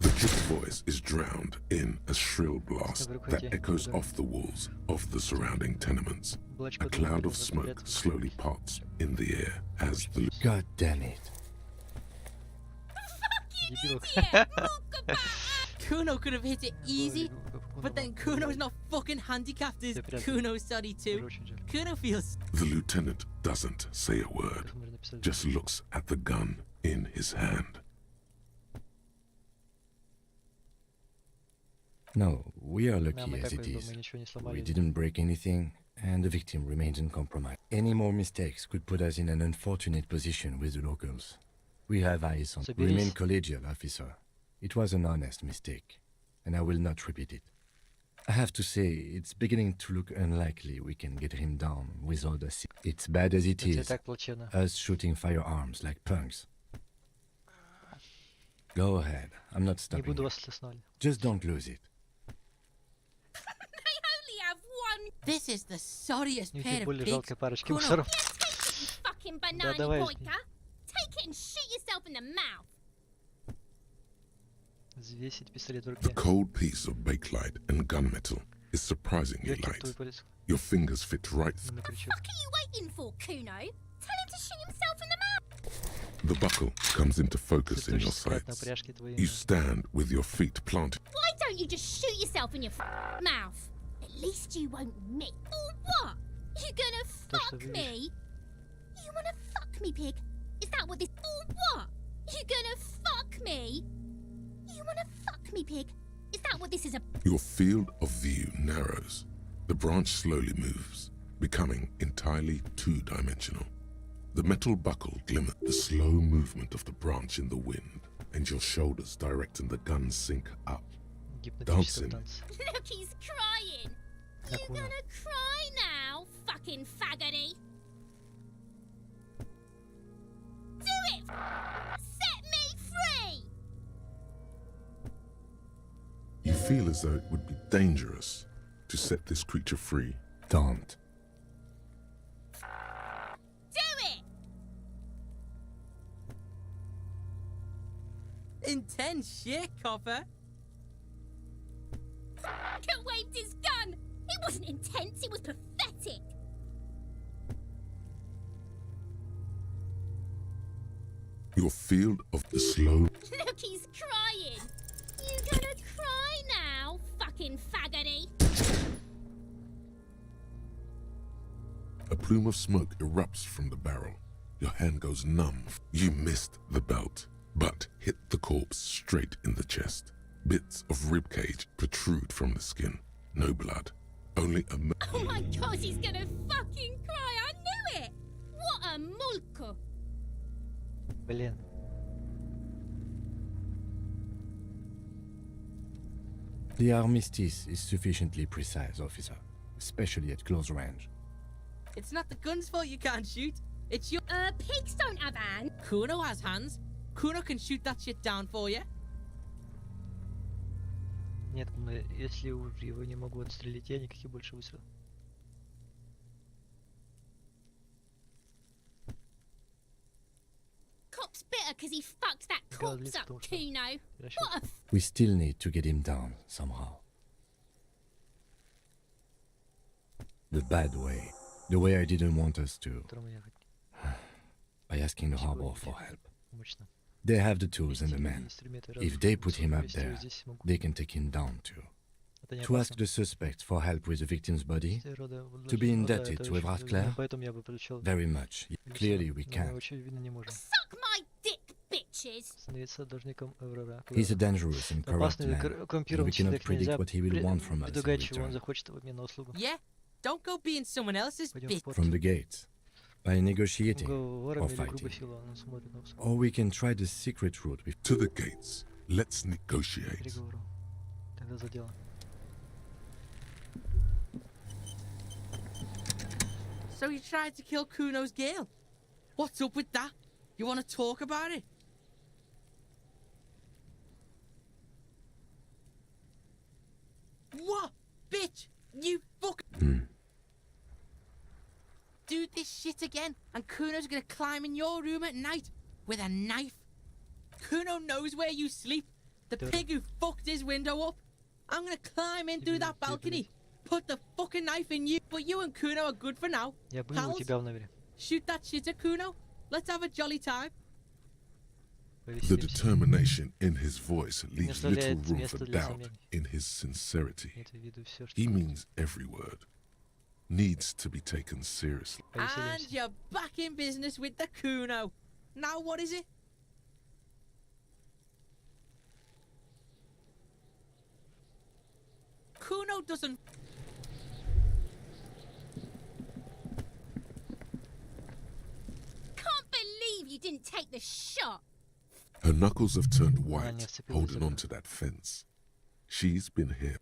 The kid's voice is drowned in a shrill blast that echoes off the walls of the surrounding tenements. A cloud of smoke slowly parts in the air as the... God damn it. Kuno could have hit it easy, but then Kuno's not fucking handicapped, is Kuno's sorry too. Kuno feels... The lieutenant doesn't say a word, just looks at the gun in his hand. No, we are lucky as it is. We didn't break anything, and the victim remains uncompromised. Any more mistakes could put us in an unfortunate position with the locals. We have eyes on. Remain collegial, officer. It was an honest mistake, and I will not repeat it. I have to say, it's beginning to look unlikely we can get him down without us. It's bad as it is, us shooting firearms like punks. Go ahead, I'm not stopping you. Just don't lose it. This is the sorriest pair of pigs. Kuno, fucking banana boyka. Take it and shoot yourself in the mouth. The cold piece of bakelite and gunmetal is surprisingly light. Your fingers fit right. What the fuck are you waiting for, Kuno? Tell him to shoot himself in the mouth. The buckle comes into focus in your sights. You stand with your feet planted. Why don't you just shoot yourself in your mouth? At least you won't miss. Or what? You gonna fuck me? You wanna fuck me, pig? Is that what this? Or what? You gonna fuck me? You wanna fuck me, pig? Is that what this is about? Your field of view narrows. The branch slowly moves, becoming entirely two-dimensional. The metal buckle glimmers, the slow movement of the branch in the wind, and your shoulders directing the gun sink up. Dancing. Look, he's crying. You gonna cry now, fucking faggoty? Do it! Set me free! You feel as though it would be dangerous to set this creature free. Don't. Do it! Intense shit, copper. Fucker waved his gun! It wasn't intense, it was pathetic! Your field of the slow... Look, he's crying! You gonna cry now, fucking faggoty? A plume of smoke erupts from the barrel. Your hand goes numb. You missed the belt, but hit the corpse straight in the chest. Bits of ribcage protrude from the skin. No blood. Only a... Oh my god, he's gonna fucking cry! I knew it! What a mulko! Блин. The armistice is sufficiently precise, officer, especially at close range. It's not the gun's fault you can't shoot. It's your... pigs don't have hands. Kuno has hands. Kuno can shoot that shit down for you. Нет, если уже его не могу отстрелить, я никаких больше выстрелов. Cop's bitter because he fucked that corpse up, Kuno. What a... We still need to get him down somehow. The bad way. The way I didn't want us to. By asking the harbor for help. They have the tools and the men. If they put him up there, they can take him down too. To ask the suspect for help with the victim's body, to be indebted to Evrard Claire, very much. Clearly we can't. Suck my dick, bitches! He's a dangerous and corrupt man, and we cannot predict what he will want from us in return. Yeah, don't go being someone else's bitch. From the gates. By negotiating or fighting. Or we can try the secret route with... To the gates. Let's negotiate. So you tried to kill Kuno's girl? What's up with that? You want to talk about it? What? Bitch! You fuck... Do this shit again, and Kuno's gonna climb in your room at night with a knife. Kuno knows where you sleep. The pig who fucked his window up. I'm gonna climb in through that balcony, put the fucking knife in you, but you and Kuno are good for now. Pals, shoot that shit at Kuno. Let's have a jolly time. The determination in his voice leaves little room for doubt in his sincerity. He means every word. Needs to be taken seriously. And you're back in business with the Kuno. Now what is it? Kuno doesn't... Can't believe you didn't take the shot. Her knuckles have turned white, holding on to that fence. She's been here.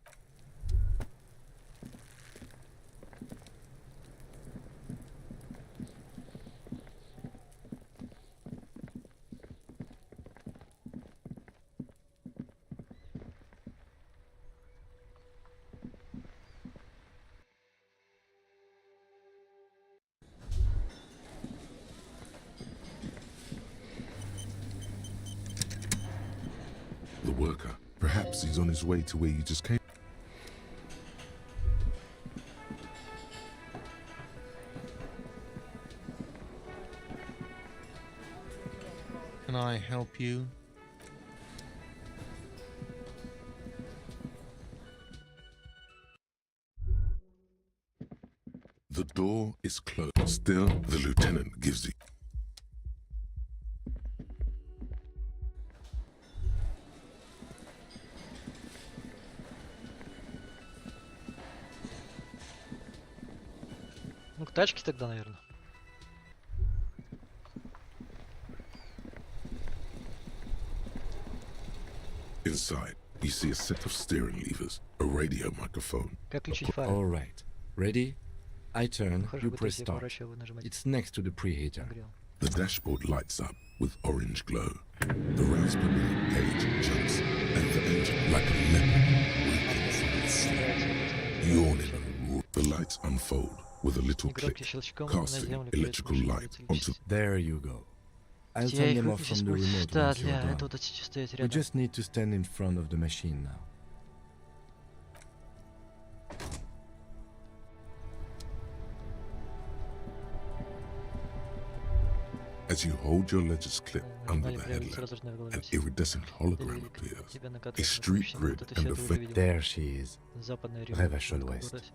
The worker. Perhaps he's on his way to where you just came. Can I help you? The door is closed. Still, the lieutenant gives you. Ну, к тачке тогда, наверное. Inside, you see a set of steering levers, a radio microphone. Как включить фары? All right. Ready? I turn, you press start. It's next to the preheater. The dashboard lights up with orange glow. The raspberry gauge jumps, and the engine, like a leopard, wakens from its sleep. Yawning and roar, the lights unfold with a little click, casting electrical light onto... There you go. I'll turn them off from the remote once you're done. We just need to stand in front of the machine now. As you hold your ledger's clip under the headlamp, an iridescent hologram appears. A street grid and a vent. There she is. Révèche l'Ouest.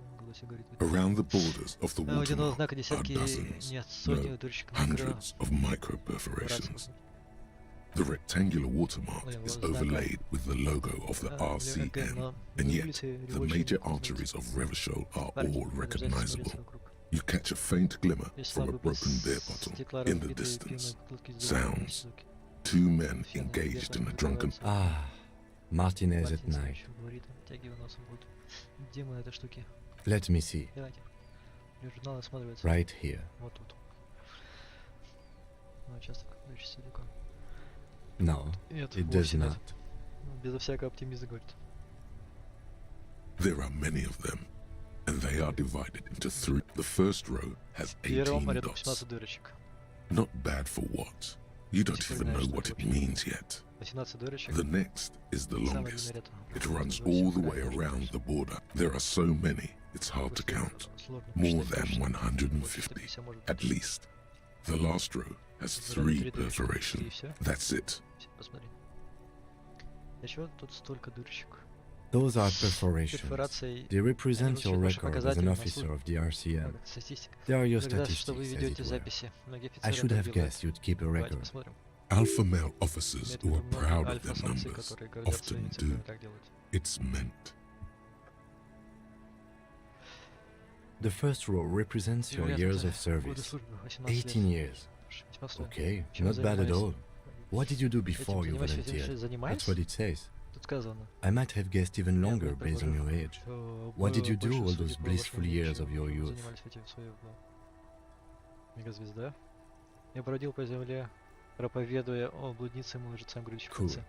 Around the borders of the watermark are dozens, no, hundreds of micro-perforations. The rectangular watermark is overlaid with the logo of the RCN, and yet the major arteries of Revachol are all recognizable. You catch a faint glimmer from a broken beer bottle in the distance. Sounds. Two men engaged in a drunken... Ah, Martinez at night. Let me see. Right here. No, it does not. There are many of them, and they are divided into three. The first row has 18 dots. Not bad for what? You don't even know what it means yet. The next is the longest. It runs all the way around the border. There are so many, it's hard to count. More than 150, at least. The last row has 3 perforations. That's it. Those are perforations. They represent your record as an officer of the RCM. They are your statistics, as it were. I should have guessed you'd keep a record. Alpha male officers who are proud of their numbers often do. It's meant. The first row represents your years of service. 18 years. Okay, not bad at all. What did you do before you volunteered? That's what it says. I might have guessed even longer based on your age. What did you do all those blissful years of your youth? проповедуя о блуднице, ему лжецам, грядущих в Cool. конце.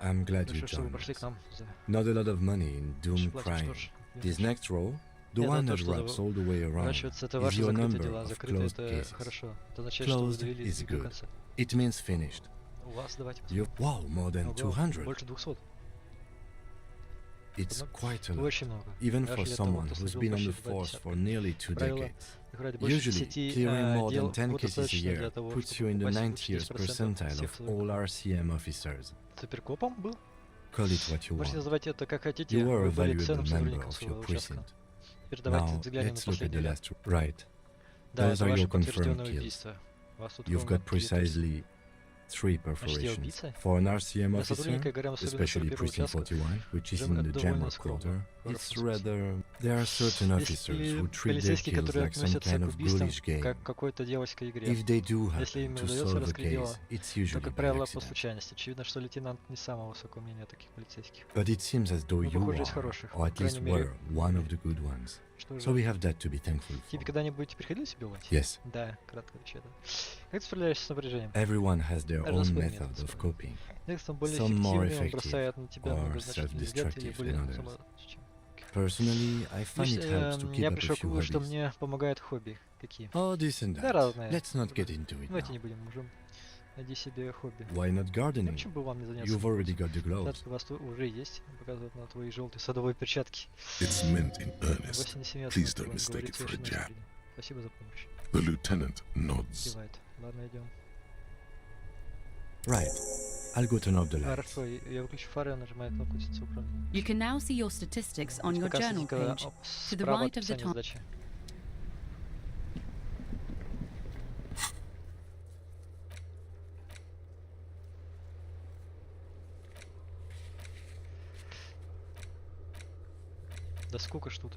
I'm glad you Хорошо, что вы joined пошли к us. нам за... Not a lot of money in doom платим, crime. что ж. This next row, the Нет, one то, that что wraps all the way around, Вращиваться, это is ваши your закрытые number дела. of Закрытые closed это cases. хорошо. Это означает, что вы Closed довели is до good. конца. It means finished. У вас, давайте You, посмотрим. wow, more than Ого, 200. больше 200. It's quite a lot, Очень много. even Даже for для того, someone кто who's служил been on почти the 2 force десятка. for nearly 2 Правило, decades. играть больше Usually, 10 clearing more дел than 10 вот cases a достаточно для year того, puts you чтобы in the попасть в 90th 10% percentile всех of all RCM officers. суперкопом был? Call it what you Можете want. называть это как хотите. You are Вы a были valuable ценным member сотрудником of своего your участка. precinct. Теперь давайте Now, взглянем на let's look at the последнее. last. Right. Да, Those это are ваше your confirmed подтвержденное kills. убийство. Вас тут You've ровно got 3, то есть precisely 3 почти perforations. убийца. For an RCM Для officer, сотрудника играем, особенно especially 41 precinct участка, 41, which is уже in the довольно Jammer скромно. quarter, В it's хорошем смысле. rather... There are certain officers Если who treat their полицейские, kills которые like some относятся kind к of убийствам ghoulish game. как к какой-то дьявольской игре, If they do если happen им to удается solve a раскрыть дело, case, it's то, usually как by правило, по accident. случайности. Очевидно, что лейтенант не самого высокого мнения таких полицейских. But it seems as though Ну, you похоже, из are, хороших. or По at least крайней мере, were, one of the good ones. что So же, we have that to be thankful тебе for. когда-нибудь приходилось убивать? Yes, Да, кратко отвечаю. Как ты справляешься с напряжением? everyone has their Каждый own свой method метод of свой. coping. Некоторым более Some more эффективный, он effective бросает на тебя or многозначительный взгляд или self-destructive более than others. самозащитным. Personally, I find it helps to keep Я up a пришел к few выводу, что hobbies. мне помогает хобби. Какие? Oh, this and Да, that. разные. Let's not get into it Давайте не now. будем, можем найди себе хобби. Why not Ну, gardening? почему бы вам не заняться? You've already got the gloves. Перчатки у вас уже есть, показывают на твои желтые садовые перчатки. It's meant in earnest. Вовсе не семья, Please что don't вы mistake it говорите, for a очень jab. искренне. Спасибо за помощь. The lieutenant nods. Кивает. Ладно, идем. Right. I'll go turn off the lights. Хорошо, я выключу фары, нажимаю кнопку птицы управления. You can now see your statistics on your Пока journal статистика page to the справа right от of the описания time. задачи. Да сколько штук?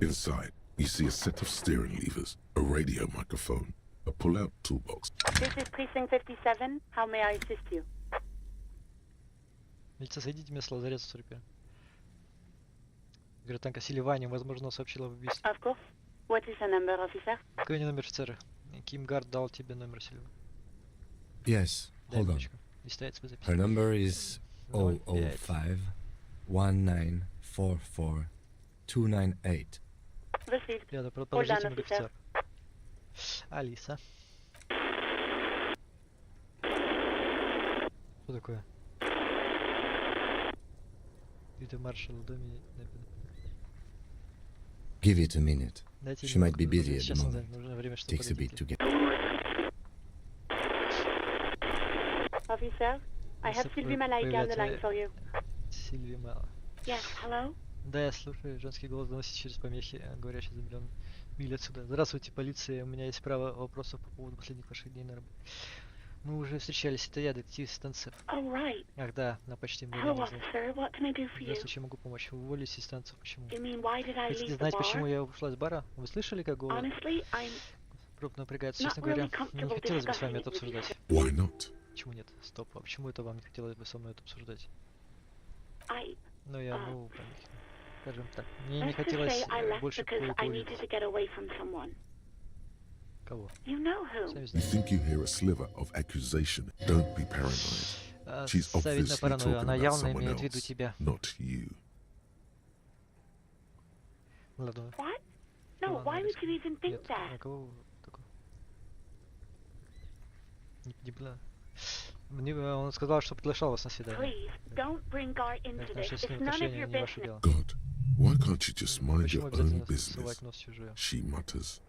Inside, you see a set of steering levers, a radio microphone, a pull-out toolbox. This is Precinct 57. How may I assist you? Милиция, сойдите меня с лазарета 41. Гражданка Селивани, возможно, сообщила об убийстве. Of course. What is your number, officer? Какой номер офицера? Ким Гард дал тебе номер Селивани. Yes, Дай hold on. минуточку. Листает свой запись. Her number is 005 1944 298. Received. Рядом, Hold on, положительный officer. офицер. Алиса. Что такое? Это маршал в доме. Give it a minute. Дайте She might be минутку, busy at the сейчас moment. нужно время, чтобы Takes a bit to get. Officer, I have Sylvie Malay down the line for you. Сильви Мала. Yes, hello? Да, я слушаю. Женский голос доносит через помехи, говорящий за миллион миль отсюда. Здравствуйте, полиция. У меня есть право вопросов по поводу последних ваших дней на работе. Мы уже встречались. Это я, детектив станции. Oh, right. Ах да, на почти Hello, мгновение знать. officer. What can I do for you? Здравствуйте, могу помочь. Вы уволились из станции. Почему? You mean, why did I Хотите leave the знать, почему bar? я ушла из бара? Вы слышали, как голос Honestly, I'm крупно напрягается? not Честно говоря, really мне не comfortable хотелось бы с вами discussing это it with you. обсуждать. Why not? Почему нет? Стоп, а почему это вам не хотелось бы со мной это обсуждать? I... Ну, я, скажем так, мне не Let's just хотелось say I left больше because I кое-кого needed видеть. to get away from someone. Кого? You know who? Сами You знаете. think you hear a sliver of accusation. Don't be paranoid. She's Ставить на obviously паранойю, talking она about явно someone имеет в виду else, тебя. not you. Ладно. What? No, Ладно, why would you even think Нет, that? а кого такого? Не поняла. Мне, он сказал, что приглашал вас на свидание. Please, don't bring Gar into Это this. наше с It's ним none of отношения, your не ваше business. дело. God, why can't you just mind Почему your обязательно own совать business? нос в чужое? She mutters.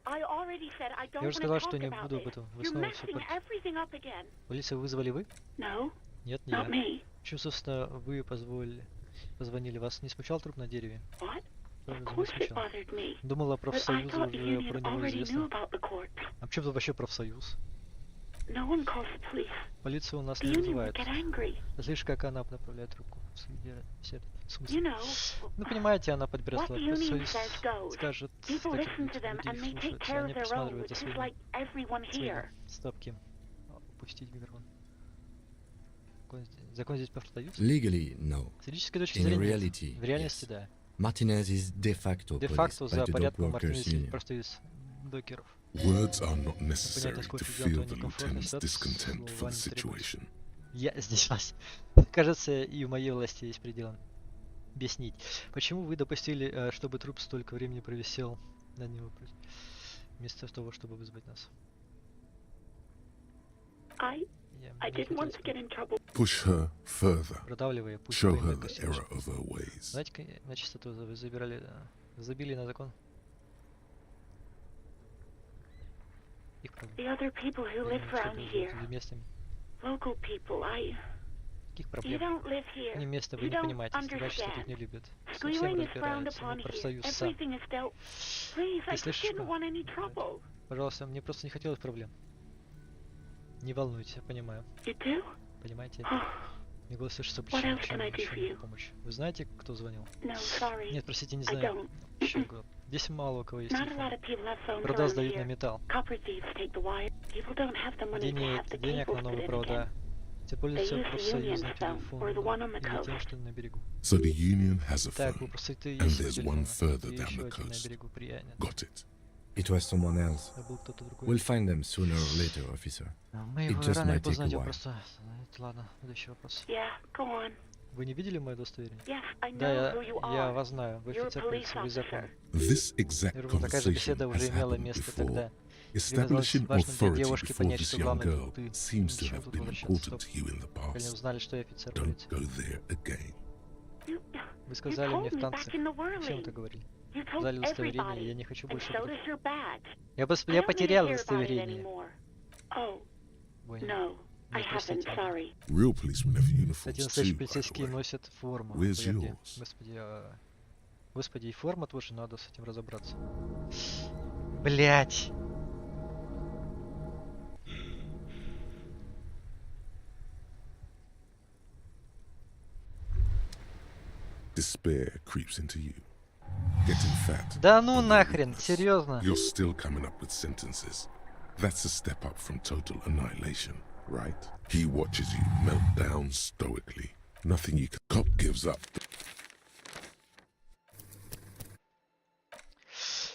I already said I don't Я уже want сказал, to что talk не about буду об this. этом. Вы You're снова все messing портите. everything up again. Полицию вызвали вы? No, Нет, не not я. me. Почему, собственно, вы позвонили? Вас не смущал труп на дереве? What? Что Of вас course it смущало? bothered me. Думала, But I профсоюзы thought the уже union про него already knew известно. about the court. А почему тут вообще профсоюз? No one calls the police. Полицию у нас The не union would вызывают. get angry. Слышишь, как она направляет руку в сердце. В You смысле? know, Ну, понимаете, она подберет what слова. the union Профсоюз says goes. скажет, People так и listen будет. to them Люди and их they take слушают, и care of они their own, присматривают за which is like своими. everyone here. Стоп, Ким. Опустить микрофон. Закон здесь повторяются? Legally, no. С юридической точки In зрения, reality, в реальности, yes. да. Martinez is de facto Де-факто policed за by the dog порядком workers Мартинес union. профсоюз докеров. Words are not necessary Понятно, to сколько feel идет the некомфортный lieutenant's статус, discontent for слова the не требуется. situation. Я здесь вас. Кажется, и у моей власти есть предел. Объяснить. Почему вы допустили, чтобы труп столько времени провисел на него, вместо того, чтобы вызвать нас? I didn't want to get in trouble. Push her further. Продавливая, пусть Show her the error of her ways. Знаете, на чистоту вы забили на закон. The other people who live around here, local people, Каких you проблем? don't live here. Не место, вы You не don't понимаете, издевательства тут не understand. любят. Совсем Squealing is frowned разбираются, upon мы here. профсоюз сам. Everything is dealt. Please, I Ты just слышишь, didn't want any trouble. Пожалуйста, мне просто не хотелось проблем. Не волнуйтесь, я понимаю. You do? Понимаете? Oh, Мне было слышаться What причина, else can I do for you? помощь. Вы знаете, кто звонил? no, sorry. Нет, простите, не I знаю. don't. Еще год. Здесь мало у кого есть Not a телефон. lot of people have phones Провода around сдают на here. металл. Copper thieves take the wire. People don't have the money to Денег, have the денег на cables put новые in провода. again. Все They пользуются use the профсоюзным union's phone, телефоном or the one on the или тем, coast. что на берегу. So the union has a Так, у phone, простоты and есть there's свой one телефон. further И down еще the один на coast. берегу приятен. Got it. It was someone else. Это был кто-то другой. We'll find them sooner or later, officer. Мы It его just рано или might take поздно a найдем while. просто. Ладно, следующий вопрос. Yeah, go on. Вы не видели мое удостоверение? Yes, I Да, know who you я are. вас знаю. Вы You're a офицер police полиции, вы закон. officer. This exact Я думаю, такая же conversation беседа уже has имела happened место before. тогда. Establishing важным для authority девушки before понять, this что young главное girl ты. seems to Ничего have тут been возвращаться, important to you in the Когда past. узнали, что я офицер Don't полиции. go there again. You, Вы you сказали мне told в me танце. back in the Всем whirling. так говорили. You told Дали удостоверение, everybody. я не хочу And больше. so does your badge. Я I don't потерял need to hear about it удостоверение. anymore. Oh, Ой, no, I нет, haven't, простите. sorry. Real policemen have Кстати, uniforms настоящие too, by the полицейские way. носят форму. Where's Поверьте. yours? Господи, и форма тоже, надо с этим разобраться. Блять. Despair creeps into you. Getting fat. Да ну нахрен, серьезно. You're still coming up with sentences. That's a step up from total annihilation, right? He watches you melt down stoically. Nothing you can. Cop gives up.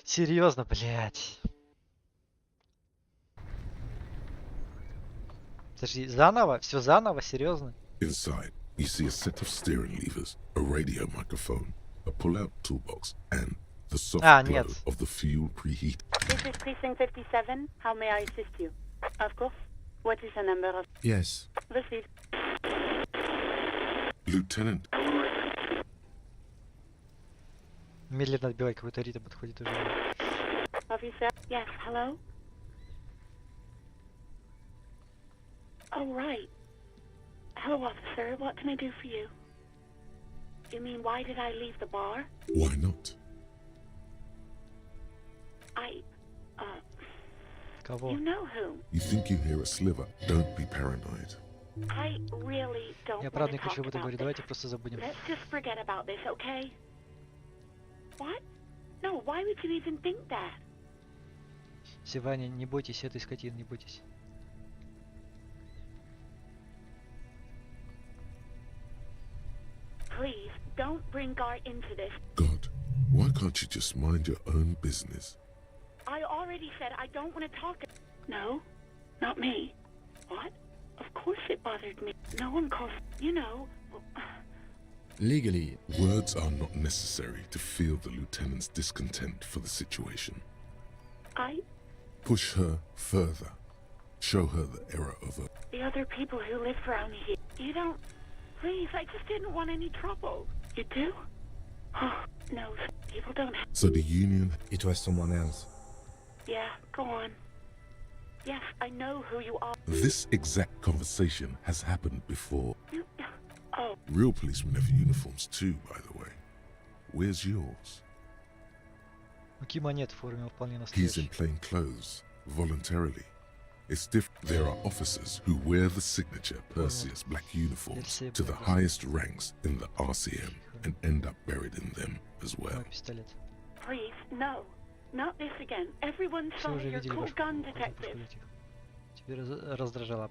Серьезно, блять. Подожди, заново? Все заново? Серьезно? Inside, you see a set of steering levers, a radio microphone, a pull-out toolbox, and the soft glow нет. of the fuel preheat. This is Precinct 57. How may I assist you? Of course. What is the number of... Yes. Receive. Lieutenant, Медленно отбивай, какой-то ритм подходит уже. Officer? Yes, hello? Oh, right. Hello, officer. What can I do for you? You mean, why did I leave the bar? why not? Кого? You know whom? You think you hear a sliver? Don't be paranoid. I really don't Я want правда to не хочу talk об этом about говорить, this. давайте просто забудем. Let's just forget about this, okay? What? No, why would you even think that? Севаня, не бойтесь этой скотины, не бойтесь. Please, don't bring Gar into this. God, why can't you just mind your own business? I already said I don't want to talk. No, not me. What? Of course it bothered me. No one calls. You know. Legally, Words are not necessary to feel the lieutenant's discontent for the situation. Push her further. Show her the error of her. The other people who live around here. You don't. Please, I just didn't want any trouble. You do? Oh, no, people don't have. So the union. it was someone else. Yeah, go on. Yes, I know who you are. This exact conversation has happened before. You. Oh, Real policemen have uniforms too, by the way. Where's yours? Какие монеты в форме вполне He's in настоящие. plain clothes, voluntarily. It's different. There are officers who wear the signature Perseus black uniforms to the highest ranks in the RCM and end up buried in them as well. Мой пистолет. please, no. Not this again. Everyone Все saw уже your видели cool ваш gun пушку detective. детектив. Теперь раздражала.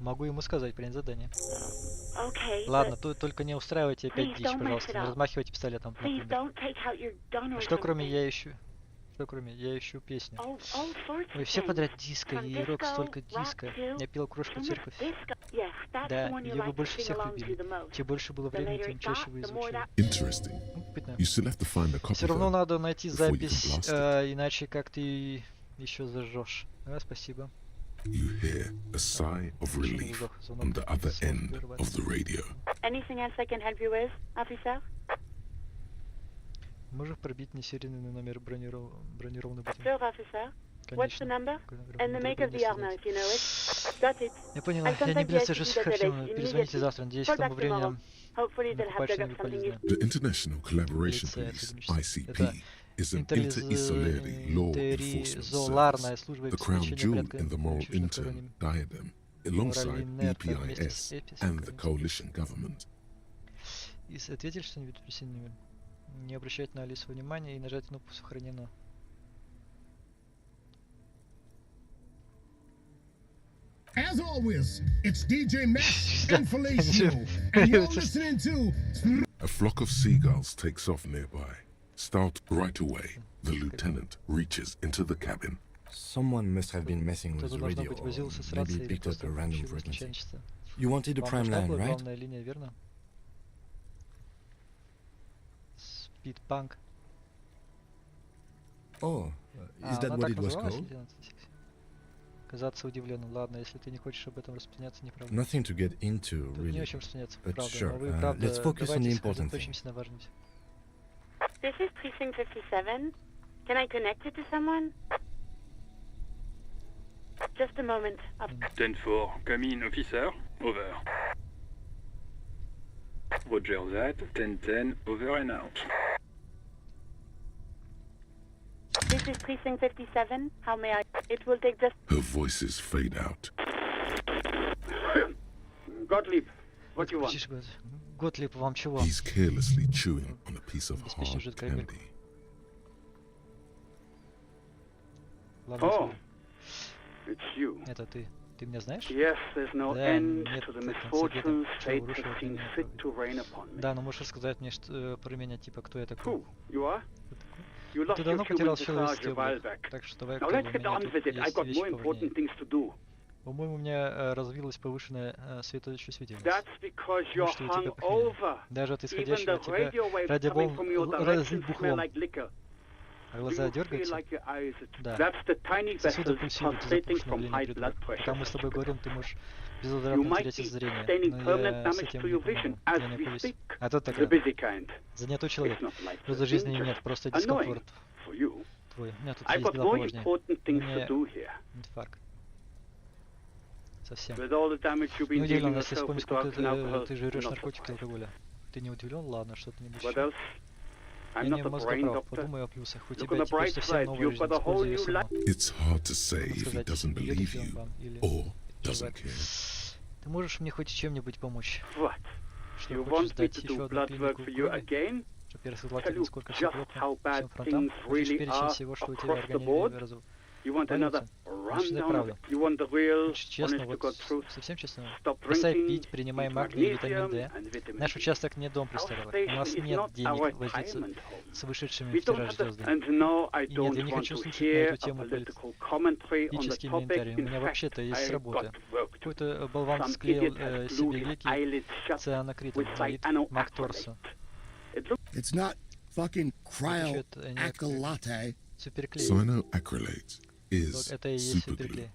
Могу ему сказать, принять задание. Okay, Ладно, только не устраивайте опять дичь, пожалуйста. Не размахивайте пистолетом. Что кроме я ищу? Что кроме? Я ищу песню. Ой, все подряд диско, и рок столько диско. Я пел «Крошку церковь». Да, ее вы больше всех любили. Чем больше было времени, тем чаще вы звучали. Все равно надо найти запись, иначе как ты еще зажжешь. Спасибо. You hear a sigh of relief on the other end of the radio. Anything else I can help you with, officer? Можешь пробить несерийный номер бронированный ботинок? Sure, officer. What's the number? And the make of the armor, if you know it. Got it. Я поняла, я не буду свяжусь с Хартином. Перезвоните завтра, надеюсь, к тому времени накопать полезное. The International Collaboration Police, ICP, is an inter-Isolary law enforcement service, the crown jewel in the moral intern diadem, alongside EPIS and the coalition government. Ответили что-нибудь присильным? Не обращать на Алису внимания и нажать кнопку «Сохранено». As always, it's DJ Max and Felicio, and you're listening to... A flock of seagulls takes off nearby. Start right away. The lieutenant reaches into the cabin. Someone must have been messing with the radio, or maybe picked up a random frequency. You wanted a prime line, right? Speedpunk. Oh, is that what it was called? Казаться удивленным. Ладно, если ты не хочешь об этом распространяться, неправда. Nothing to get into, Тут не really. о чем распространяться, But правда. sure, Но вы, правда, let's focus on the important thing. на важном. This is Precinct 57. Can I connect you to someone? Just a moment. 10-4, come in, officer. Over. Roger that. 10-10, over and out. This is Precinct 57. How may I... It will take just... Her voices fade out. Gottlieb, what do you want? Готлиб, вам чего? He's carelessly chewing on a piece of hard candy. Oh, it's you. Это ты. Ты меня знаешь? Yes, there's no end to the misfortunes fate has seen fit to rain upon me. Да, но можешь рассказать мне про меня, типа, кто я такой? Who? You are? You lost your human visage a while back. Now let's get on with it. I've got more important things to do. По-моему, у меня развилась повышенная светочувствительность. That's because you're hungover. Даже от исходящего от тебя радиоволн разит бухлом. А глаза дергаются? Да. Сосуды пульсируют из-за повышенного давления предметов. Пока мы с тобой говорим, ты можешь безвозвратно терять зрение. Но я с этим не помогу. Я не окулюсь. А тот такой занятой человек. Розы жизни нет, просто дискомфорт. Твой. У меня тут есть дела поважнее. У меня инфаркт. Совсем. Не удивлен, если вспомнить, сколько ты жрешь наркотики и алкоголя. Ты не удивлен? Ладно, что-то не будешь. Я не мозгоправ, подумай о плюсах. У тебя теперь совсем новая жизнь, используй ее сама. It's hard to say if he doesn't believe you or doesn't care. Ты можешь мне хоть чем-нибудь помочь? You want me to do blood work for you again? Tell you just how bad things really are across the board? You want another rundown of it? You want the real, honest to God truth? Stop drinking, принимай магний и витамин D. Наш участок не дом престарелых. У нас нет денег возиться с вышедшими в тираж звездами. И нет, я не хочу слушать на эту тему политический комментарий. У меня вообще-то есть работа. Какой-то болван склеил себе веки цианокритом. Говорит Мак Торсо. It's not fucking cryo-acrylate. Cyanoacrylate is super glue.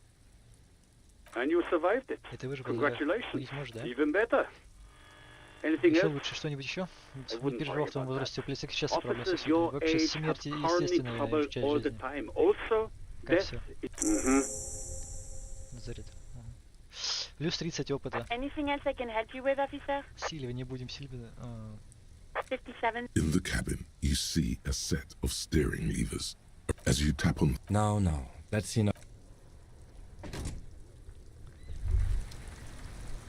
And you survived it. Congratulations. Even better. Anything Еще else? лучше что-нибудь еще? Не переживал в твоем возрасте, полицейский сейчас справляется с этим. Вообще смерть естественная часть жизни. Как все? Заряд. Плюс 30 опыта. Сильвия, не будем Сильвия. 57. In the cabin, you see a set of steering levers. As you tap on... No, that's enough.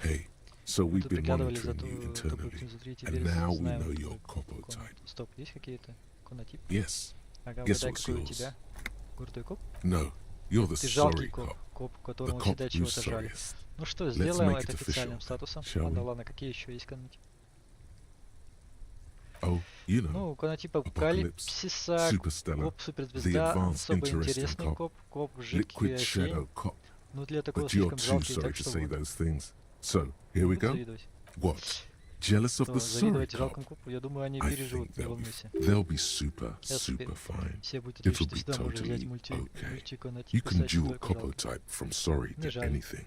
Hey, so we've been monitoring you internally, and now we know your copo type. Стоп, есть какие-то конотипы? Yes. Ага, Guess угадай, what's какой у yours? тебя? Гордый коп? No, you're the Ты жалкий sorry коп. cop. Коп, The которому cop всегда who's чего-то жаль. sorriest. Ну что, Let's сделаем make это it официальным official, статусом. shall we? Ладно, ладно, какие еще есть конотипы? Oh, you know, Ну, типа апокалипсиса, коп, суперзвезда, особо интересный коп, коп, жидкий осень. Ну, для такого слишком жалкий, так что вот. So, here we go. What? Jealous of the sorry cop? Я думаю, они I переживут, think не волнуйся. they'll be super fine. Все будут It'll что be всегда можно взять totally okay. мультика на You типа can dual copper type from sorry Не to жаль. anything.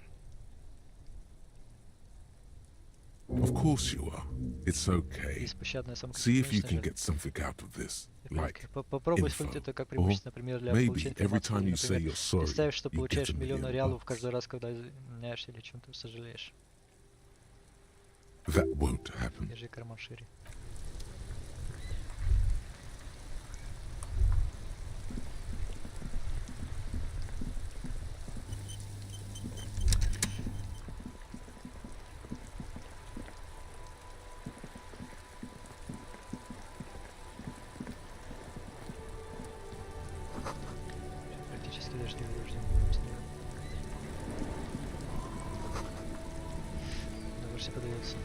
Of course you are. It's okay. Беспощадная See if you самокритичность, can жаль. get something out of this, like Попробуй info. использовать это как Or преимущество, например, для maybe получения every информации. time you say Например, you're sorry, представь, что you get получаешь $1 миллион million. реалов каждый раз, когда извиняешься или чем-то сожалеешь. That won't happen. Держи карман шире. Практически даже не вынужден снега. Но версия подается.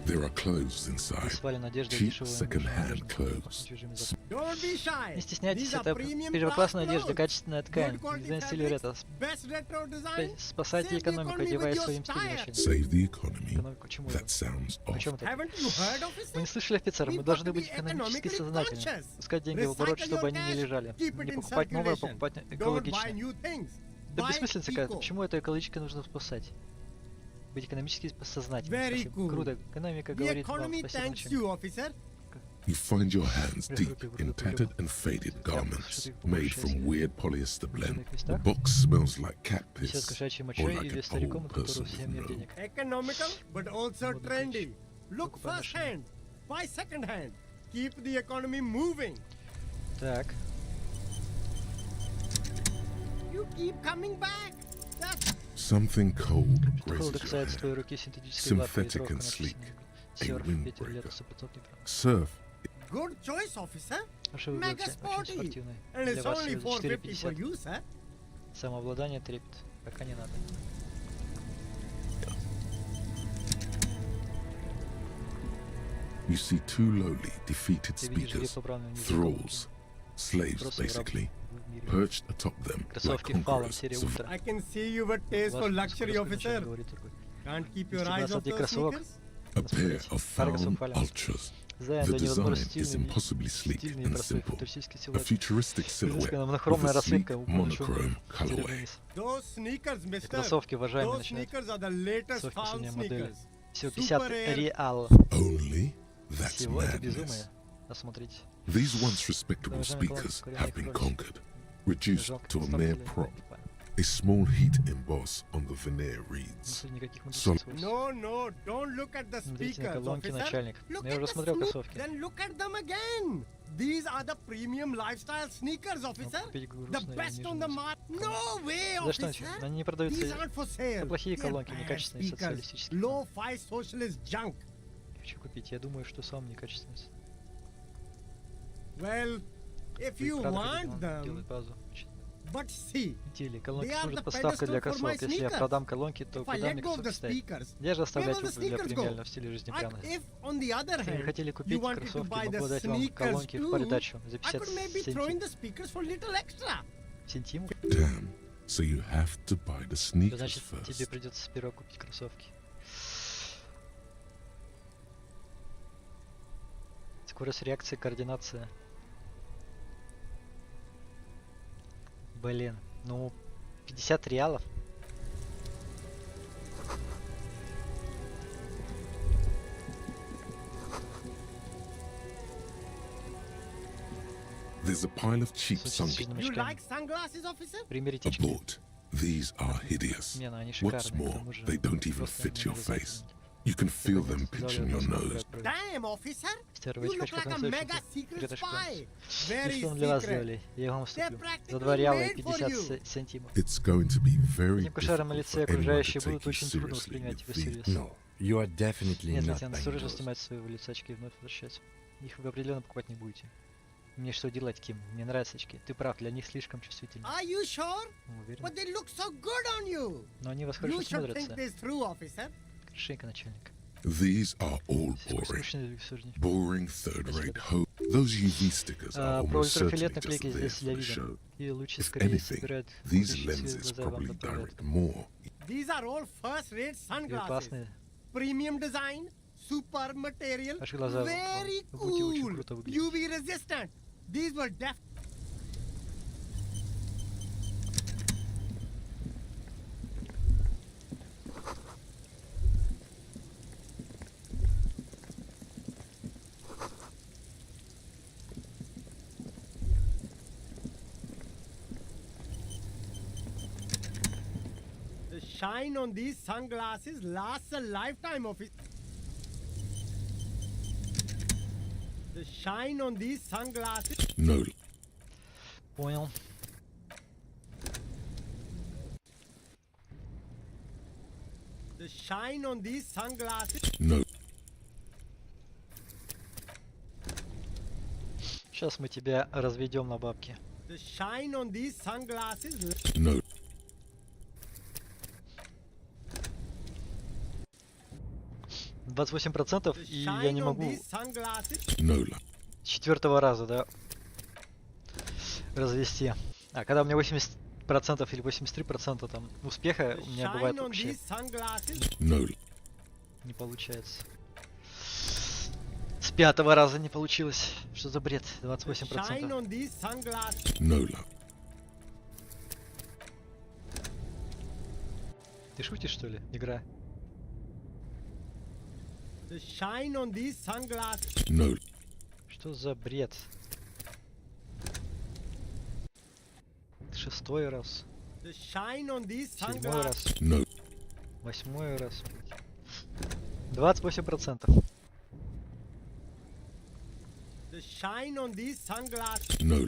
There are clothes inside. Свалена одежда, Cheap дешевая second-hand clothes. Don't be shy. Не стесняйтесь, These are это premium первоклассная class одежда, clothes. качественная ткань, Good quality дизайн fabrics, силуэта. best retro design. Спасайте Save the экономику, economy одеваясь with своим your стилем style. вещами. Save the economy. Экономику чему That sounds О чем off. это? Haven't you heard of it? Вы не слышали, офицер? Мы We've должны got to быть be экономически economically сознательны. conscious. Пускать деньги в оборот, Recycle чтобы your они не cash, лежали. keep it Не in покупать новое, а circulation. покупать Don't buy экологичное. new things. Да Buy бессмыслица какая-то. eco. Почему это экологически нужно спасать? Быть экономически сознательным. Very Спасибо. cool. Круто. Экономика The говорит вам. economy Спасибо, thanks начальник. you, officer. You find your hands deep in tattered and faded garments made from weird polyester blend. The box smells like cat Висят piss кошачьей or мочой like или an стариком, old у которого person совсем with нет no. денег. Economical, but also Модная trendy. вещь. Look Покупай first машину. hand. Buy second hand. Keep the economy moving. Так. You keep coming back. That's Something cold Что холода grazes your касается hair. твоей руки, синтетической лапы и Synthetic тропка and sleek. A Серф, ветер, лето, windbreaker. 100-500 метров. Surf. good choice, officer. Ваши выборы Mega очень sporty. спортивные. And Для it's вас only всего 450 for 4,50. you, sir. Самообладание трепет. Пока не надо. You see two lowly, defeated Ты видишь две speakers, поправленные thralls, slaves Просто в рабстве basically, в мире. perched atop them like Кроссовки Фалом, conquerors. серия So Ультра. I can see you were taste for luxury, officer. Говорит такой. Can't keep your Если eyes нас off одни those кроссовок, sneakers. a pair of found Фалом. ultras. Дизайн The до невозможно design is стильный, impossibly sleek стильный и and простой, simple. футуристический A силуэт. futuristic silhouette Изысканная with монохромная a sleek расцветка, monochrome colorway. Those sneakers, mister. Кроссовки, уважаемые, Those начинают. sneakers are the latest Кроссовки found последней модели. sneakers. Всего 50 Super rare. реал. Only? That's Всего это madness. безумие. Посмотрите. These once respectable speakers have been conquered, reduced to a mere prop. A small heat emboss on the veneer reads. Sol- No, no, don't look at the Смотрите на speakers, колонки, officer. начальник. Look Я at уже the смотрел sneak- кроссовки. Then look at them again. These are the premium lifestyle sneakers, officer. купить The грустные, best on нижние the market. No way, За что officer. они не These продаются? aren't for sale. Это плохие They're колонки, bad некачественные, speakers. социалистические. Low-fi socialist junk. Хочу купить. Я думаю, что сам некачественный. Well, if you want them, Делай паузу. but see, Теле. Колонки they are служат the поставкой для pedestal for my кроссовок. Если я sneakers. продам колонки, то If I куда let мне go of the кроссовки ставить? speakers, Где же where оставлять will the их для sneakers премиального go? стиля жизни If, пряных? on the other Если вы hand, хотели you купить wanted to кроссовки, buy the могу дать вам sneakers колонки в too, придачу за I 50 could maybe throw in сентимов. the speakers for a little extra. Сентимов? Damn. So you have to buy the sneakers Значит, тебе first. придется сперва купить кроссовки. Скорость реакции, координация. Блин, ну 50 реалов. There's a pile of cheap С sunglasses. сильными You очками. like sunglasses, officer? Примерите очки. Abort. These are hideous. Не, ну они What's шикарные, к more, тому же they don't even просто fit your не face. обязательно. You can feel Как them они pitch сказали, in your это nose. просто отправить. Damn, officer. Стерва You в look очках like a настоящий mega secret секретный spy. шпион. Very Что он для вас secret. сделали? Я вам уступлю. They're practically За 2 реала и made for 50 you. сантимов. It's going to be very Этим кошарам на difficult лице for anyone to окружающие take будут you очень трудно seriously воспринимать with его these. всерьез. No, you are definitely Нет, not Татьяна, buying осторожно those. снимать с своего лица очки и вновь возвращать. Их вы определенно покупать не будете. Мне что делать, Ким? Мне нравятся очки. Ты прав, для них слишком чувствительны. Are you sure? Уверен. But they look so good on you. Но они вас хорошо You should think смотрятся. this through, officer. Хорошенько, начальник. These are all boring third-rate ho. Those UV stickers are almost certainly just there for the show. If anything, these lenses probably direct more. These are all first-rate sunglasses. Premium design, super material, very cool, UV resistant. These were The shine on these sunglasses lasts a lifetime of it. The shine on these sunglasses. No. Понял. The shine on these sunglasses. No. Сейчас мы тебя разведем на бабки. The shine on these sunglasses. No. %, и я не могу No. с 4-го раза, да, развести. А когда у меня 80% или 83% там успеха, у меня бывает вообще No. не получается. С 5-го раза не получилось. Что за бред? 28%. No. Ты шутишь, что ли, игра? The shine on these sunglasses. No. Что за бред? 6-й раз. The shine on these 7-й раз. No. 8-й раз. 28%. The shine on these sunglasses. No.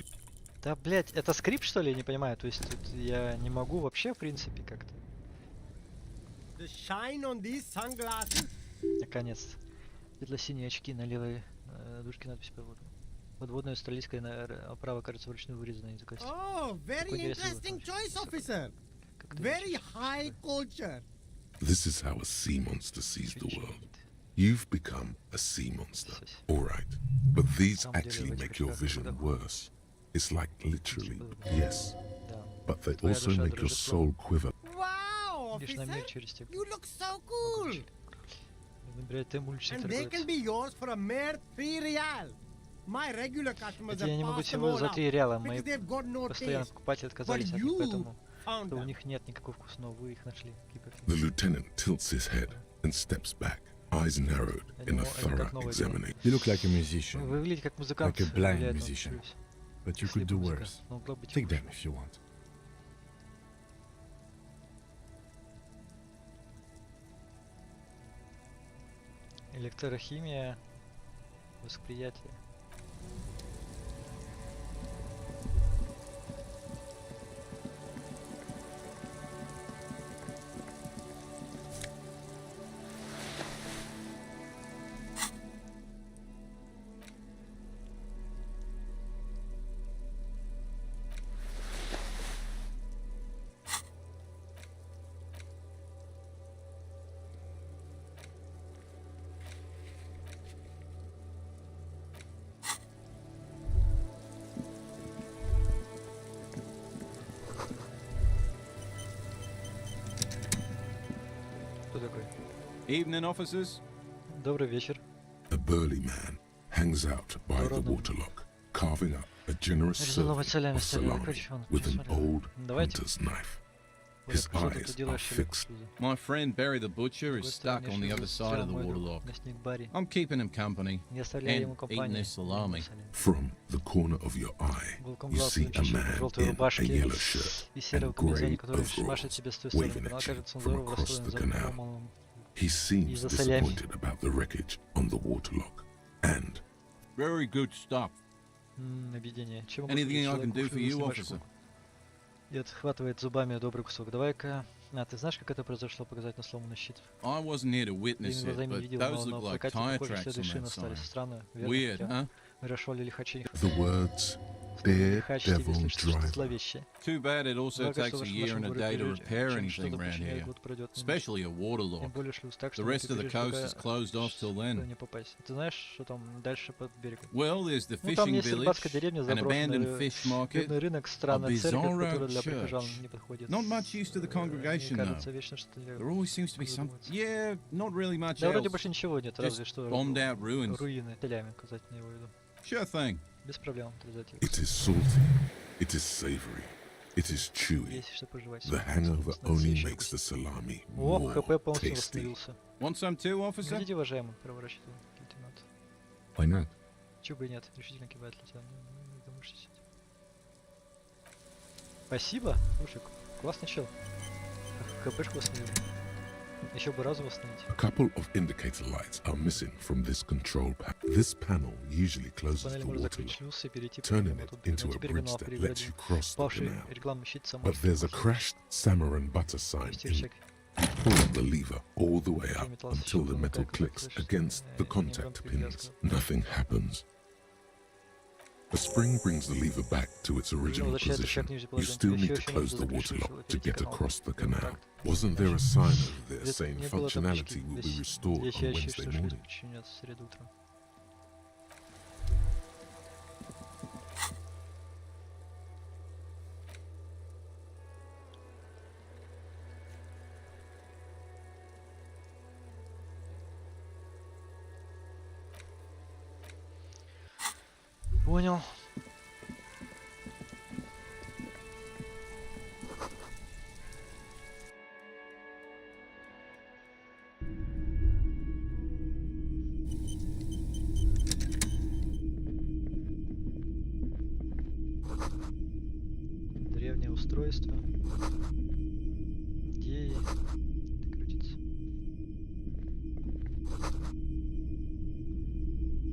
Да, блять, это скрипт, что ли, я не понимаю? То есть тут я не могу вообще, в принципе, как-то. The shine on these sunglasses. Наконец-то. Светло-синие очки на левой дужке надпись подводная. Подводная австралийская оправа, кажется, вручную вырезана из кости. Oh, very interesting choice, officer. Very high culture. This is how a sea monster sees the world. You've become a sea monster, alright. But these actually make your vision worse. It's like literally, yes. But they also make your soul quiver. Wow, officer. You look so cool. And they can be yours for a mere 3 real. My regular customers я не могу have всего за 3 реала. Мои they've got no постоянные taste. покупатели отказались от них, поэтому у них нет никакого вкуса, но вы их нашли. The lieutenant tilts his head and steps back, eyes narrowed in a thorough examination. You look like a musician. Вы выглядите как музыкант. Like a blind musician. But you could do worse. Take them if you want. Электрохимия, восприятие. Evening, officers. Добрый вечер. A burly man hangs out by the waterlock, carving up a generous serving of salami with an old hunter's knife. His eyes are fixed. My friend Barry the Butcher is stuck on the other side of the waterlock. I'm keeping him company and eating this salami. From the corner of your eye, you see a man in a yellow shirt and grey overalls waving at you from across the canal. He seems disappointed about the wreckage on the waterlock, and... Very good stuff. Anything I can do for you, officer? И отхватывает зубами добрый кусок. Давай-ка... А, ты знаешь, как это произошло, показать на сломанный щит? I wasn't here to witness it, but those look like tire tracks on that sign. Weird, huh? The words, "Dear devil driver." Too bad it also takes a year and a day to repair anything around here, especially a water lock. The rest of the coast is closed off till then. Well, there's the fishing village, an abandoned fish market, a bizarro church. Not much use to the congregation though. There always seems to be some... Yeah, not really much else. Just bombed out ruins. Sure thing. It is salty, it is savory, it is chewy. The hangover only makes the salami more tasty. Want some too, officer? Why not? Спасибо, слушай, классный чел. КПшку восстановил. Еще бы разу восстановить. A couple of indicator lights are missing from this control panel. This panel usually closes the water lock, turning it into a bridge that lets you cross the canal. But there's a crashed salmon and butter sign in it. Pull the lever all the way up until the metal clicks against the contact pins. Nothing happens. The spring brings the lever back to its original position. You still need to close the water lock to get across the canal. Wasn't there a sign over there saying functionality will be restored on Wednesday morning? Понял. Древнее устройство. Идеи. Крутится.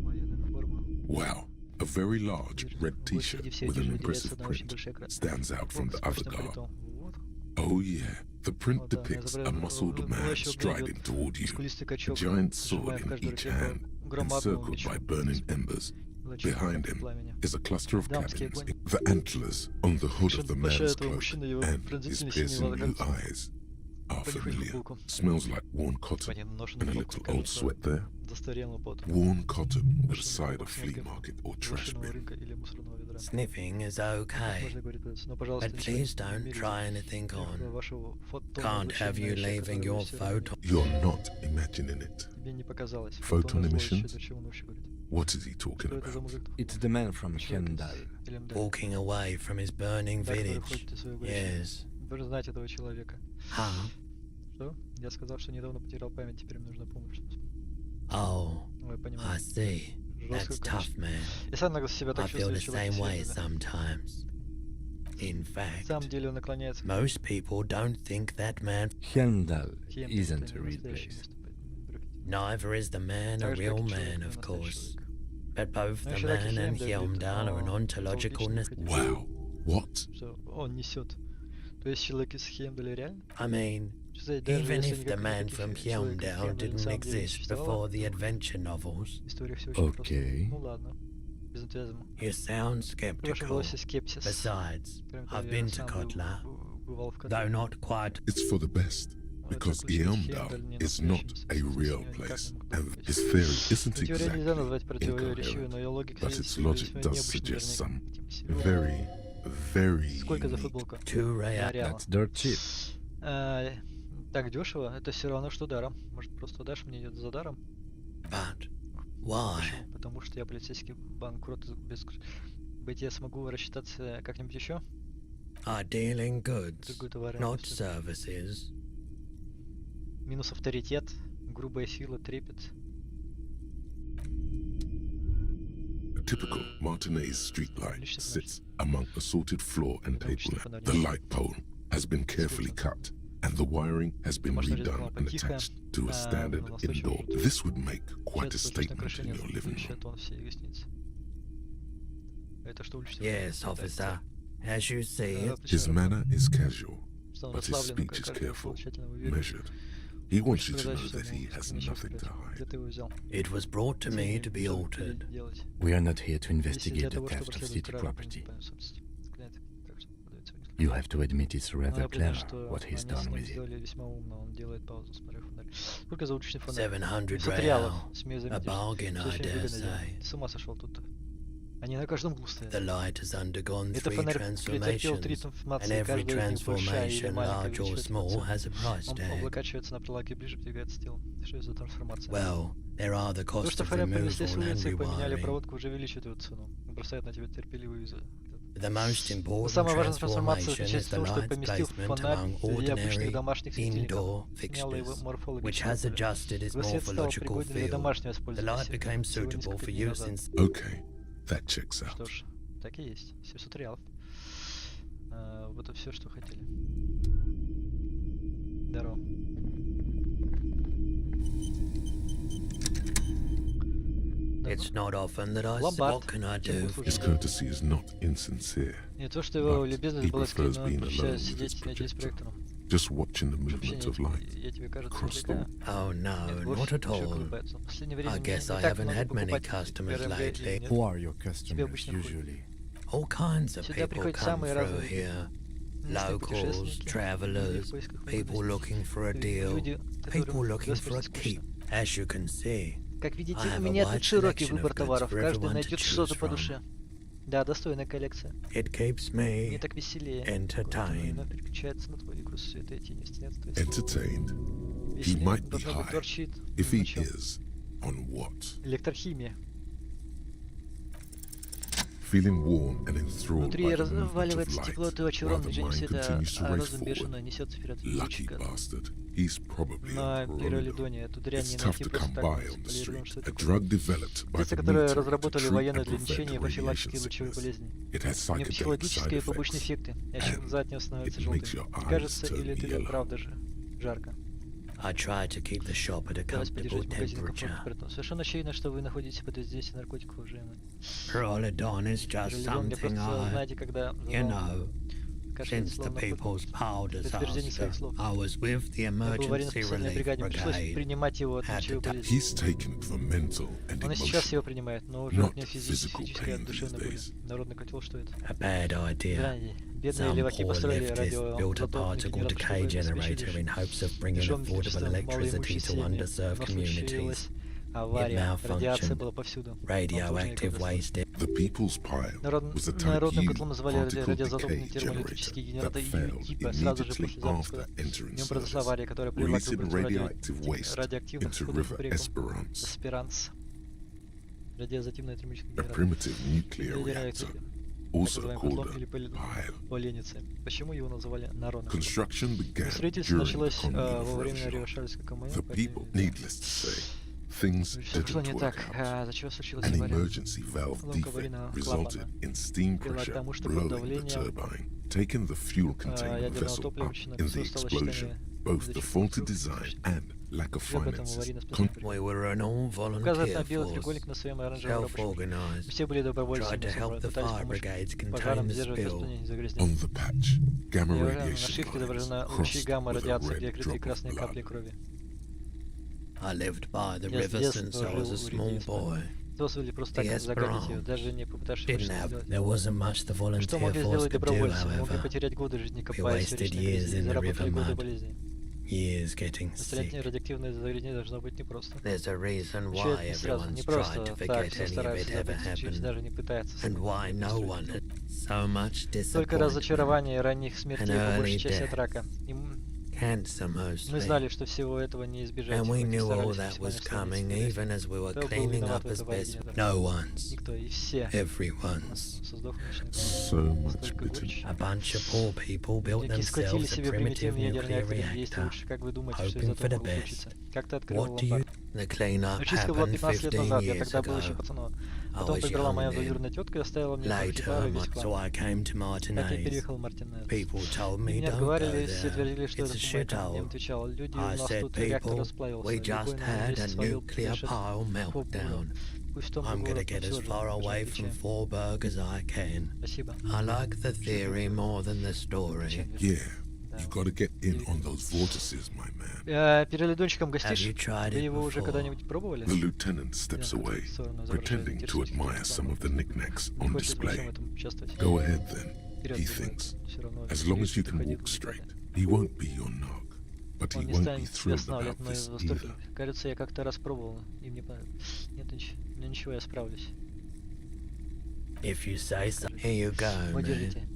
Военная форма. Wow. A very large red t-shirt with an impressive print stands out from the other guard. Oh yeah, the print depicts a muscled man striding toward you, a giant sword in each hand, encircled by burning embers. Behind him is a cluster of cabins, the antlers on the hood of the man's cloak, and his piercing blue eyes are familiar. Smells like worn cotton and a little old sweat there. Worn cotton with a side of flea market or trash bin. Sniffing is okay, but please don't try anything on. Can't have you leaving your photo. You're not imagining it. Photon emission? What is he talking about? It's the man from Hendal. Walking away from his burning village. Yes. Должен знать этого человека. Что? Я сказал, что недавно потерял память, теперь мне нужна помощь. Oh, I see. That's tough, man. I feel the same way sometimes. In fact, most people don't think that man... Hendal isn't a real place. Neither is the man a real man, of course. But both the man and Hjelmdal are an ontological... Wow. What? I mean, even if the man from Hjelmdal didn't exist before the adventure novels. Okay. You sound skeptical. Besides, I've been to Kotla, though not quite. It's for the best, because Hjelmdal is not a real place, and his theory isn't exactly incoherent, but its logic does suggest some very too rare. That's dirt cheap. Так дешево, это все равно, что даром. Может, просто дашь мне ее за даром? But why? Потому что я полицейский банкрот без... Быть я смогу рассчитаться как-нибудь еще? I deal in goods, not services. Минус авторитет, грубая сила, трепет. Typical Martinez streetlight sits among assorted floor and table. The light pole has been carefully cut, and the wiring has been redone and attached to a standard indoor. This would make quite a statement in your living room. Yes, officer. As you see, His manner is casual, but his speech is careful, measured. He wants you to know that he has nothing to hide. it was brought to me to be altered. We are not here to investigate the theft of city property. You have to admit it's rather clever what he's done with it. 700 real, a bargain, I dare say. The light has undergone 3 transformations, and every transformation, large or small, has a price tag. Well, there are the costs of removal and rewiring. The most important transformation is the light placement among ordinary indoor fixtures, which has adjusted its morphological field. The light became suitable for use in... Okay, that checks out. Что ж, так и есть. 700 реалов. Вот и все, что хотели. Здорово. It's not often that I say, what can I do? His courtesy is not insincere. Не то, что его любезность была prefers скорее, being но alone with сидеть his с projector, проектором. just watching the movement of light Я тебе, кажется, across the развлекаю. Oh no, not at all. I guess I haven't had many customers lately. Who are your customers usually? All kinds of Сюда people приходят come самые through разные here. местные Locals, путешественники, travelers, люди в поисках people выгодности, looking for a deal, люди, people которым looking for a господи keep. скучно. As you can see, Как видите, I у have a меня wide тут широкий selection выбор of goods товаров, for каждый everyone to найдет choose что-то по from. душе. Да, достойная коллекция. It keeps Мне me так веселее. entertained. Она переключается на твой игру света и тени, стенет, то есть entertained. He веселее. might be Должно быть high. торчит. If he На чем? is, on what? Электрохимия. Feeling warm and enthralled Внутри by the movement of разваливается light, тепло, ты while очарован the движением mind света, continues to а race разум бешено forward. несется вперед. Lucky bastard. He's probably На on пиролидоне Rolino. эту дрянь It's не tough найти to просто come так. by on the Полиридон, street. что A это drug developed by Лица, the которые military to разработали treat военные and для prevent лечения профилактики radiation лучевой sickness. болезни. It has У нее psychedelic side психологические и побочные effects. эффекты. Ящик And за от него становится it makes your желтым. eyes Кажется, turn или ты yellow. правда же жарко. I try to keep the shop at a Стараюсь comfortable поддерживать магазин temperature. комфортной температуры. Совершенно очевидно, что вы находитесь под воздействием наркотиков, уважаемые. Rolodon is just Пиролидон мне something просто, I, знаете, когда you know, кашляет since the словно people's piled us подтверждение своих after, слов. I was with the Я был в emergency военно-спасательной relief бригаде, мне пришлось brigade. принимать его от Had лучевой to болезни. He's taken it for mental and Он и сейчас emotional. его принимает, но уже Not от него physical физической, pain от душевной these боли. days. Народный котел, что это? A bad idea. Здрасте. Бедные Some леваки poor построили leftist built a particle decay generator in hopes of bringing affordable electricity to underserved communities. It Авария, радиация malfunctioned. была повсюду. Radioactive waste. The people's pile was a type Народным U котлом называли particle радиоизотопный decay термоэлектрический generator генератор that failed типа сразу же immediately после запуска. after entering В нем произошла service, авария, которая привела к releasing выбросу radioactive waste радиоактивных into отходов в River реку. Esperance. Эсперанс. Радиоизотопный термический A генератор. primitive nuclear reactor, also Так называемый called котлом или pile. поленницей. Почему его называли народным? Construction began Строительство during the началось Communal во время Revolution. Варшавской коммуны. The people, needless to say, things Все пошло didn't не work так. out. За чего случилась An авария? emergency valve Ломка defect аварийного resulted клапана in steam привела к pressure тому, что под blowing the давлением turbine, taking the fuel-containing ядерного vessel топлива up начинает in the стало explosion. считание Both the faulty design and lack of finances. We were an Указывает all-volunteer на белый force, треугольник на своем оранжевом рабочем. self-organized, Все были добровольцами, tried to help the пытались fire помочь brigades пожарам contain the сдерживать spill. распространение On загрязнения. the patch, gamma На radiation шифте lines изображены лучи crossed гамма with a радиации, где red открыты drop of красные капли blood. крови. I lived by the Я с river детства since I was a жил у small реки. boy. Дозволили просто The так загадить ее, Esperance даже не попытавшись didn't что-то have, сделать. there wasn't much the Что volunteer могли force сделать could do, добровольцы? Могли however. потерять годы жизни, We копаясь в wasted речной years грязи, и in the заработали river годы mud. болезней. Years getting Столетнее sick. радиоактивное загрязнение должно быть непросто. There's a reason Еще why это не сразу, everyone's не tried просто to так, forget все any of стараются it ever забыть, чуть happened, даже не пытаются. and why no one had so much Только disappointment. разочарование, ранних смертей, An по большей early части death. от рака. И Cancer мы mostly. знали, что всего этого не избежать. And we хоть и knew all старались that was максимально coming, избежать. even as we were Кто был cleaning виноват up в as этом best. аварии? No one's. Никто, и все. Everyone's. So much bitterness. A bunch of poor people built Такие скатили themselves a себе primitive примитивный ядерный nuclear реактор. Есть reactor, лучше, как вы думаете, что из hoping этого for the могло best. случиться? Как ты открыл What do you... ломбард? The cleanup Чистка была happened 15 лет 15 назад, я years тогда был еще ago. пацаном. Потом прибрала моя двоюродная тетка и оставила мне пары весь so клан. I came to Как я Martinez. переехал в Мартинез. People told me Меня don't go отговаривали, все there. твердили, что It's это a помойка. Я им shithole. отвечал, люди, у I нас said, тут реактор people, расплавился. we just Любой had весь a свалил nuclear пешек pile по бурю. meltdown. Пусть в том же I'm gonna город get as всё же far away from отвечаем. Forberg as I can. Спасибо. I like the theory more than the story. Yeah, you gotta get in on those vortices, my man. Переледончиком гостишь? Вы его уже когда-нибудь пробовали? The lieutenant steps away, pretending to admire some of the knickknacks on display. Go ahead then, he thinks. As long as you can walk straight, he won't be your nog. But he Он не won't be станет тебя thrilled about останавливать, но this его either. стопинг. Кажется, я как-то раз пробовал, и мне понравилось. Нет, ну ничего, я справлюсь. If you say so, here you go, Вот man. держите.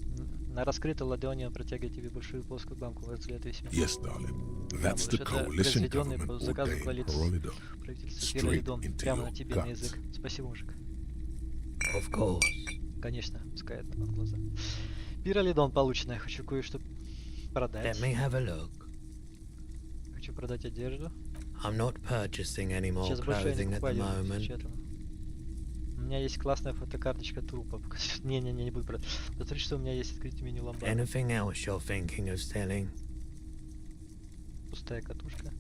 На раскрытой ладони он протягивает тебе большую плоскую банку в разлет весьми. Yes, darling. That's the coalition Произведенный government по заказу ordained правительства straight Пиролидон. into Прямо на your тебе, на guts. язык. Спасибо, мужик. Of course. Конечно, пускает в глаза. Пиролидон получено. Я хочу кое-что продать. Let me have a look. Хочу продать одежду. I'm not purchasing any more Сейчас больше я не clothing at the покупаю одежду, moment. замечательно. У меня есть классная фотокарточка трупа. Не-не-не, не буду брать. Посмотри, что у меня есть открыть меню ломбарда. Anything else you're thinking of selling? Пустая катушка.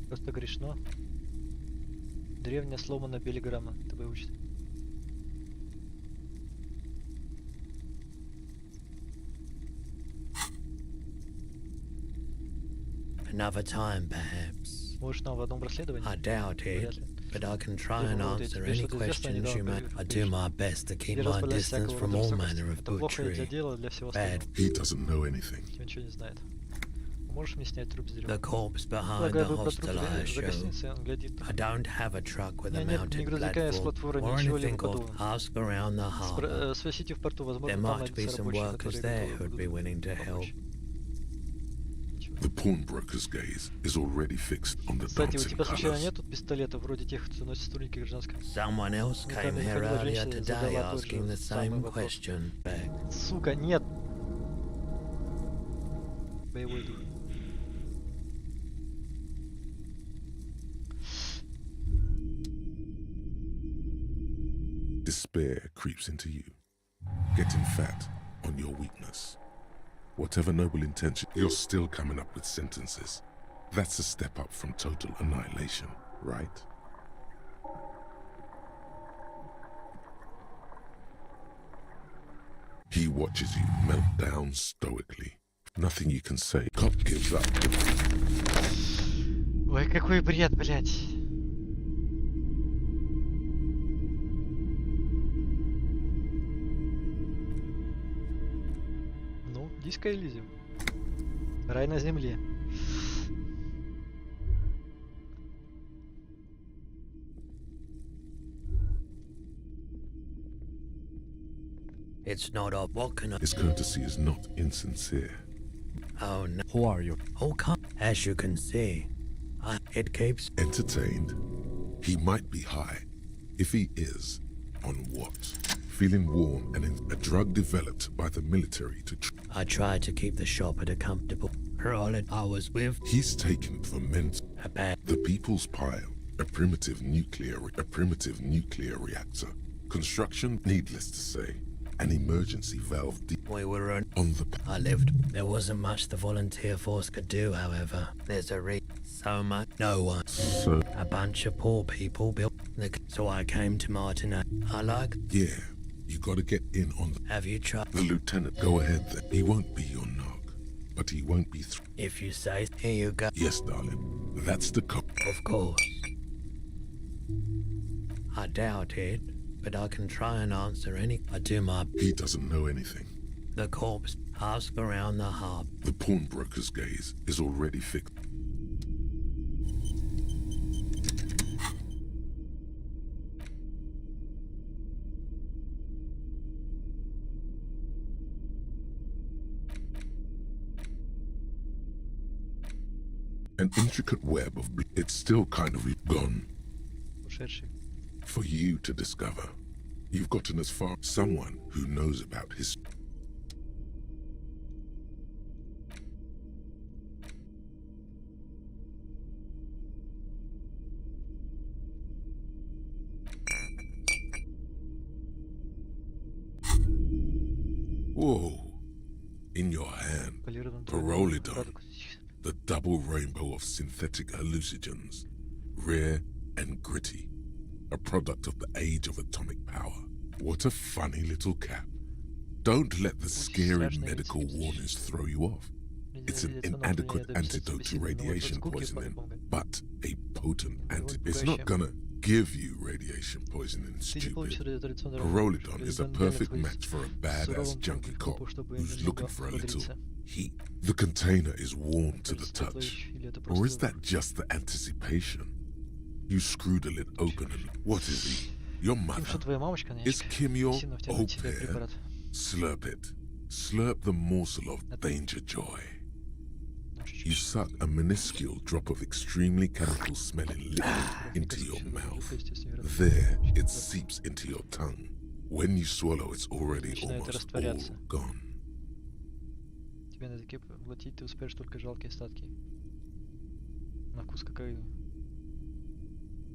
Просто грешно. Древняя сломанная белиграмма. Это выучит. Another time, perhaps. Может, нам в одном расследовании? I doubt Вряд it, ли. but I can try Я and думаю, answer тебе any что-то известно, questions you недавно may. I do my best to keep Ты my разбавляешь distance всякого from рода all жестокость. manner of Это плохо для butchery. дела, для всего Bad. остального. He doesn't know anything. Он ничего не знает. Можешь мне снять труп с дерева? The corpse behind Полагаю, the вы про труп hostel I за show. гостиницей, он глядит. I don't have a truck with a У меня нет ни mounted грузовика с platform платформы, or ничего anything либо called подобного. ask around the harbour. Спросите в порту, возможно, There там might be найдутся some рабочие, workers которые there готовы who'd be будут willing to help. помочь. The pawnbroker's gaze is already fixed on the Кстати, у dancing тебя случайно colors. нет тут пистолетов, вроде тех, что носят сотрудники гражданского? Someone else came Мне here приходила earlier женщина и today задала тот asking же the самый same вопрос. question. Back. Сука, нет! Боевой дух. Despair creeps into you, getting fat on your weakness. Whatever noble intention, you're still coming up with sentences. That's a step up from total annihilation, right? He watches you melt down stoically. Nothing you can say. Cop gives up. Ой, какой бред, блядь. Ну, Disco Elysium. Рай на земле. It's not a what can I? His courtesy is not insincere. Oh no. Who are you? Oh, come. As you can see, it keeps Entertained. He might be high. If he is, on what? Feeling warm and in a drug developed by the military to I tried to keep the shop at a comfortable roll I was with. He's taken for men's A bad. the people's pile, a primitive nuclear reactor. Construction, needless to say, an emergency valve We were on the I lived. There wasn't much the volunteer force could do, however. There's a so much. No one. So A bunch of poor people built so I came to Martinez. I like. yeah, you gotta get in on the Have you tried? The lieutenant, go ahead then. He won't be your nog, but he won't be If you say, here you go. Yes, darling. That's the cop. Of course. I doubt it, but I can try and answer any. I do my. He doesn't know anything. The corpse. Ask around the hub. The pawnbroker's gaze is already fixed. An intricate web of it's still kind of gone. For you to discover, you've gotten as far as someone who knows about his. Whoa. In your hand, Parolidon, the double rainbow of synthetic hallucinogens, rare and gritty, a product of the age of atomic power. What a funny little cap. Don't let the scary medical warnings throw you off. It's an inadequate antidote to radiation poisoning, but a potent antidote. It's not gonna give you radiation poisoning, stupid. Parolidon is a perfect match for a badass junkie cop who's looking for a little heat. The container is warm to the touch. Or is that just the anticipation? You screw the lid open and what is he? Your mother? Is Kim your au pair? Slurp it. Slurp the morsel of danger joy. You suck a minuscule drop of extremely chemical-smelling liquid into your mouth. There, it seeps into your tongue. When you swallow, it's already almost all gone.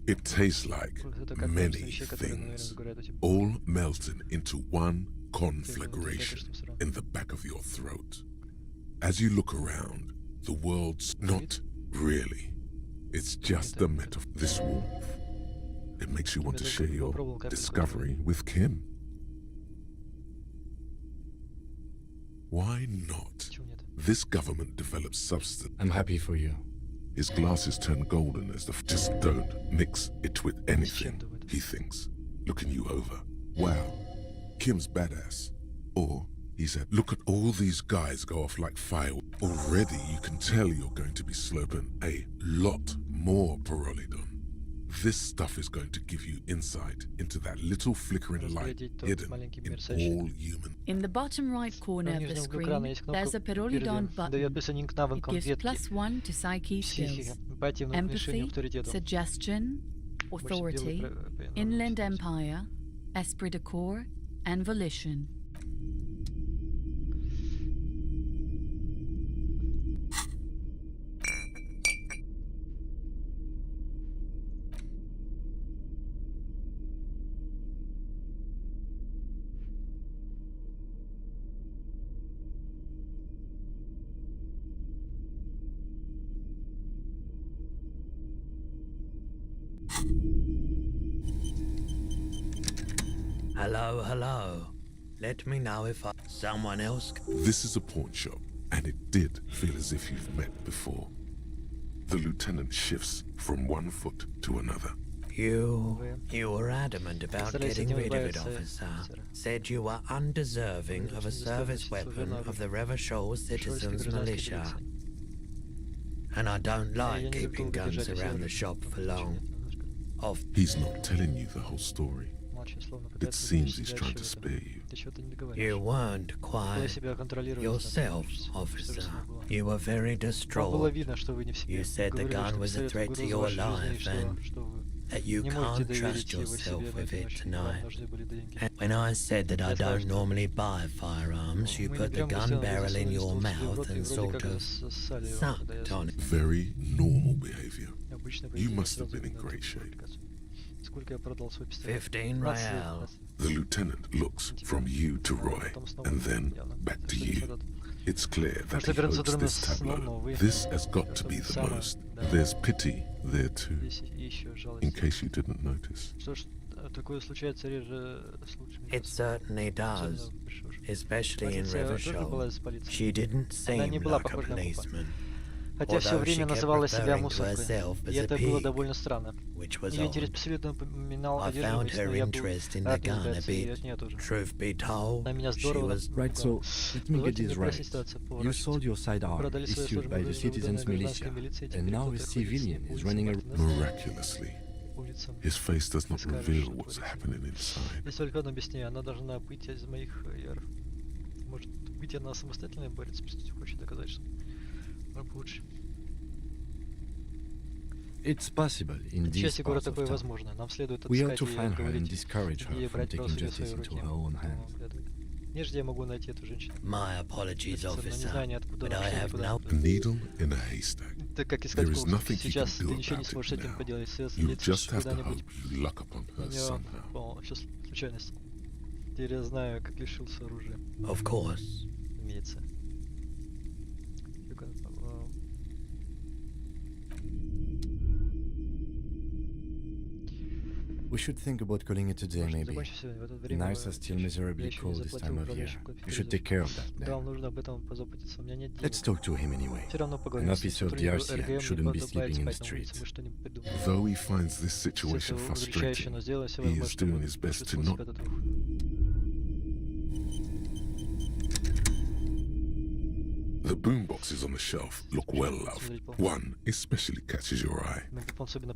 It tastes like many things, all melting into one conflagration in the back of your throat. As you look around, the world's not really. It's just the metaphor. This warmth. It makes you want to share your discovery with Kim. Why not? This government develops substance. I'm happy for you. His glasses turn golden as the just don't mix it with anything, he thinks, looking you over. Wow, Kim's badass. Or he said, look at all these guys go off like fire. Already you can tell you're going to be slurping a lot more Parolidon. This stuff is going to give you insight into that little flickering light hidden in all human. In the bottom right corner of the screen, there's a Parolidon button. It gives +1 to psyche skills, empathy, suggestion, authority, inland empire, esprit de corps, and volition. Hello, hello. Let me know if someone else. This is a pawn shop, and it did feel as if you've met before. The lieutenant shifts from one foot to another. You were adamant about getting rid of it, officer. Said you were undeserving of a service weapon of the Revachol Citizens Militia. And I don't like keeping guns around the shop for long. He's not telling you the whole story. It seems he's trying to spare you. You weren't quite yourself, officer. You were very distraught. You said the gun was a threat to your life and that you can't trust yourself with it tonight. And when I said that I don't normally buy firearms, you put the gun barrel in your mouth and sort of sucked on it. Very normal behavior. You must have been in great shape. 15 real. The lieutenant looks from you to Roy, and then back to you. It's clear that he hopes this tableau. This has got to be the most. There's pity there too, in case you didn't notice. It certainly does, especially in Revachol. She didn't seem like a policeman. Хотя все время называла себя мусоркой, и это было довольно странно. Ее интерес абсолютно напоминал одержимость, но я был рад избавиться и от нее тоже. Она меня здорово Right, so let me get this right. You sold your sidearm issued by the Citizens Militia, and now a civilian is running a... Miraculously, his face does not reveal what's happening inside. Есть только одно объяснение, она должна быть из моих яров. Может быть, она самостоятельно борется с преступностью, хочет доказать, что лучше. It's possible in these parts of town. We ought to find her and discourage her from taking justice into her own hands. My apologies, officer, but I have no... A needle in a haystack. There is nothing you can do about it now. You just have to hope you luck upon her somehow. Of course. We should think about calling it a day, maybe. The nights are still miserably cold this time of year. You should take care of that then. Let's talk to him anyway. An officer of the RCM shouldn't be sleeping in the streets. Though he finds this situation frustrating, he is doing his best to not... The boomboxes on the shelf look well loved. One especially catches your eye.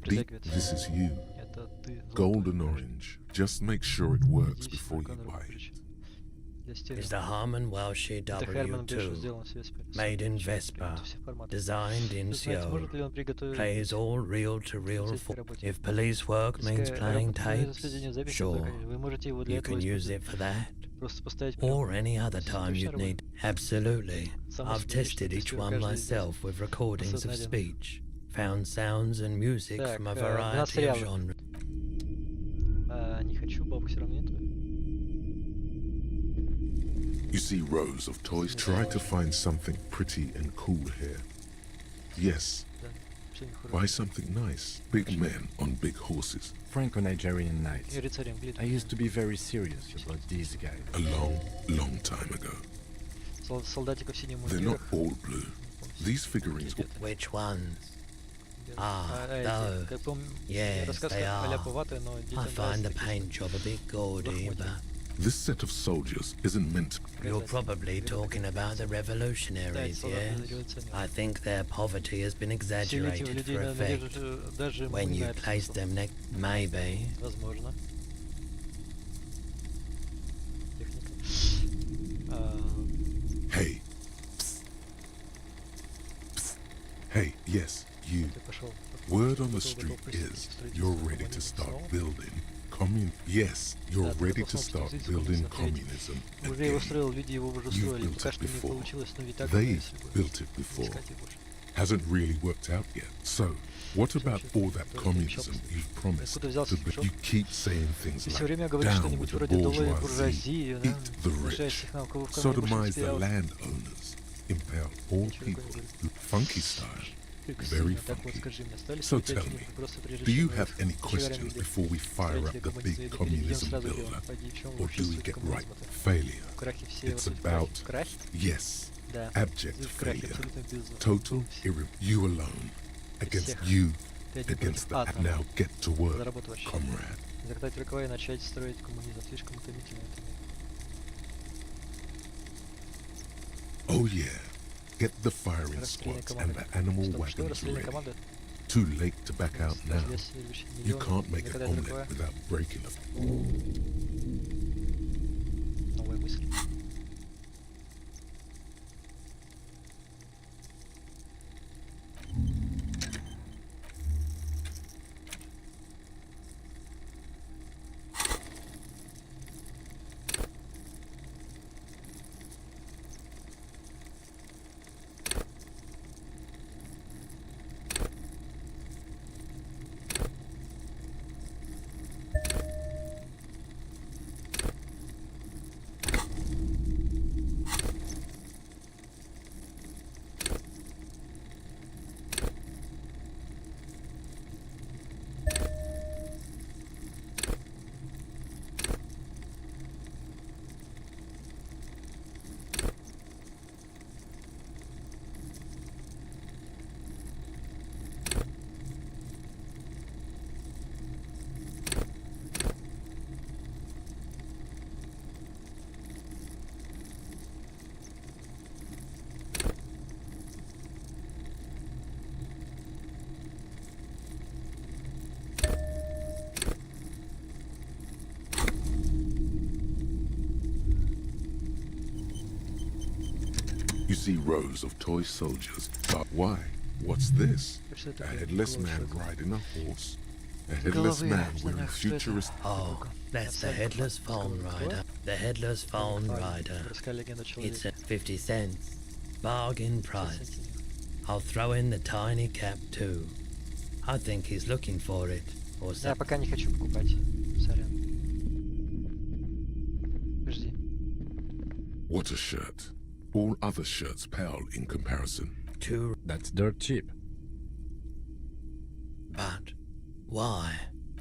Deep, this is you. Golden orange. Just make sure it works before you buy it. Is the Harman Welsh W2, made in Vespa, designed in Seoul, plays all reel-to-reel. If police work means playing tapes, sure, you can use it for that. Or any other time you'd need. Absolutely. I've tested each one myself with recordings of speech, found sounds and music from a variety of genres. You see rows of toys. Try to find something pretty and cool here. Yes. Buy something nice. Big men on big horses. Franco-Nigerian knights. I used to be very serious about these guys. A long, long time ago. They're not all blue. These figurines... Which ones? Ah, no. Yes, they are. I find the paint job a bit gaudy, but... This set of soldiers isn't meant to... You're probably talking about the revolutionaries, yes? I think their poverty has been exaggerated for effect. When you place them next... Maybe. Hey. Psst. Psst. Hey, yes, you. Word on the street is you're ready to start building Yes, you're ready to start building communism again. You've built it before. They've built it before. Hasn't really worked out yet. So, what about all that communism you've promised to build? You keep saying things like, down with the bourgeoisie, eat the rich, sodomize the landowners, impale all people, funky style. Very funky. So tell me, do you have any questions before we fire up the big communism builder? Or do we get right? Failure. It's about, yes, abject failure. Total you alone. Against you, against the... Now get to work, comrade. Oh yeah. Get the firing squads and the animal weapons ready. Too late to back out now. You can't make an omelette without breaking a... You see rows of toy soldiers, but why? What's this? A headless man riding a horse? A headless man wearing futurist... Oh, that's the headless phone rider. The headless phone rider. It's at 50 cents. Bargain price. I'll throw in the tiny cap too. I think he's looking for it. Or Я пока не хочу покупать. Сорян. Подожди. What a shirt. All other shirts pale in comparison. That's dirt cheap. But why?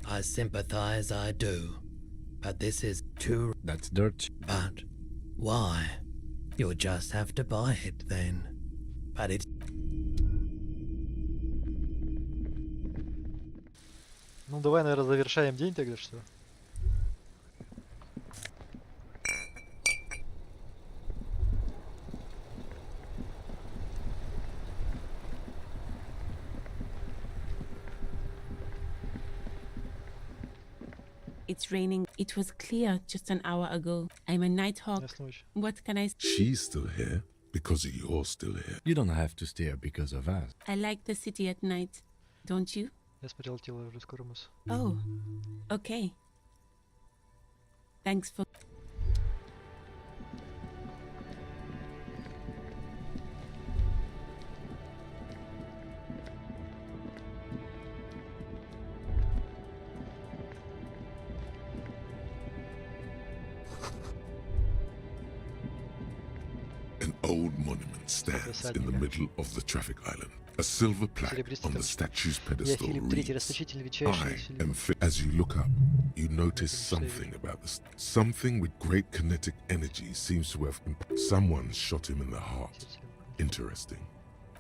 I sympathize, I do. But this is too... That's dirt cheap. But why? You'll just have to buy it then. But it's... Ну давай, наверное, завершаем день тогда, что? It's raining. It was clear just an hour ago. I'm a nighthawk. What can I... She's still here because you're still here. You don't have to stay here because of us. I like the city at night. Don't you? Я смотрел тело уже скоро мыс. Oh, okay. Thanks for... An old monument stands in the middle of the traffic island. A silver plaque on the statue's pedestal reads, I am fit. As you look up, you notice something about this. Something with great kinetic energy seems to have... Someone shot him in the heart. Interesting.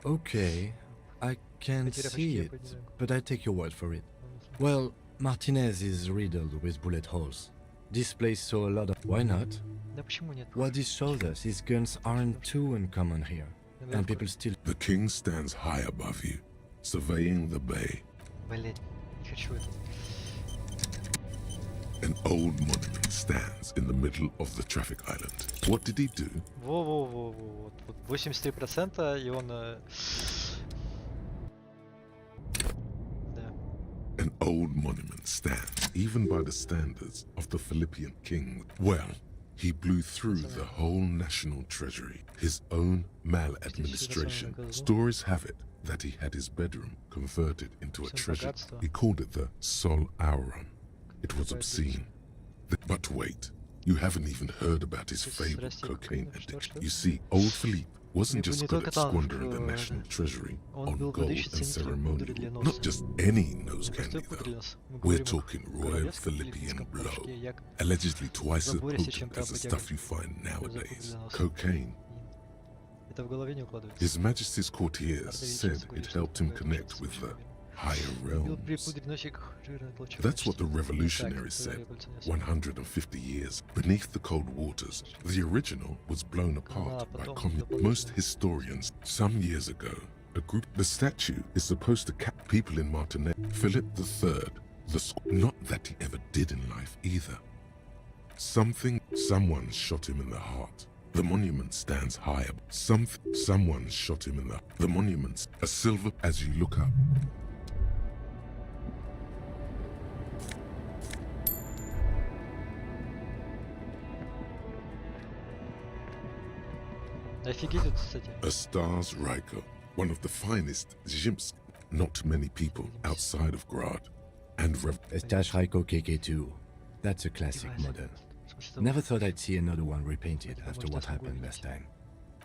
Okay, I can see it, but I take your word for it. Well, Martinez is riddled with bullet holes. This place saw a lot of... Why not? What this shows us is guns aren't too uncommon here, and people still... The king stands high above you, surveying the bay. An old monument stands in the middle of the traffic island. What did he do? Во-во-во-во. 83%, и он... An old monument stands, even by the standards of the Philippian king. Well, he blew through the whole national treasury, his own maladministration. Stories have it that he had his bedroom converted into a treasure. He called it the Sol Auron. It was obscene. But wait, you haven't even heard about his fabled cocaine addiction. You see, old Philippe wasn't just good at squandering the national treasury on gold and ceremonial. Not just any nose candy though. We're talking royal Philippian blow. Allegedly twice as potent as the stuff you find nowadays. Cocaine. His Majesty's courtiers said it helped him connect with the higher realms. That's what the revolutionaries said 150 years. Beneath the cold waters, the original was blown apart by communists. Most historians, some years ago, the statue is supposed to cap people in Martinez. Philip III, not that he ever did in life either. Someone shot him in the heart. The monument stands high. Someone shot him in the monument's a silver as you look up. A Stars Riker, one of the finest Zhimsk. Not many people outside of Grad. And Stash Raiko KK2. That's a classic model. Never thought I'd see another one repainted after what happened last time.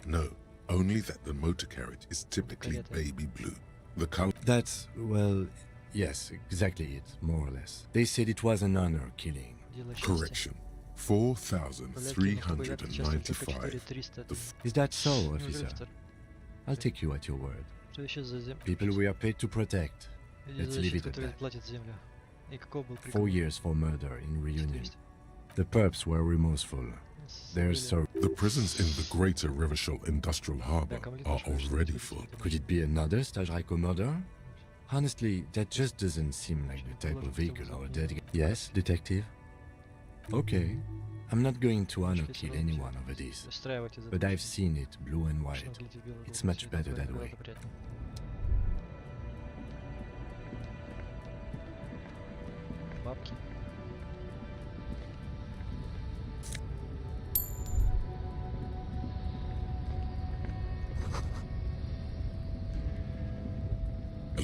No, only that the motor carriage is typically baby blue. The color... That's, well, yes, exactly it, more or less. They said it was an honor killing. Correction. 4,395. Is that so, officer? I'll take you at your word. People we are paid to protect. Let's leave it at that. 4 years for murder in Reunion. The perps were remorseful. They're so... The prisons in the greater Revachol Industrial Harbor are already full. Could it be another Stajraiko murder? Honestly, that just doesn't seem like the type of vehicle or dedicated... Yes, detective? Okay, I'm not going to honor kill anyone over this, but I've seen it blue and white. It's much better that way.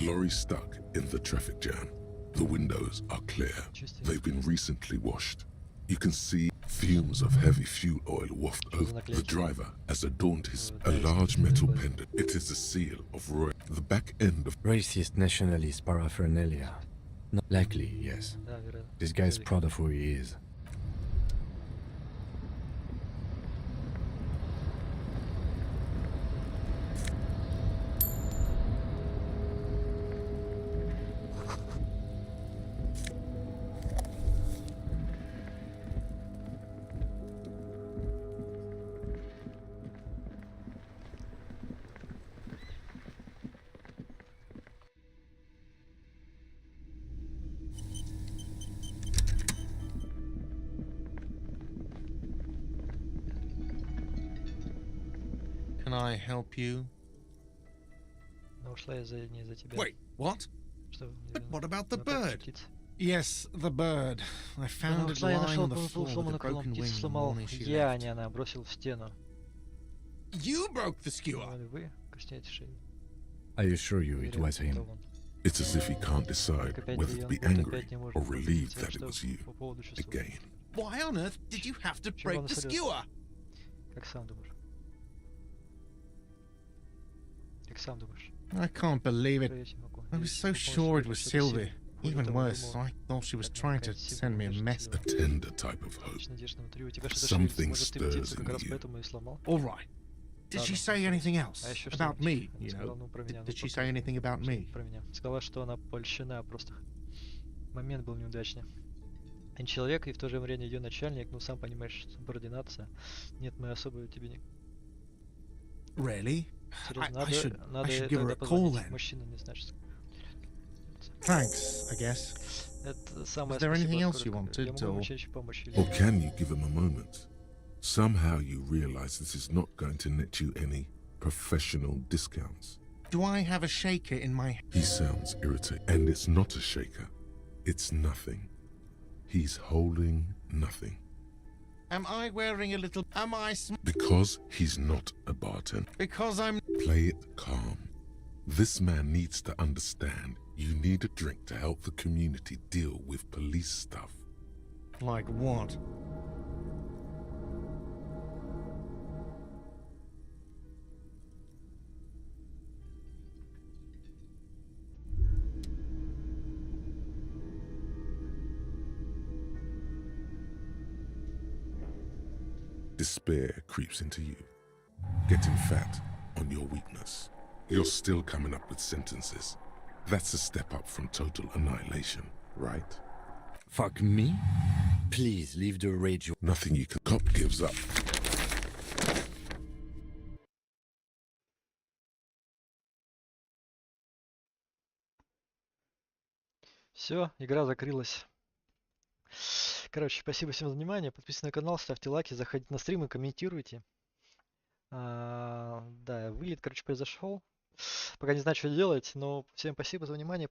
lorry stuck in the traffic jam. The windows are clear. They've been recently washed. You can see fumes of heavy fuel oil waft over. The driver has adorned a large metal pendant. It is the seal of royal. The back end of racist nationalist paraphernalia. Not likely, yes. This guy's proud of who he is. Can I help you? Wait, what? But what about the bird? Yes, the bird. I found it lying on the floor with a broken wing the morning she left. You broke the skewer! I assure you it was him. It's as if he can't decide whether to be angry or relieved that it was you. Again. Why on earth did you have to break the skewer? I can't believe it. I was so sure it was Sylvie. Even worse, I thought she was trying to send me a message. A tender type of hope. Something stirs in you. All right. Did she say anything else? About me, you know? Did she say anything about me? Сказала, что она польщена просто. Момент был неудачный. Он человек и в то же время ее начальник, ну сам понимаешь, субординация. Нет, мы особо тебе не... Really? I should give her a call then. Thanks, I guess. Is there anything else you wanted, or can you give him a moment? Somehow you realize this is not going to net you any professional discounts. Do I have a shaker in my... He sounds irritated, and it's not a shaker. It's nothing. He's holding nothing. Am I wearing a little... Am I... Because he's not a bartender. Because I'm... Play it calm. This man needs to understand you need a drink to help the community deal with police stuff. Like what? Despair creeps into you, getting fat on your weakness. You're still coming up with sentences. That's a step up from total annihilation, right? Fuck me? Please leave the rage. Nothing you can... Cop gives up. Все, игра закрылась. Короче, спасибо всем за внимание. Подписывайтесь на канал, ставьте лайки, заходите на стримы, комментируйте. Да, вылет, короче, произошел. Пока не знаю, что делать, но всем спасибо за внимание.